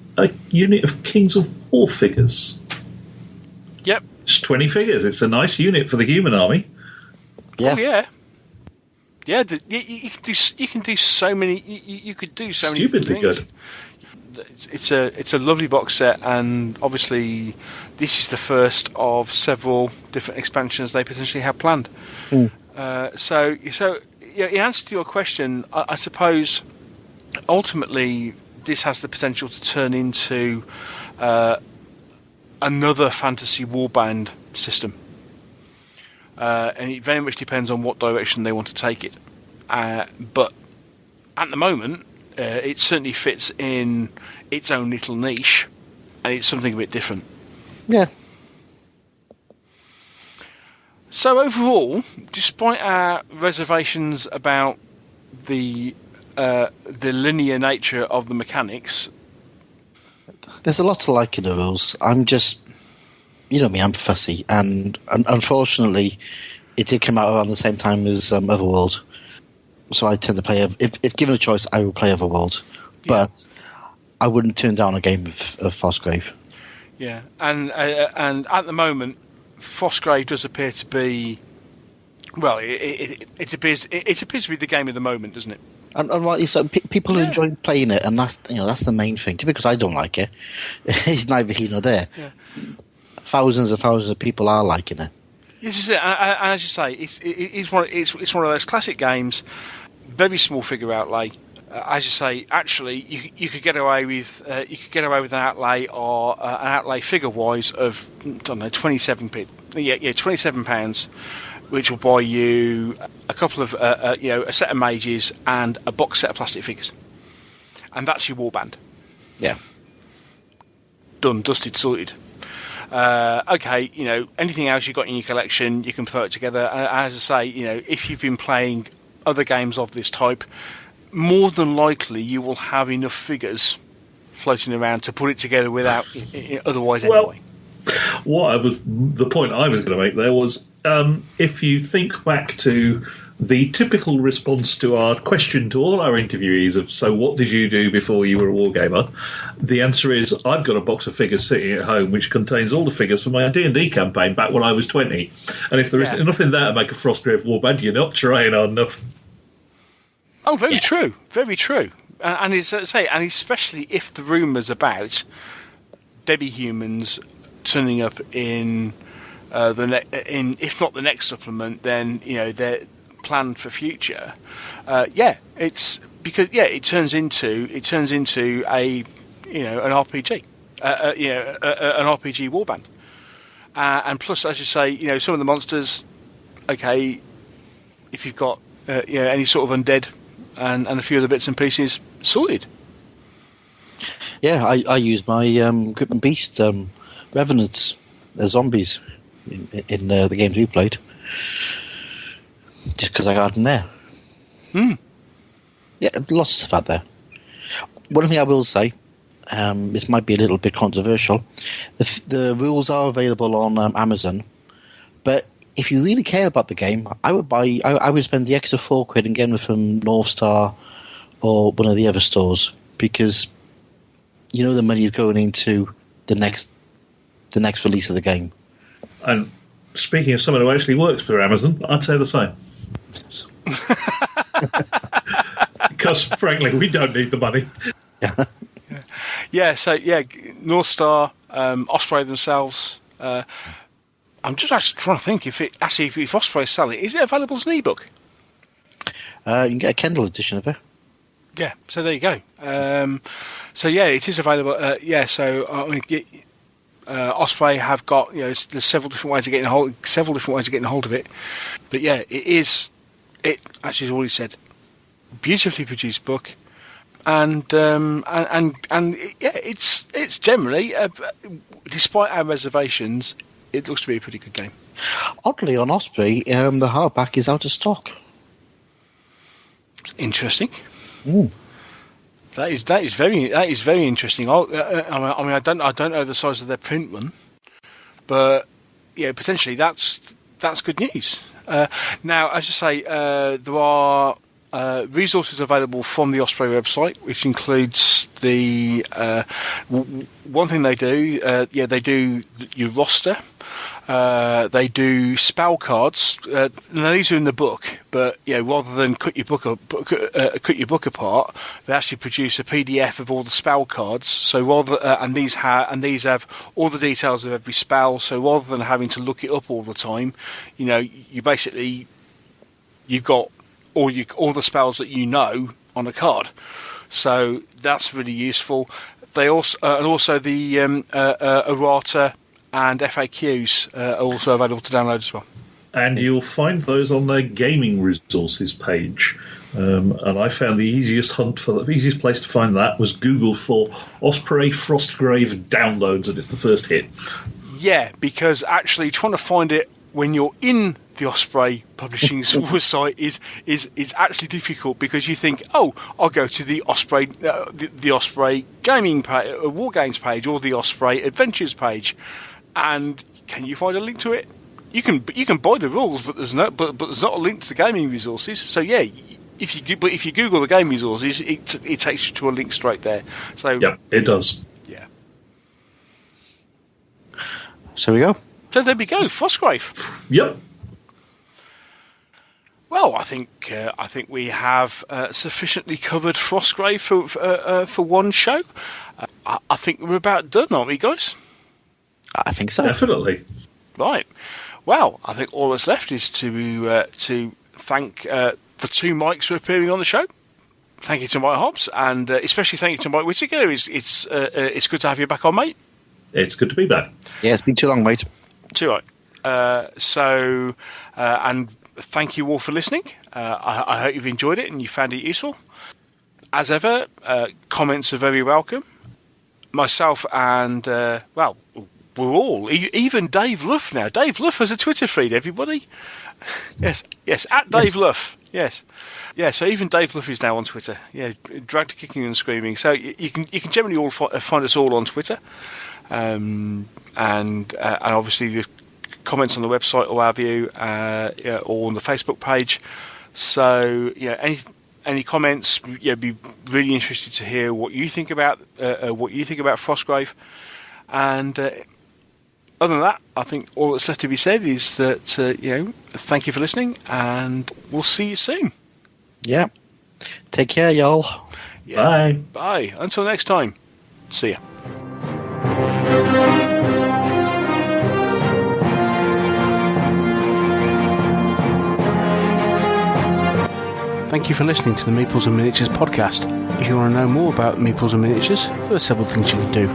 unit of Kings of War figures. Yep. It's 20 figures. It's a nice unit for the human army. Yeah. Oh, yeah. Yeah, you can do so many. You could do so stupidly many things. Good. It's a lovely box set, and obviously, this is the first of several different expansions they potentially have planned. So in answer to your question, I suppose ultimately this has the potential to turn into another fantasy warband system. And it very much depends on what direction they want to take it. But at the moment, it certainly fits in its own little niche, and it's something a bit different. Yeah. So overall, despite our reservations about the linear nature of the mechanics, there's a lot to like in the rules. I'm just... You know me, I'm fussy, and unfortunately, it did come out around the same time as Otherworld. So I tend to play... If given a choice, I will play Otherworld. But I wouldn't turn down a game of Frostgrave. Yeah, and at the moment, Frostgrave does appear to be... Well, it appears to be the game of the moment, doesn't it? And rightly so. People enjoy playing it, and that's the main thing. Because I don't like it. It's neither here nor there. Yeah. Thousands and thousands of people are liking it. This is it. And as you say, it's one of those classic games. Very small figure outlay. As you say, actually, you could get away with an outlay or an outlay figure wise of £27. Yeah, £27, which will buy you a couple of a set of mages and a box set of plastic figures, and that's your warband. Yeah. Done, dusted, sorted. Okay, anything else you've got in your collection, you can throw it together. And as I say, if you've been playing other games of this type, more than likely you will have enough figures floating around to put it together without otherwise anyway. The point I was going to make there was, if you think back to the typical response to our question to all our interviewees of, so what did you do before you were a wargamer? The answer is, I've got a box of figures sitting at home which contains all the figures from my D&D campaign back when I was 20. And if there isn't enough in there to make a Frostgrave warband, you're not trying hard enough. Oh, very true. Very true. And especially if the rumours about Debbie humans turning up in if not the next supplement, then they're planned for future. It's because it turns into a an RPG, an RPG warband, and plus, as you say, some of the monsters. Okay, if you've got any sort of undead and a few other bits and pieces, sorted. Yeah, I use my Grip and Beast Revenants as zombies in the games we played. Just because I got them there. Yeah, lots of stuff out there. One thing I will say, this might be a little bit controversial. The rules are available on Amazon, but if you really care about the game, I would spend the extra £4 and get them from North Star or one of the other stores, because the money is going into the next release of the game. And speaking of someone who actually works for Amazon, I'd say the same. because frankly, we don't need the money. So North Star, Osprey themselves. I'm just actually trying to think if Osprey sell it, is it available as an ebook? You can get a Kindle edition of it. Yeah, so there you go. It is available. Osprey have got there's several different ways of getting a hold of it. But yeah, it is. It actually, as already said, beautifully produced book, and it's generally, despite our reservations, it looks to be a pretty good game. Oddly, on Osprey, the hardback is out of stock. Interesting. Ooh. That is very interesting. I don't know the size of their print one, but yeah, potentially that's good news. Now, as I say, there are resources available from the Osprey website, which includes the one thing they do. They do your roster. They do spell cards. Now these are in the book, but rather than cut your book apart, they actually produce a PDF of all the spell cards. So these have all the details of every spell. So rather than having to look it up all the time, you've got all the spells that on a card. So that's really useful. They also the errata and FAQs are also available to download as well. And you'll find those on their gaming resources page. And I found the easiest place to find that was Google for Osprey Frostgrave downloads, and it's the first hit. Yeah, because actually trying to find it when you're in the Osprey Publishing's website is actually difficult, because you think, I'll go to the Osprey the Osprey gaming page, War Games page, or the Osprey Adventures page. And can you find a link to it? You can buy the rules, but there's not a link to the gaming resources. So yeah, if you Google the game resources, it takes you to a link straight there. So yeah, it does. Yeah. So we go. So there we go. Frostgrave. Yep. Well, I think we have sufficiently covered Frostgrave for one show. I think we're about done, aren't we, guys? I think so. Definitely. Right. Well, I think all that's left is to thank the two Mikes for appearing on the show. Thank you to Mike Hobbs, and especially thank you to Mike Whitaker. It's good to have you back on, mate. It's good to be back. Yeah, it's been too long, mate. Too right. And thank you all for listening. I hope you've enjoyed it and you found it useful. As ever, comments are very welcome. Myself and, we're all, even Dave Luff now. Dave Luff has a Twitter feed, everybody. Yes, at Dave Luff, yes. Yeah, so even Dave Luff is now on Twitter. Yeah, dragged kicking and screaming. So you can generally all find us all on Twitter. And obviously the comments on the website or have you, or on the Facebook page. So, any comments, be really interested to hear what you think about Frostgrave. And other than that, I think all that's left to be said is that thank you for listening, and we'll see you soon. Yeah. Take care, y'all. Yeah. Bye. Bye. Until next time. See ya. Thank you for listening to the Meeples and Miniatures podcast. If you want to know more about Meeples and Miniatures, there are several things you can do.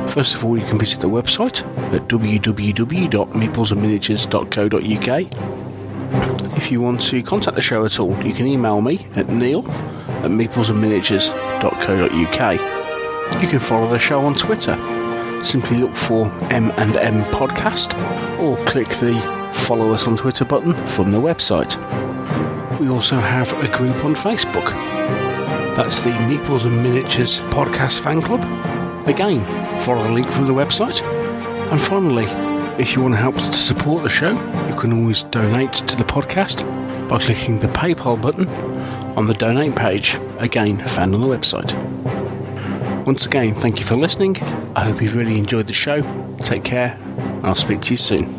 First of all, you can visit the website at www.meeplesandminiatures.co.uk. If you want to contact the show at all, you can email me at neil@meeplesandminiatures.co.uk. You can follow the show on Twitter. Simply look for M&M Podcast, or click the follow us on Twitter button from the website. We also have a group on Facebook. That's the Meeples and Miniatures Podcast Fan Club. Again, follow the link from the website. And finally, if you want to help us to support the show, you can always donate to the podcast by clicking the PayPal button on the donate page, again found on the website. Once again, thank you for listening. I hope you've really enjoyed the show. Take care, and I'll speak to you soon.